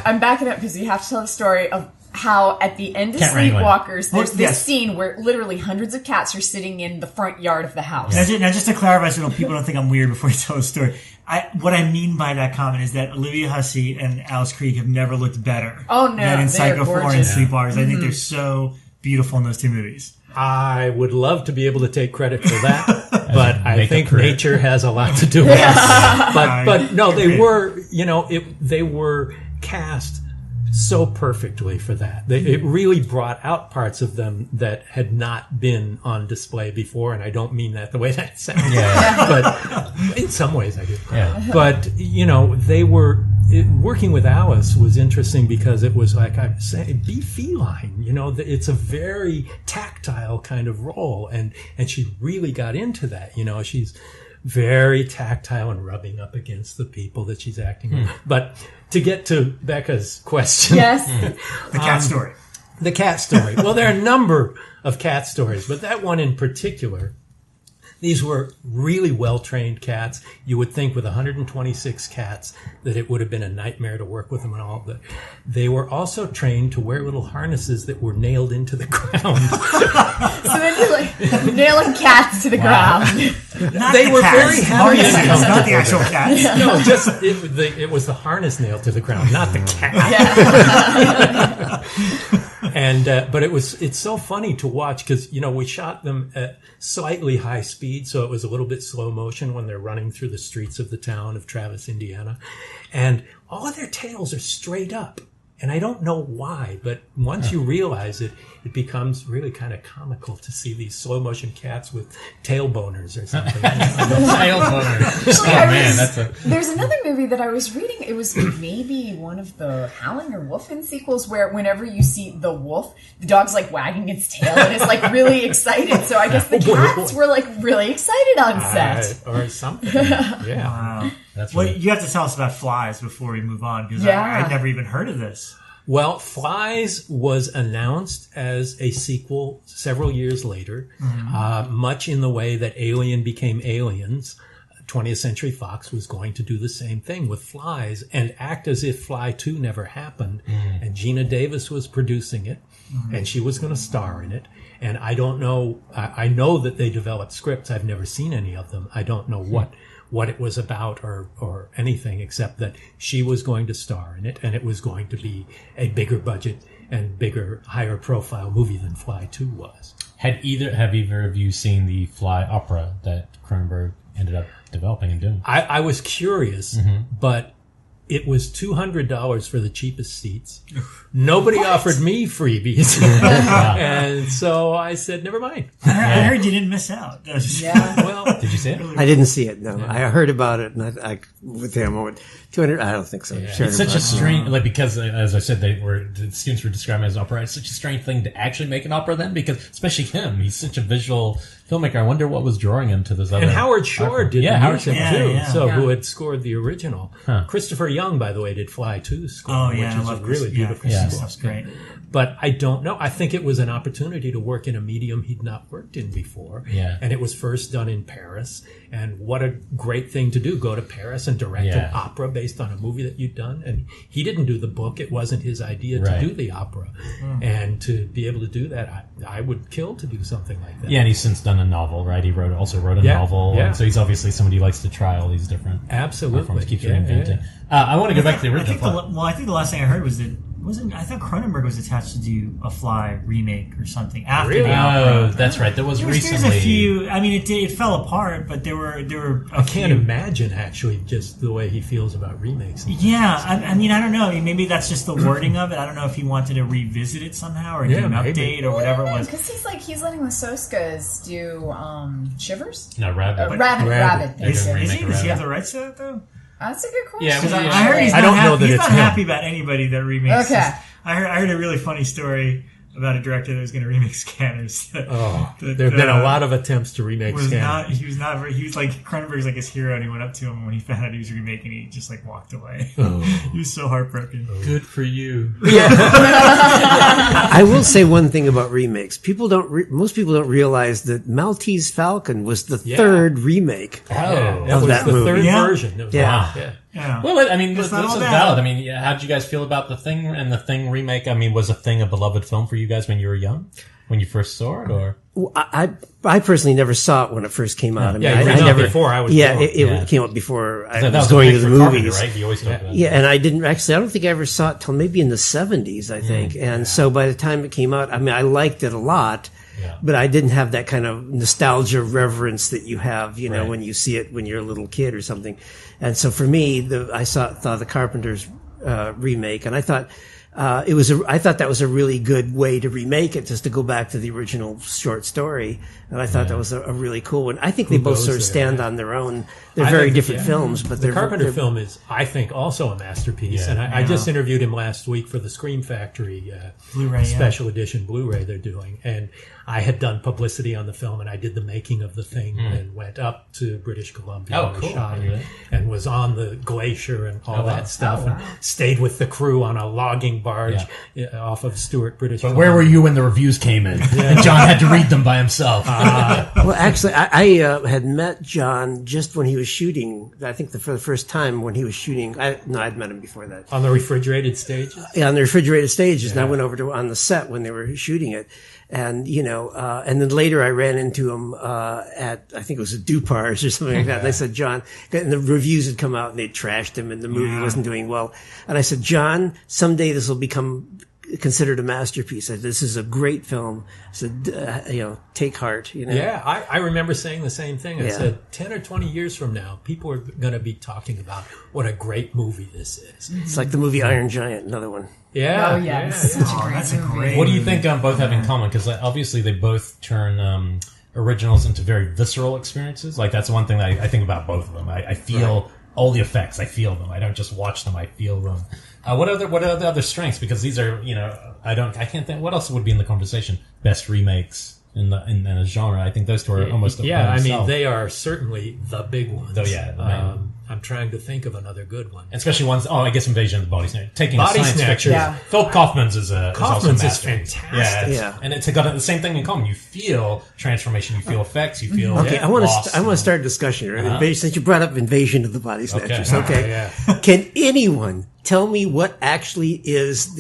I'm backing up because you have to tell the story of how at the end of Sleepwalkers, there's this scene where literally hundreds of cats are sitting in the front yard of the house. Now, just to clarify so people don't think I'm weird before you tell the story, what I mean by that comment is that Olivia Hussey and Alice Krieger have never looked better than in Psycho 4 and Sleepwalkers. I think they're so beautiful in those 2 movies. I would love to be able to take credit for that, but I think nature has a lot to do with it. But no, they were, they were cast so perfectly for that. It really brought out parts of them that had not been on display before, and I don't mean that the way that sounds. But in some ways I do. Yeah. But, they were... working with Alice was interesting because it was like I was saying, be feline. It's a very tactile kind of role, and she really got into that. She's very tactile and rubbing up against the people that she's acting with. But to get to Bekah's question, the cat story. The cat story. Well, there are a number of cat stories, but that one in particular. These were really well-trained cats. You would think with 126 cats that it would have been a nightmare to work with them and all. But they were also trained to wear little harnesses that were nailed into the ground. So then you're like nailing cats to the ground. They were very happy. Not the actual cats. No, just it was the harness nailed to the ground, not the cat. And but it's so funny to watch because we shot them at slightly high speed, so it was a little bit slow motion when they're running through the streets of the town of Travis, Indiana, and all of their tails are straight up. And I don't know why, but once you realize it, it becomes really kind of comical to see these slow motion cats with tail boners or something. Tail boners. There's another movie that I was reading. It was maybe one of the Howling or Wolfen sequels where whenever you see the wolf, the dog's like wagging its tail and is like really excited. So I guess the cats were like really excited on set. Or something. Yeah. Wow. That's Well, right. you have to tell us about Flies before we move on, because Yeah. I'd never even heard of this. Well, Flies was announced as a sequel several years later, much in the way that Alien became Aliens. 20th Century Fox was going to do the same thing with Flies and act as if Fly 2 never happened. And Gina Davis was producing it, and she was going to star in it. And I don't know, I know that they developed scripts. I've never seen any of them. I don't know what it was about or anything, except that she was going to star in it, and it was going to be a bigger budget and bigger, higher profile movie than Fly 2 was. Have either of you seen the Fly opera that Cronenberg ended up developing and doing? I was curious, but it was $200 for the cheapest seats. Nobody offered me freebies. And so I said, never mind. I heard you didn't miss out. Well, Did you see it? I didn't see it. No, I heard about it, and I with him. 200. I don't think so. Yeah. Sure, It's such a strange, because as I said, the students were describing it as opera. It's such a strange thing to actually make an opera then, because especially him, he's such a visual filmmaker. I wonder what was drawing him to this other. and Howard Shore did the Howard music Shore. too. Yeah. So who had scored the original? Christopher Young, by the way, did Fly 2 score, Oh, yeah. which is I a love really beautiful Christmas score. stuff's great. But I don't know. I think it was an opportunity to work in a medium he'd not worked in before. Yeah. And it was first done in Paris. And what a great thing to do. Go to Paris and direct an opera based on a movie that you'd done. And he didn't do the book. It wasn't his idea to do the opera. And to be able to do that, I would kill to do something like that. Yeah, and he's since done a novel, right? He also wrote a novel. Yeah. And so he's obviously somebody who likes to try all these different Absolutely. forms, keeps reinventing. I want to go back to the original plot. I think the last thing I heard was that I thought Cronenberg was attached to do a Fly remake or something after Really? the opera. Oh, that's right. There was recently. There's a few. I mean, it fell apart, but there were. I can't imagine, actually, just the way he feels about remakes. Yeah, I mean, I don't know. I mean, maybe that's just the wording of it. I don't know if he wanted to revisit it somehow or do an update or whatever it was. Because he's letting the Soskas do Shivers? No, Rabbit. Rabbit. Does he Rabbit. have the rights to that though? That's a good question. Yeah, Because I heard he's I not, don't know that he's it's not him. happy about anybody that remakes. Okay. I heard a really funny story about a director that was going to remake Scanners. There have been a lot of attempts to remake Scanners. He was like, Cronenberg's like his hero, and he went up to him, and when he found out he was remaking it, he just like walked away. He was so heartbroken. Good for you. I will say one thing about remakes. Most people don't realize that Maltese Falcon was the third remake. That Of was that the movie. third Yeah. version. It was Yeah. Yeah. Well, I mean, this not is all bad. valid. I mean, how did you guys feel about The Thing and The Thing remake? I mean, was The Thing a beloved film for you guys when you were young? When you first saw it, or? Well, I personally never saw it when it first came out. I mean, Yeah, it I came out never before I was Yeah, born. it came out before I That was was going big to the for Carpenter, movies. right? You always talk about Yeah, and I don't think I ever saw it till maybe in the 70s, I think. And so by the time it came out, I mean, I liked it a lot, but I didn't have that kind of nostalgia reverence that you have, when you see it when you're a little kid or something. And so for me, I thought the Carpenter's remake, and I thought I thought that was a really good way to remake it, just to go back to the original short story. And I thought that was a really cool one. I think they both sort of stand on their own. They're very different films, but the Carpenter film is, I think, also a masterpiece. Yeah. And I just interviewed him last week for the Scream Factory Blu-ray, special edition Blu-ray they're doing. And I had done publicity on the film, and I did the making of the thing and went up to British Columbia and shot it, and was on the glacier and all that stuff, and stayed with the crew on a logging barge off of Stuart British. But where were you when the reviews came in? And John had to read them by himself. Well, actually, I had met John just when he was shooting. I think for the first time when he was shooting. I'd met him before that. On the refrigerated stages? Yeah, on the refrigerated stages. And I went over on the set when they were shooting it. And, and then later I ran into him, at, I think it was a Dupars or something like that. And they said, John, and the reviews had come out and they trashed him and the movie wasn't doing well. And I said, John, someday this will become considered a masterpiece. I said, this is a great film. I said, take heart, Yeah, I remember saying the same thing. I said, 10 or 20 years from now, people are going to be talking about what a great movie this is. It's like the movie Iron Giant, another one. Yeah. Oh, yeah. It's such a great movie. What do you think both have in common? Because obviously they both turn originals into very visceral experiences. Like, that's one thing that I think about both of them. I feel all the effects. I feel them. I don't just watch them. I feel them. What are the other strengths? Because these are, I can't think. What else would be in the conversation? Best remakes in a genre. I think those two are almost. Yeah, I mean, they are certainly the big ones. Oh yeah. I'm trying to think of another good one. Especially ones. Oh, I guess Invasion of the Body Snatchers. Taking Body a science fiction. Yeah. Phil Kaufman's is also fantastic. Yeah, and it's got the same thing in common. You feel transformation. You feel effects. You feel. Okay, I want to start a discussion here. Since you brought up Invasion of the Body Snatchers. Okay. Can anyone tell me what actually is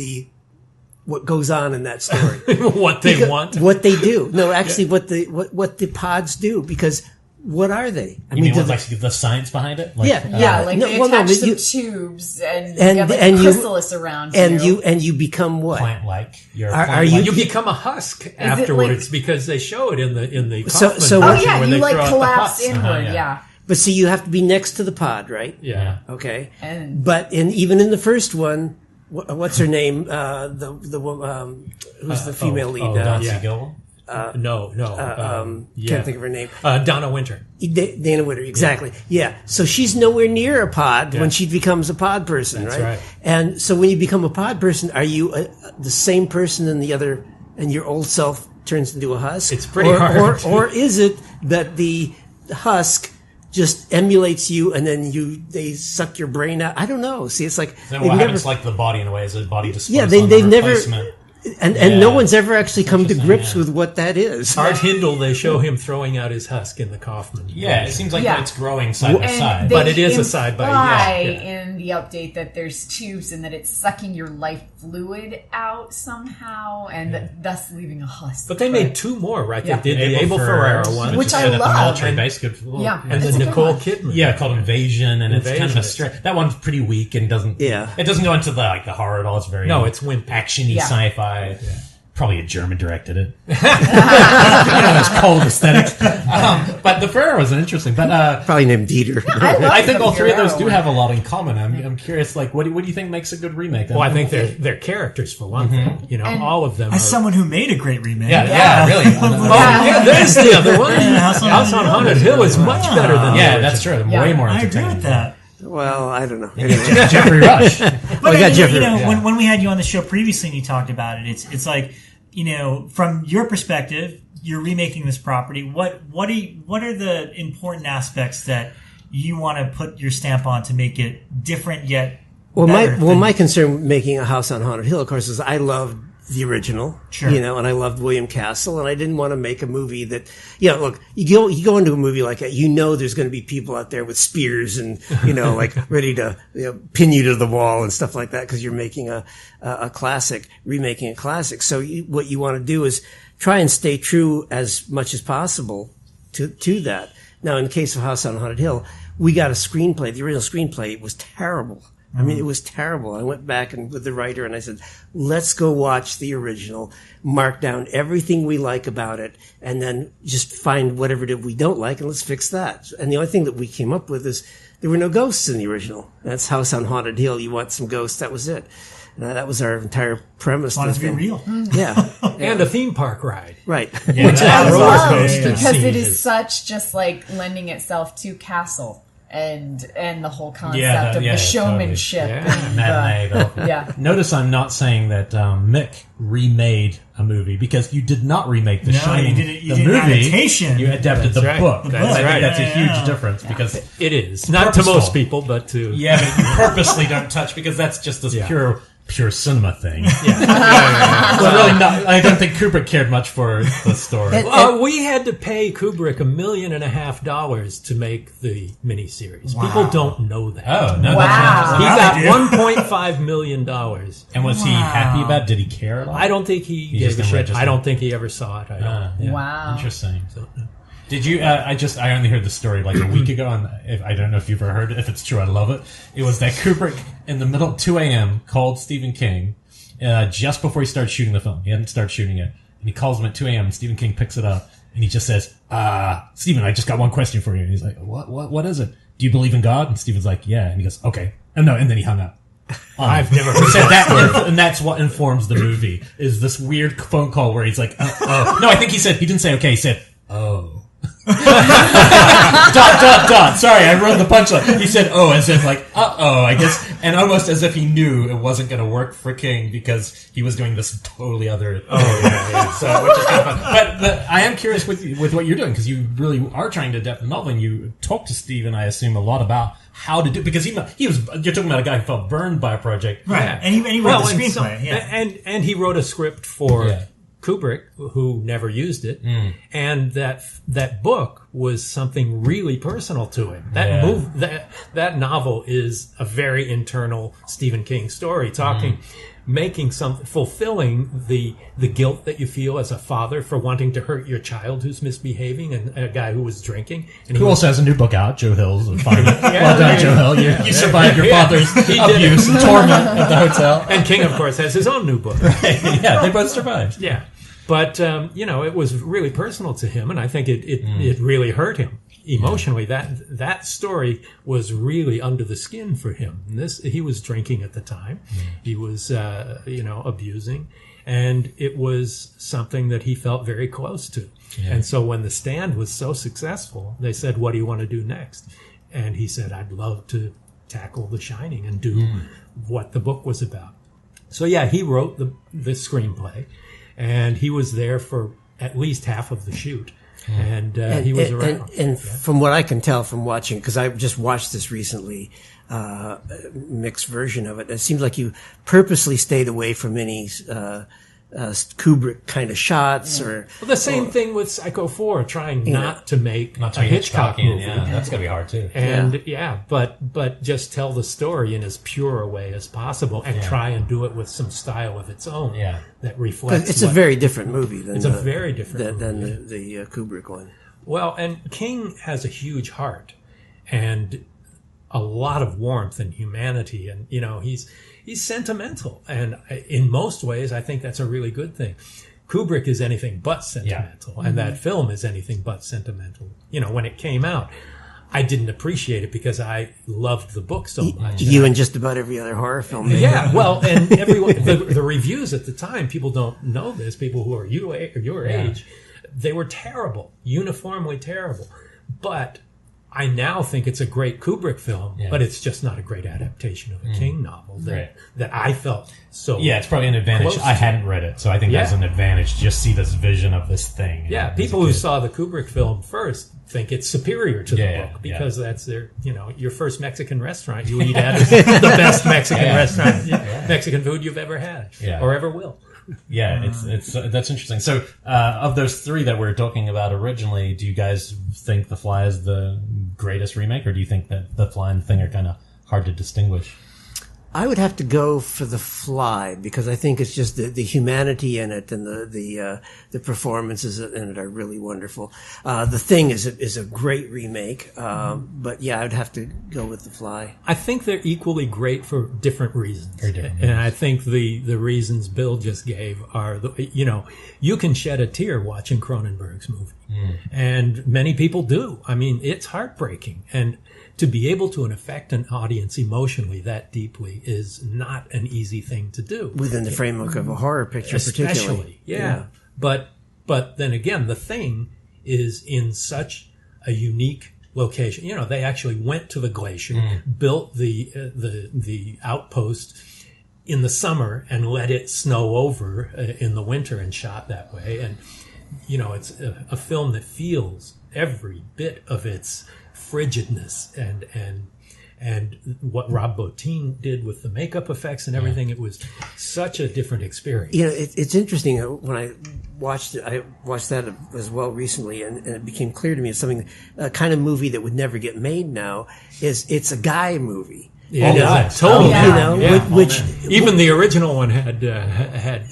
what goes on in that story? What they want? What they do? No, actually, what the pods do? Because what are they? I mean, like the science behind it? Like, they attach some tubes and you have a chrysalis around you. And you become what? Plant-like. You become a husk afterwards because they show it in the Kaufman version where they collapse inward. Yeah. But see, you have to be next to the pod, right? Yeah. Okay. But even in the first one, what's her name? Who's the female lead? Nancy Gill? No. Can't think of her name. Dana Winter. Dana Winter, exactly. Yeah. So she's nowhere near a pod when she becomes a pod person, right? And so when you become a pod person, are you the same person in the other, and your old self turns into a husk? It's pretty hard. Or is it that the husk just emulates you, and then they suck your brain out? I don't know. See, it's like then what happens? Like the body in a way is the body just they've never. And no one's ever actually come to grips with what that is. Art Hindle, they show him throwing out his husk in the Kaufman. Yeah, it seems like it's growing side by side. But it is a side by side. In the update that there's tubes and that it's sucking your life fluid out somehow and thus leaving a husk. But they made two more, right? They did the Abel Ferrara one. Which I love. Military base, good. And then Nicole Kidman. Yeah, called Invasion, and it's kind of that one's pretty weak and doesn't. Yeah. It doesn't go into the horror at all. It's very it's wimpy, actiony sci-fi. Yeah. Probably a German directed it. Those cold aesthetics. But the Ferrara was interesting. But probably named Dieter. I think all three of those do have a lot in common. I'm curious, what do you think makes a good remake? Well, I think they're characters for one thing. All of them. As someone who made a great remake, yeah, really. There's the other one. House on Haunted Hill is much better than that's true. Way more entertaining. I agree with that. Well, I don't know. Jeffrey Rush. But when we had you on the show previously and you talked about it, it's like, from your perspective, you're remaking this property. What are the important aspects that you want to put your stamp on to make it different yet better? My concern making a House on Haunted Hill, of course, is I loved the original, and I loved William Castle, and I didn't want to make a movie that, look, you go into a movie like that, there's going to be people out there with spears and, like ready to pin you to the wall and stuff like that because you're making a classic, remaking a classic. So what you want to do is try and stay true as much as possible to that. Now, in the case of House on Haunted Hill, we got a screenplay. The original screenplay was terrible. I mean, it was terrible. I went back with the writer and I said, let's go watch the original, mark down everything we like about it, and then just find whatever it is we don't like and let's fix that. And the only thing that we came up with is there were no ghosts in the original. That's House on Haunted Hill. You want some ghosts. That was it. That was our entire premise. Wanted to be real. Yeah. And a theme park ride. Right. Yeah, which I love because it is such just like lending itself to Castle. And the whole concept of the showmanship. Totally. Notice I'm not saying that Mick remade a movie because you did not remake The Shining. You did movie. Adaptation. You adapted the book. I think that's a huge difference because it is not purposeful. To most people, but to but you purposely don't touch because that's just this pure pure cinema thing. Yeah. Well, really not. I don't think Kubrick cared much for the story. We had to pay Kubrick $1.5 million to make the miniseries. Wow. People don't know that. Oh, no. Wow. He got $1.5 million. And was he happy about it? Did he care a lot? I don't think he gave a shit. I don't think he ever saw it. Wow. Interesting. So, did you? I only heard the story like a week ago, and I don't know if you've ever heard it. If it's true, I love it. It was that Kubrick in the middle of 2 a.m. called Stephen King just before he started shooting the film. He hadn't started shooting it, and he calls him at 2 a.m. and Stephen King picks it up and he just says, "Stephen, I just got one question for you." And he's like, "What is it? Do you believe in God?" And Stephen's like, "Yeah." And he goes, "Okay." And no, and then he hung up. I've never heard that. And that's what informs the movie is this weird phone call where he's like, "Oh." No, I think he didn't say okay. He said, "Oh." dot. Sorry, I wrote the punchline. He said, "Oh," as if like, "Uh-oh," I guess, and almost as if he knew it wasn't going to work for King because he was doing this totally other. So, which is kind of fun. But I am curious with what you're doing because you really are trying to adapt the novel, and you talk to Stephen, I assume, a lot about how to do because he was. You're talking about a guy who felt burned by a project, right? Yeah. And he wrote the screenplay, and he wrote a script for. Yeah. Kubrick, who never used it, and that book was something really personal to him. That novel is a very internal Stephen King story, fulfilling the guilt that you feel as a father for wanting to hurt your child who's misbehaving and a guy who was drinking. And who also has a new book out, Joe Hill's. Well done, Joe Hill. You survived your father's abuse and torment at the hotel. And King, of course, has his own new book. Right. Yeah, they both survived. Yeah. But, it was really personal to him, and I think it really hurt him emotionally. That story was really under the skin for him. And he was drinking at the time. He was, abusing. And it was something that he felt very close to. Yeah. And so when The Stand was so successful, they said, "What do you want to do next?" And he said, "I'd love to tackle The Shining and do what the book was about." So, he wrote the screenplay. And he was there for at least half of the shoot. And he was around. And from what I can tell from watching, because I just watched this recently, Mick's version of it, it seems like you purposely stayed away from any Kubrick kind of shots the same thing with Psycho 4, trying not to make a Hitchcock movie. Yeah, that's gonna be hard too. And but just tell the story in as pure a way as possible and try and do it with some style of its own that reflects. It's a very different movie than the Kubrick one. Well, and King has a huge heart and a lot of warmth and humanity, and he's sentimental, and in most ways, I think that's a really good thing. Kubrick is anything but sentimental, and that film is anything but sentimental. When it came out, I didn't appreciate it because I loved the book so much. You and just about every other horror film. Yeah, well, and everyone, the reviews at the time, people don't know this, people who are your age, they were terrible, uniformly terrible. But I now think it's a great Kubrick film, but it's just not a great adaptation of a King novel that I felt so. Yeah, it's probably an advantage. I hadn't read it, so I think that's an advantage. Just see this vision of this thing. Yeah, people who saw the Kubrick film first think it's superior to the book because that's their, your first Mexican restaurant you eat at is the best Mexican restaurant, Mexican food you've ever had or ever will. Yeah, it's that's interesting. So, of those three that we were talking about originally, do you guys think The Fly is the greatest remake, or do you think that The Fly and The Thing are kind of hard to distinguish? I would have to go for The Fly because I think it's just the humanity in it and the performances in it are really wonderful. The Thing is a great remake, but I'd have to go with The Fly. I think they're equally great for different reasons, and I think the reasons Bill just gave are you can shed a tear watching Cronenberg's movie, and many people do. I mean, it's heartbreaking and. To be able to affect an audience emotionally that deeply is not an easy thing to do. Within the framework of a horror picture, particularly. Yeah. But then again, The Thing is in such a unique location. They actually went to the glacier, built the outpost in the summer and let it snow over in the winter and shot that way. And, it's a film that feels every bit of its frigidness and what Rob Bottin did with the makeup effects and everything. It was such a different experience. You know, it's interesting when I watched it. I watched that as well recently, and it became clear to me it's something, a kind of movie that would never get made now. It's a guy movie. Yeah, totally. You know, which even the original one had and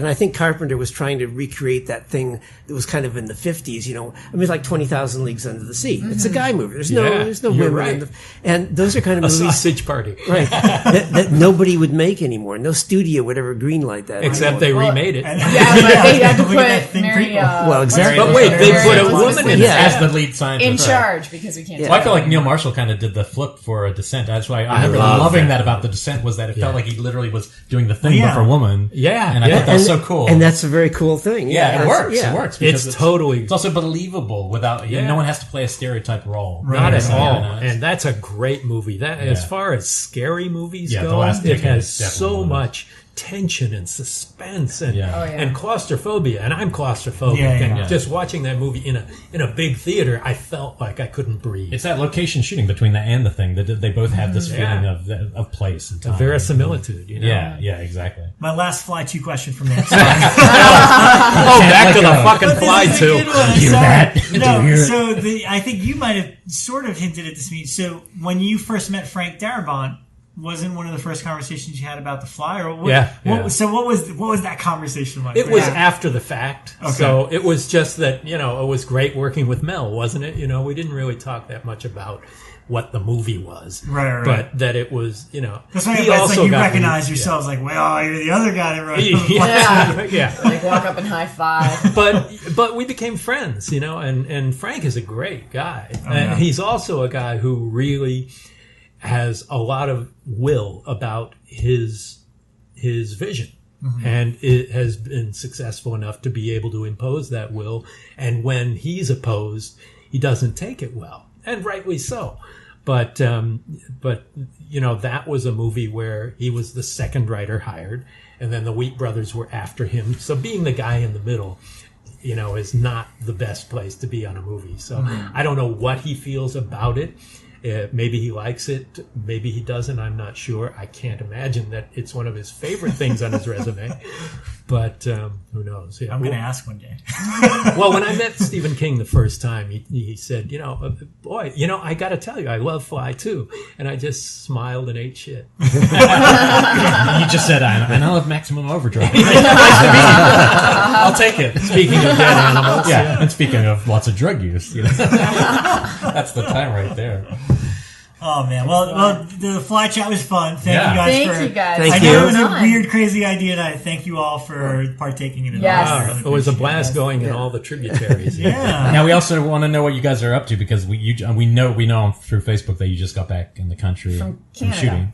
I think Carpenter was trying to recreate that thing that was kind of in the 50s. You know, I mean, like 20,000 Leagues Under the Sea. It's a guy movie. There's no women right. and those are kind of a movies, sausage party, right? that nobody would make anymore. No studio would ever greenlight that. Except they remade it. But they had to put Mary. Well, exactly. But wait, they put a woman in as the lead scientist in charge because we can't. Well, I feel like Neil Marshall kind of did the flip for a Descent. That's why I remember loving that about the Descent was that it felt like he literally was doing the thing but for a woman. Yeah, and I thought that was so cool. And that's a very cool thing. Yeah, it works. Yeah. It works. It's also believable without no one has to play a stereotype role. Not at all. Yeah, and that's a great movie. That as far as scary movies go, The Last it Ticket has is definitely so one of much tension and suspense and Oh, yeah. and claustrophobia, and I'm claustrophobic. And just watching that movie in a big theater, I felt like I couldn't breathe. It's that location shooting between that and the thing that they both have this feeling of place and time. A verisimilitude, you know? Yeah, exactly. My last Fly 2 question from that. Back to the fucking Fly 2. Hear that? I think you might have sort of hinted at this to me. So when you first met Frank Darabont, wasn't one of the first conversations you had about The Fly? Or what, So what was that conversation like? It was after the fact. Okay. So it was just that, it was great working with Mel, wasn't it? We didn't really talk that much about what the movie was. Right. But that it was, That's why it's like you recognize yourselves like, well, you're the other guy that wrote it. Yeah. Like walk up and high five. But we became friends, and Frank is a great guy. And he's also a guy who really has a lot of will about his vision. Mm-hmm. And it has been successful enough to be able to impose that will. And when he's opposed, he doesn't take it well, and rightly so. But that was a movie where he was the second writer hired, and then the Wheat brothers were after him. So being the guy in the middle, is not the best place to be on a movie. So I don't know what he feels about it. Maybe he likes it. Maybe he doesn't. I'm not sure. I can't imagine that it's one of his favorite things on his resume. But who knows? Yeah. I'm going to ask one day. Well, when I met Stephen King the first time, he said, boy, I got to tell you, I love Fly too. And I just smiled and ate shit. You just said, I love Maximum Overdrive. I'll take it. Speaking of dead animals. Yeah. And speaking of lots of drug use. That's the time right there. Oh man! Well, the Fly Chat was fun. Thank you guys. Thank I you. know it was a weird, crazy idea, and I thank you all for partaking in it. Yes. It was a blast going in all the tributaries. Yeah. Now we also want to know what you guys are up to because we know through Facebook that you just got back in the country from shooting.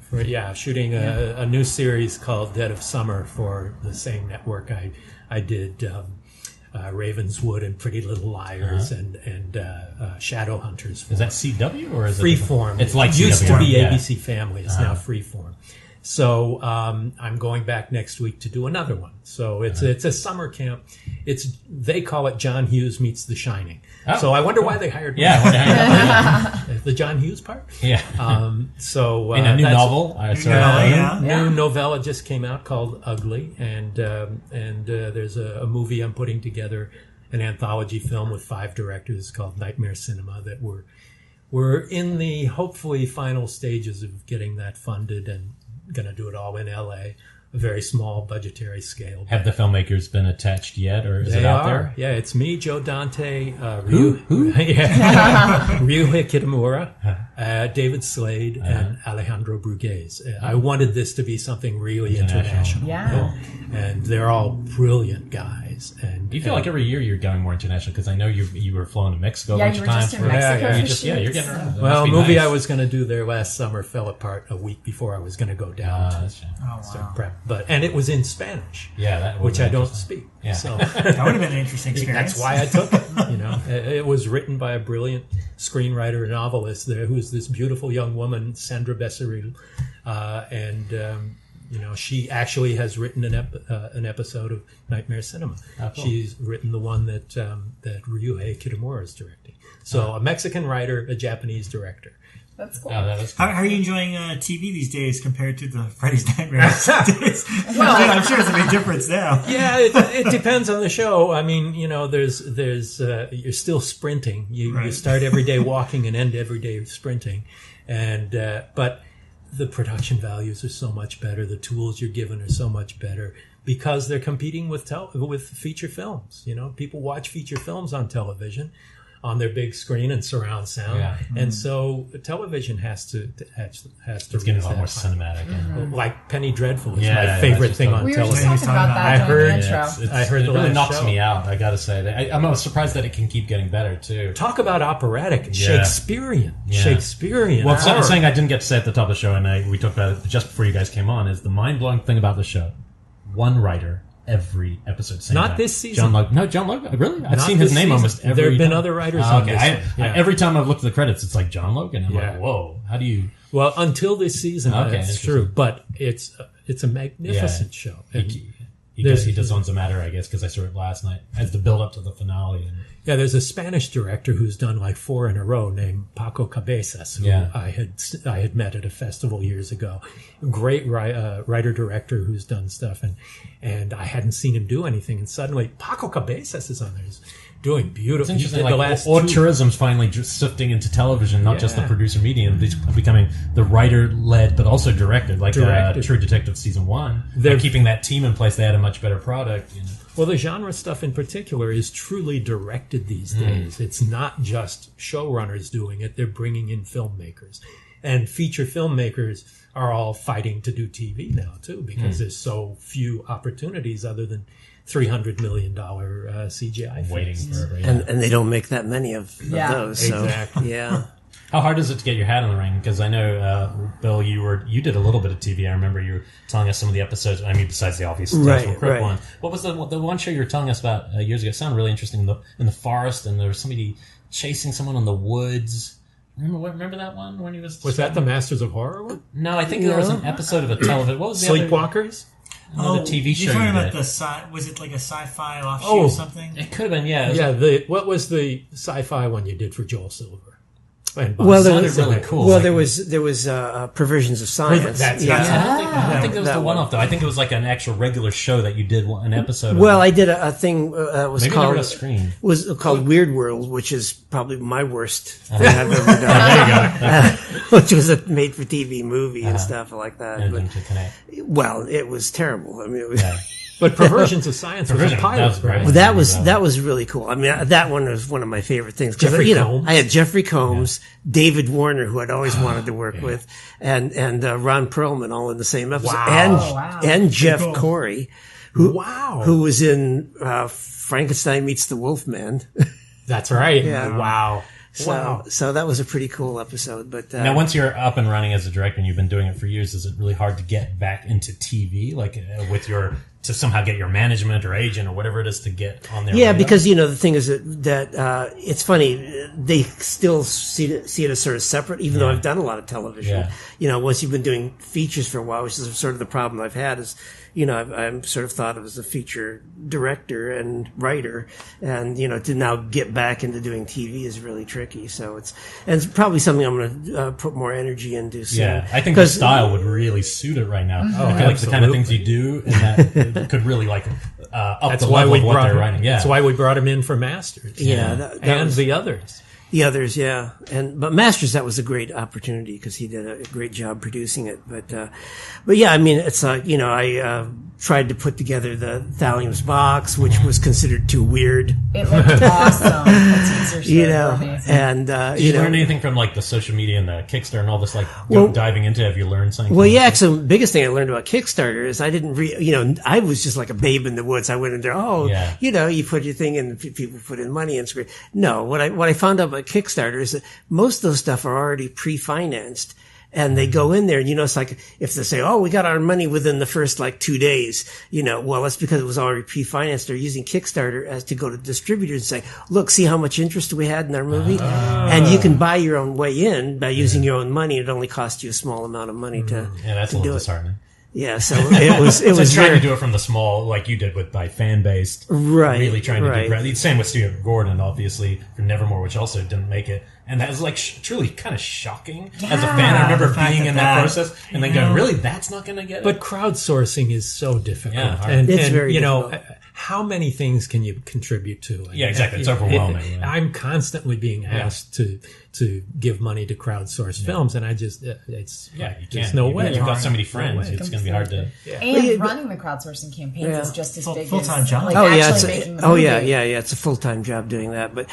Shooting a new series called Dead of Summer for the same network. I did. Ravenswood and Pretty Little Liars and Shadowhunters. Is that CW or is it Freeform? It's like it used CW. to be ABC Family. It's now Freeform. So I'm going back next week to do another one. So it's a summer camp. They call it John Hughes meets The Shining. Oh, so I wonder why they hired me. Yeah, the John Hughes part. Yeah. So in a new novel. New novella just came out called Ugly, and there's a movie I'm putting together, an anthology film with 5 directors called Nightmare Cinema that we're in the hopefully final stages of getting that funded and going to do it all in LA. A very small budgetary scale. Have the filmmakers been attached yet, or is it out there? Yeah, it's me, Joe Dante, Who? Ryuhei Kitamura, David Slade, and Alejandro Brugués. I wanted this to be something really international. Yeah. And they're all brilliant guys. And do you feel like every year you're going more international? Because I know you were flown to Mexico a bunch of Yeah, times. you were just in Mexico for shoots. You're getting around. Well, a movie I was going to do there last summer fell apart a week before I was going to go down to start prep. And it was in Spanish, which I don't speak. Yeah. So that would have been an interesting experience. That's why I took it. It was written by a brilliant screenwriter and novelist there, who's this beautiful young woman, Sandra Becerril, and She actually has written an episode of Nightmare Cinema. Oh, cool. She's written the one that Ryuhei Kitamura is directing. So a Mexican writer, a Japanese director. That's cool. Oh, that is cool. How are you enjoying TV these days compared to the Freddy's Nightmares days? Well, I'm sure it's a big difference now. Yeah, it depends on the show. I mean, there's you're still sprinting. You start every day walking and end every day sprinting, and but the production values are so much better. The tools you're given are so much better because they're competing with feature films. People watch feature films on television, on their big screen and surround sound, and so television has to. It's getting a lot more cinematic. And, like Penny Dreadful is my favorite thing on television. We were just talking about that during the intro. I heard it really knocks me out. I gotta say, I'm surprised that it can keep getting better too. Talk about operatic, Shakespearean. Well, something I'm saying I didn't get to say at the top of the show, and we talked about it just before you guys came on. Is the mind-blowing thing about the show? One writer. Every episode. Not this season. John Logan. Really? I've seen his name almost every time. There have been other writers on this. Every time I've looked at the credits, it's like John Logan. I'm like, whoa, how do you... Well, until this season, that's true. But it's a magnificent show. He does Zones of Matter, I guess, because I saw it last night as the build-up to the finale. Yeah, there's a Spanish director who's done like 4 in a row named Paco Cabezas, who I had met at a festival years ago. Great writer-director who's done stuff, and I hadn't seen him do anything, and suddenly Paco Cabezas is on there. He's doing beautiful. It's interesting, tourism's finally just shifting into television, not just the producer medium, becoming the writer-led, but also directed, like True Detective Season 1. They're keeping that team in place. They had a much better product. Well, the genre stuff in particular is truly directed these days. It's not just showrunners doing it. They're bringing in filmmakers. And feature filmmakers are all fighting to do TV now, too, because there's so few opportunities other than $300 million CGI waiting films. for and they don't make that many of those. So, exactly. Yeah. How hard is it to get your hat in the ring? Because I know, Bill, you did a little bit of TV. I remember you were telling us some of the episodes. I mean, besides the obvious quick one. What was the one show you were telling us about years ago? It sounded really interesting. In the forest, and there was somebody chasing someone in the woods. Remember that one when he was? Was that the Masters of Horror one? No, I think there was an episode of a television. What was the Sleepwalkers? The TV show. You're talking about was it like a sci-fi offshoot or something? It could have been, yeah. Yeah. What was the sci-fi one you did for Joel Silver? Well, there was really cool. Well, there was perversions of science. I don't think that was the one off though. I think it was like an actual regular show that you did an episode. Well, I did a thing was maybe called a screen. Was called Weird World, which is probably my worst thing I've ever done. There you go. Which was a made-for-TV movie and stuff like that. Well, it was terrible. I mean, it was. But Perversions of Science was a pilot, right? Well, that was really cool. I mean, that one was one of my favorite things. Jeffrey Combs. I had Jeffrey Combs, David Warner, who I'd always wanted to work with, and Ron Perlman all in the same episode. And Jeff Corey, who was in Frankenstein Meets the Wolfman. That's right. Yeah. Wow. So that was a pretty cool episode. But now, once you're up and running as a director and you've been doing it for years, is it really hard to get back into TV, like to somehow get your management or agent or whatever it is to get on there? Yeah, because the thing is that it's funny, they still see it as sort of separate, even though I've done a lot of television. Once you've been doing features for a while, which is sort of the problem I've had is, I'm sort of thought of as a feature director and writer, and to now get back into doing TV is really tricky. So it's probably something I'm going to put more energy into soon. Yeah, I think the style would really suit it right now. Oh, like the kind of things you do, and that could really up that's the why level we of what brought they're writing. Yeah, that's why we brought him in for Masters. And the others. The others, yeah, but Masters, that was a great opportunity because he did a great job producing it. But yeah, I mean, it's like I tried to put together the Thallium's box, which was considered too weird. It looked awesome. And did you learn anything from like the social media and the Kickstarter and all this, like diving into? Have you learned something? Well, yeah, actually, the biggest thing I learned about Kickstarter is I didn't I was just like a babe in the woods. I went in there, you put your thing in, people put in money and it's great. No, what I found out about Kickstarter is that most of those stuff are already pre-financed. And they go in there and, it's like if they say, we got our money within the first 2 days, well, that's because it was already pre-financed. They're using Kickstarter as to go to distributors and say, look, see how much interest we had in our movie? And you can buy your own way in by using your own money. It only costs you a small amount of money to that's to a little do disheartening. Yeah, so it was trying to do it from the small, like you did by fan based, right? Really trying to do. Same with Stuart Gordon, obviously for Nevermore, which also didn't make it, and that was like truly kind of shocking as a fan. I remember being in that process and then going, "Really, that's not going to get it." But crowdsourcing is so difficult, it's very difficult. difficult. How many things can you contribute to? Yeah, exactly. It's overwhelming. I'm constantly being asked to give money to crowdsourced films, and I just there's no way. You've got so many friends; it's going to be hard to. And running the crowdsourcing campaigns is just as big full-time as job. It's a full-time job doing that. But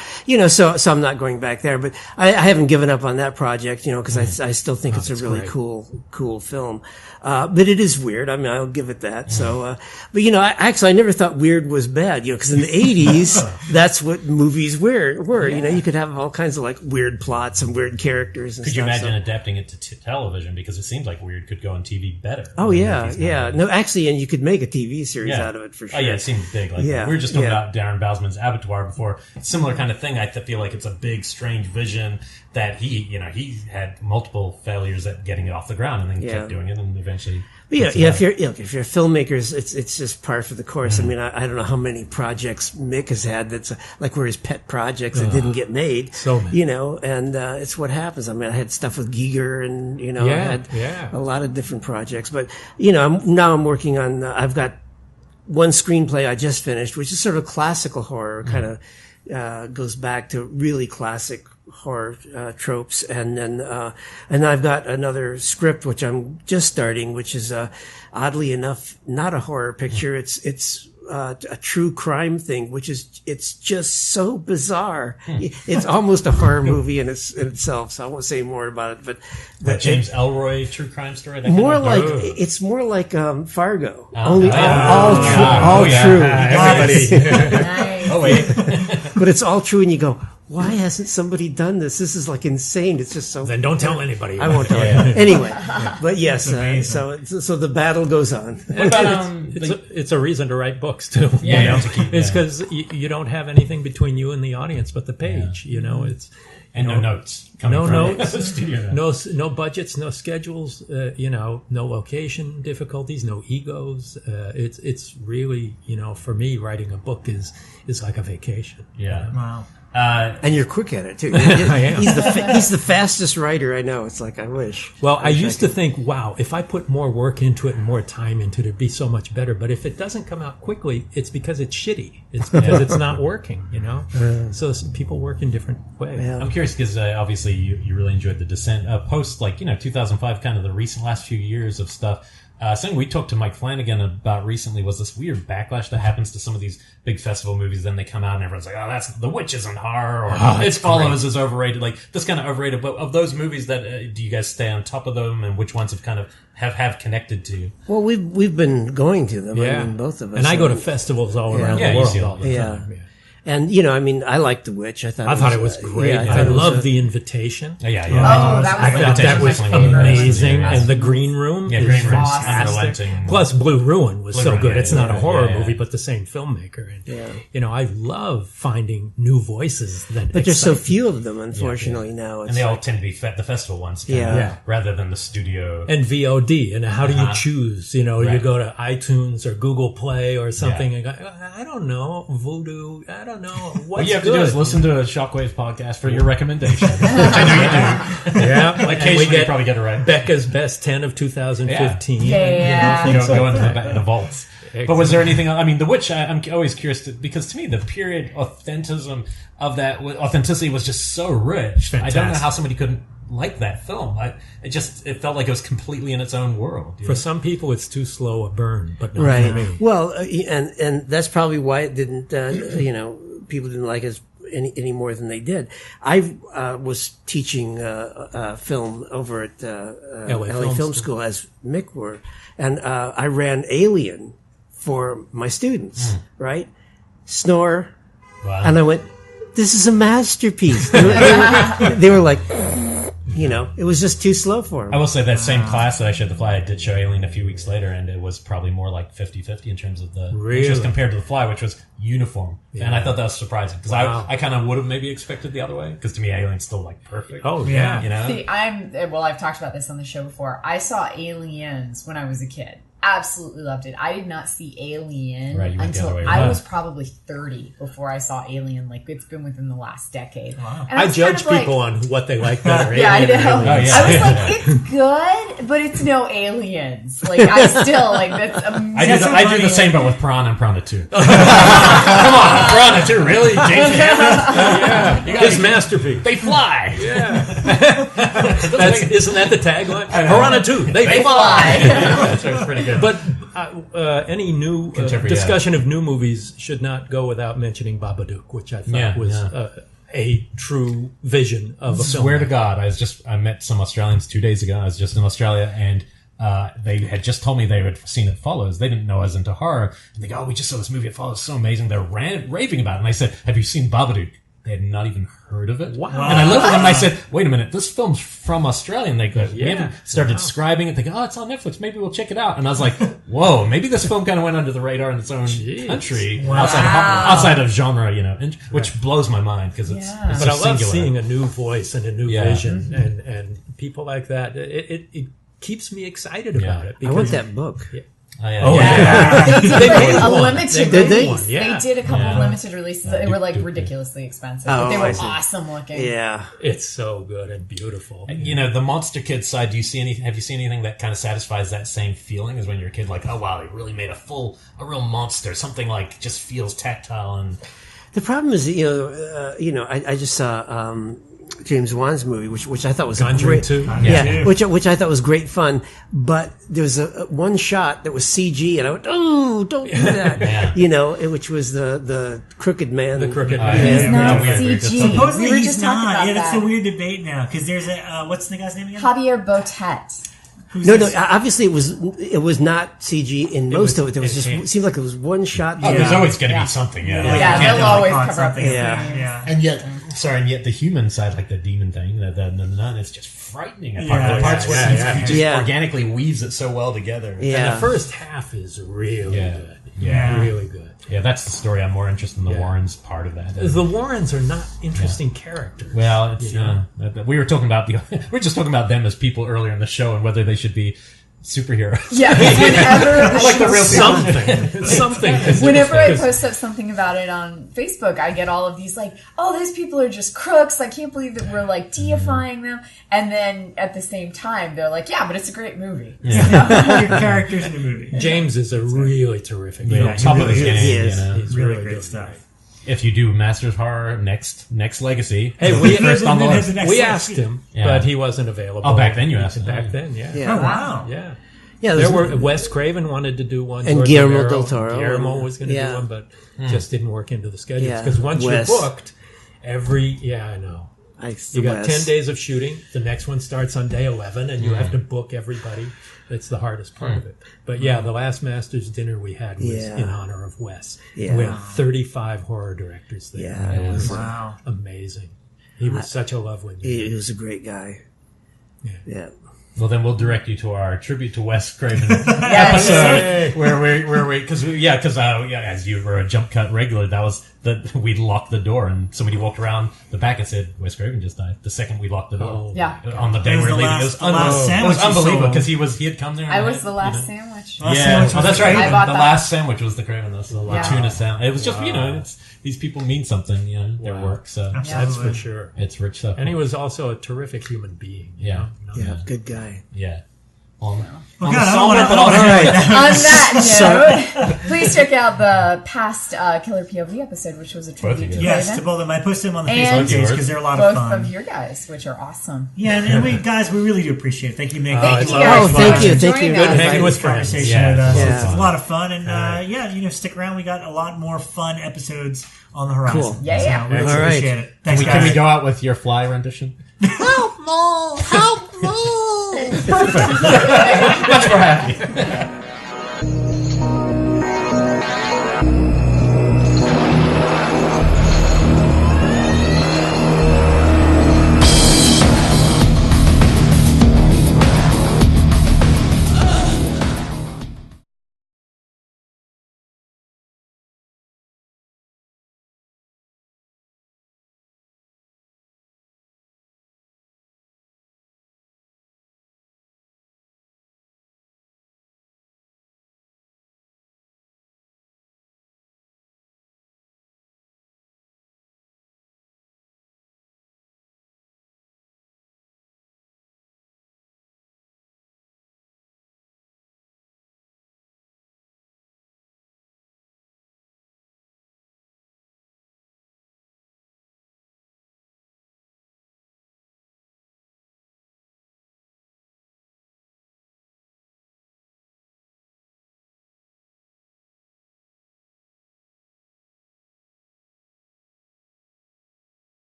so I'm not going back there. But I haven't given up on that project, because I still think it's a really cool film. But it is weird. I mean, I'll give it that. So, but I never thought weird was bad, because in the 80s, that's what movies were. You could have all kinds of like weird plots and weird characters and stuff. Could you imagine adapting it to television? Because it seems like weird could go on TV better. Oh, yeah. No, actually, and you could make a TV series out of it for sure. Oh, yeah, it seems big. Like, we were just talking about Darren Bousman's Abattoir before. Similar kind of thing. I feel like it's a big, strange vision that he had multiple failures at getting it off the ground and then kept doing it and eventually... But if you're filmmakers, it's just par for the course. I mean, I don't know how many projects Mick has had that's like were his pet projects that didn't get made. So many. And it's what happens. I mean, I had stuff with Giger and I had a lot of different projects. But I'm working on. I've got one screenplay I just finished, which is sort of classical horror, kind of goes back to really classic horror tropes, and then I've got another script which I'm just starting, which is oddly enough not a horror picture. It's a true crime thing, which is it's just so bizarre. It's almost a horror movie in itself. So I won't say more about it. But James Ellroy true crime story. It's more like Fargo. Only all true. Nice. Oh wait, but it's all true, and you go, why hasn't somebody done this? This is like insane. It's just so. Then don't tell anybody. I won't tell you. Anyway, but yes, so the battle goes on. What about, it's a reason to write books too. It's because you don't have anything between you and the audience but the page. It's no notes. No notes. No budgets. No schedules. No location difficulties. No egos. It's really for me, writing a book is like a vacation. Yeah. Wow. And you're quick at it too. He's the fastest writer I know. It's like I wish. Well, I used to think, wow, if I put more work into it and more time into it, it'd be so much better. But if it doesn't come out quickly, it's because it's shitty. It's because it's not working. So people work in different ways. Yeah. I'm curious because obviously you really enjoyed The Descent. Post 2005, kind of the recent last few years of stuff. Something we talked to Mike Flanagan about recently was this weird backlash that happens to some of these big festival movies. Then they come out and everyone's like, "Oh, that's The Witch isn't horror," or "It Follows" is overrated. Like this kind of overrated. But of those movies, that do you guys stay on top of them, and which ones have kind of have connected to you? Well, we've been going to them. I mean, both of us. And I go to festivals all around the world all the time. And I liked The Witch. I thought it was great. I loved The Invitation. Yeah. That was amazing. And The Green Room. Yeah, Green Room is plus Blue Ruin was so good. It's not a horror movie, but the same filmmaker. And I love finding new voices. But there's so few of them, unfortunately, now. And they all tend to be the festival ones, rather than the studio. And VOD. And how do you choose? You go to iTunes or Google Play or something and go, I don't know, Voodoo. I don't know. What you have to do is listen to a Shockwaves podcast for your recommendation. Which I know you do. Yeah. Occasionally you probably get it right. Bekah's Best 10 of 2015. Yeah. Go into the vaults. Exactly. But was there anything? I mean, The Witch. I'm always curious because to me, the period authenticity was just so rich. Fantastic. I don't know how somebody couldn't like that film. It felt like it was completely in its own world. For some people, it's too slow a burn, but not for me. Well, and that's probably why it didn't. People didn't like it any more than they did. I was teaching film over at LA Film School as Mick were, and I ran Alien for my students. Right, Snore, and I went, "This is a masterpiece." They were like. It was just too slow for him. I will say that same class that I showed The Fly, I did show Alien a few weeks later, and it was probably more like 50-50 in terms of the interest compared to The Fly, which was uniform. Yeah. And I thought that was surprising because I kind of would have maybe expected the other way because to me, Alien's still like perfect. Oh, yeah. See, I've talked about this on the show before. I saw Aliens when I was a kid. absolutely loved it. I did not see Alien until I was probably 30 before I saw Alien. Like, it's been within the last decade. Wow. And I judge people on what they like better. Yeah, I know. Aliens. I was like, it's good, but it's no Aliens. Like, I still, like, that's amazing. I do the same, but with Piranha and Piranha 2. Come on, Piranha 2, really? James Cameron? Yeah. His masterpiece. They fly. Yeah. Isn't that the tagline? Piranha 2, they fly. That's pretty good. But any new discussion of new movies should not go without mentioning Babadook, which I thought was a true vision of a film. Swear to God, I met some Australians 2 days ago. I was just in Australia, and they had just told me they had seen It Follows. They didn't know I was into horror. And they go, "Oh, we just saw this movie, It Follows, so amazing." They're raving about it. And I said, "Have you seen Babadook?" They had not even heard of it. Wow. And I looked at them and I said, "Wait a minute, this film's from Australia." And they go, we haven't started describing it. They go, "Oh, it's on Netflix. Maybe we'll check it out." And I was like, whoa, maybe this film kind of went under the radar in its own country, outside of genre, which blows my mind because it's but so I love singular. seeing a new voice and a new vision and people like that. It keeps me excited about it. I want that book. Yeah. They did a limited release. Yeah. They did a couple of limited releases. They were like ridiculously expensive. But they were awesome looking. Yeah, it's so good and beautiful. The Monster Kid side. Have you seen anything that kind of satisfies that same feeling as when you're a kid? Like, oh wow, they really made a real monster. Something like just feels tactile. And the problem is, I just saw James Wan's movie, which I thought was Conjuring great. 2. Which I thought was great fun. But there was a one shot that was CG, and I went, "Oh, don't do that!" Which was the Crooked Man. The Crooked Man. He's not CG. Supposedly We were he's just not. talking about Yeah, that's that. a weird debate now because there's a what's the guy's name again? Javier Botet. No, obviously it was not CG in most of it. There was it seemed like it was one shot. Oh, there's always going to be something. They'll always cover up. And yet the human side, like the demon thing, the nun, is just frightening. The parts where he just organically weaves it so well together. Yeah. And the first half is really good. Really good. Yeah, that's the story. I'm more interested in the Warrens part of that. The Warrens are not interesting characters. Well, it's, we were talking about we're just talking about them as people earlier in the show and whether they should be superheroes. Yeah, whenever like the real something. Whenever I post up something about it on Facebook, I get all of these like, "Oh, those people are just crooks. I can't believe that we're like deifying them." And then at the same time, they're like, "Yeah, but it's a great movie." Your characters in the movie. James is a really terrific. Top of his game. He's really great stuff. If you do Masters Horror next Legacy, hey, we asked him, but he wasn't available. Oh, back then you asked him. Back then, Oh, wow. Yeah. Yeah, there were Wes Craven wanted to do one, and George Guillermo Romero. del Toro. Guillermo was going to do one, but just didn't work into the schedules because once you're booked, I know. You got 10 days of shooting. The next one starts on day 11, and you have to book everybody. That's the hardest part of it. But the last Masters dinner we had was in honor of Wes. Yeah. We had 35 horror directors there. Yeah, it was amazing. He was such a lovely man. He was a great guy. Yeah. Well, then we'll direct you to our tribute to Wes Craven episode where we because as you were a jump cut regular, that was we locked the door and somebody walked around the back and said Wes Craven just died. The second we locked the door, on the day we were leaving, it was unbelievable because he had come there. I was the last sandwich. That's right. I bought the that. last sandwich was the Craven. That's the tuna sandwich. It was just these people mean something, their work. So that's for sure. It's rich stuff. And he was also a terrific human being. Good guy. Yeah. On that note, please check out the past Killer POV episode, which was a tribute to Yes, to both of them. I posted them on the Facebook page because they're a lot of fun. Both of your guys, which are awesome. Yeah, and we really do appreciate it. Thank you, Mick. Thank you. Thank you. Good hanging with friends. Conversation with us. It's a lot of fun, and stick around. We got a lot more fun episods on the horizon. Cool. Yeah. So really appreciate it. Thanks, Can we go out with your Fly rendition? Help, Mo! Help, Mo! Much more happy.